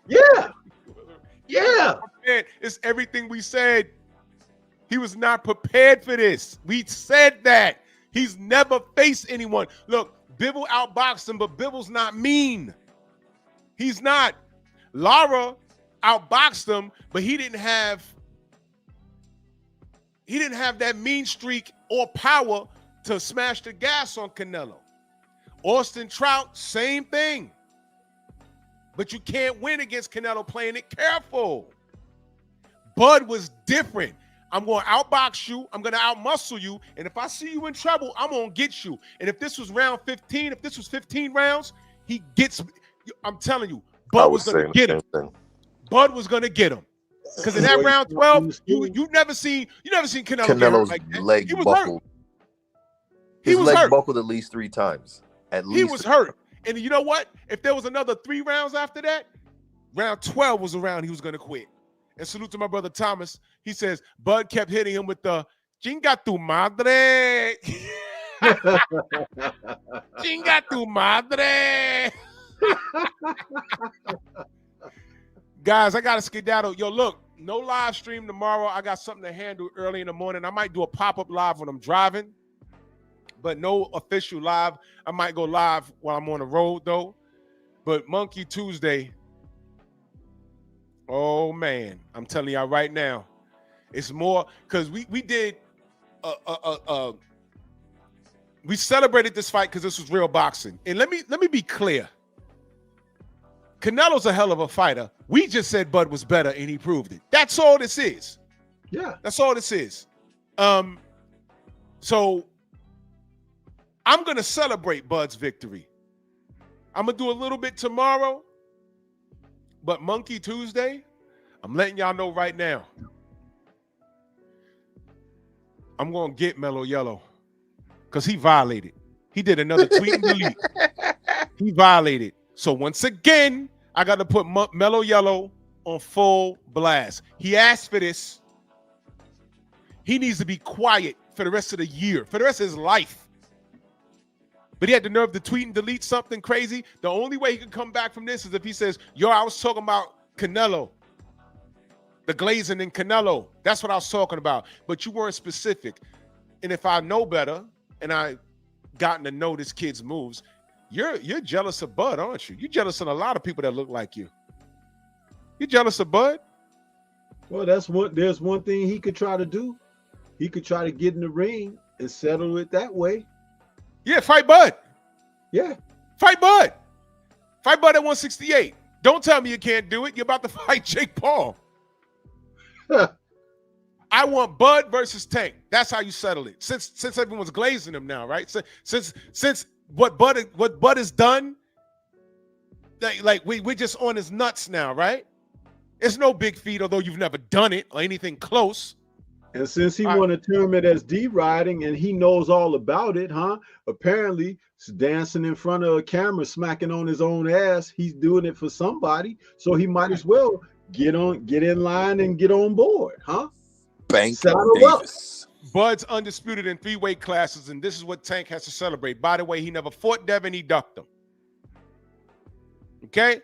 Yeah. Yeah. It's everything we said. He was not prepared for this. We said that. He's never faced anyone. Look, Bivol outboxed him, but Bivol's not mean. He's not. Lara outboxed him, but he didn't have that mean streak or power to smash the gas on Canelo. Austin Trout, same thing. But you can't win against Canelo playing it careful. Bud was different. I'm going to outbox you. I'm going to outmuscle you. And if I see you in trouble, I'm going to get you. And if this was round 15, if this was 15 rounds, he gets, I'm telling you, Bud was going to get him. Bud was going to get him. Because in that round 12, you never seen Canelo like that. Leg he was buckled. Hurt. He was leg hurt. buckled at least 3 times. At least he was hurt. And you know what? If there was another 3 rounds after that, round 12 was around, he was going to quit. And salute to my brother Thomas. He says, Bud kept hitting him with the Chinga tu madre. Chinga tu madre. Guys, I got to skedaddle. Yo, look, no live stream tomorrow. I got something to handle early in the morning. I might do a pop-up live when I'm driving, but no official live. I might go live while I'm on the road, though. But Monkey Tuesday, oh, man, I'm telling y'all right now, it's more because we did we celebrated this fight because this was real boxing. And let me be clear. Canelo's a hell of a fighter. We just said Bud was better, and he proved it. That's all this is. Yeah. That's all this is. So I'm going to celebrate Bud's victory. I'm going to do a little bit tomorrow. But Monkey Tuesday, I'm letting y'all know right now. I'm going to get Mellow Yellow because he violated. He did another tweet and delete. He violated. So once again, I got to put Mellow Yellow on full blast. He asked for this. He needs to be quiet for the rest of the year, for the rest of his life. But he had the nerve to tweet and delete something crazy. The only way he can come back from this is if he says, yo, I was talking about Canelo, the glazing in Canelo. That's what I was talking about. But you weren't specific. And if I know better and I gotten to know this kid's moves, you're jealous of Bud, aren't you? You're jealous of a lot of people that look like you. You jealous of Bud? Well, there's one thing he could try to do. He could try to get in the ring and settle it that way. Yeah, fight Bud. Yeah. Fight Bud. Fight Bud at 168. Don't tell me you can't do it. You're about to fight Jake Paul. I want Bud versus Tank. That's how you settle it. Since everyone's glazing him now, right? Since what Bud has done, like we're just on his nuts now, right? It's no big feat, although you've never done it or anything close. And since he want to term it as D-riding and he knows all about it, huh? Apparently, he's dancing in front of a camera, smacking on his own ass. He's doing it for somebody, so he might as well get in line and get on board, huh? Bank Davis. Bud's undisputed in 3 weight classes, and this is what Tank has to celebrate. By the way, he never fought Devin, he ducked him. Okay?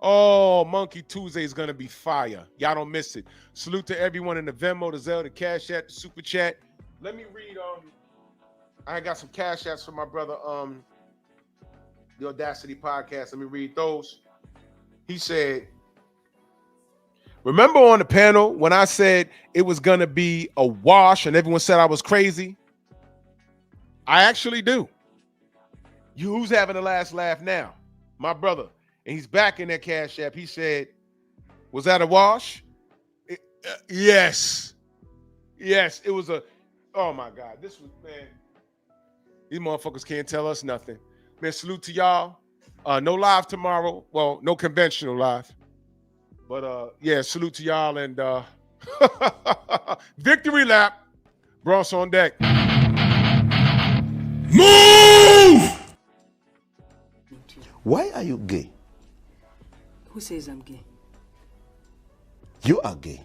Oh, Monkey Tuesday is going to be fire. Y'all don't miss it. Salute to everyone in the Venmo, the Zelle, the Cash App, the Super Chat. Let me read, I got some Cash Apps for my brother, the Audacity Podcast. Let me read those. He said, remember on the panel when I said it was going to be a wash and everyone said I was crazy? I actually do. Who's having the last laugh now? My brother. And he's back in that Cash App. He said, was that a wash? Yes. Yes, it was oh my God. This was, man, these motherfuckers can't tell us nothing. Man, salute to y'all. No live tomorrow. Well, no conventional live. But yeah, salute to y'all and victory lap. Bronx on deck. Move! Why are you gay? Who says I'm gay? You are gay.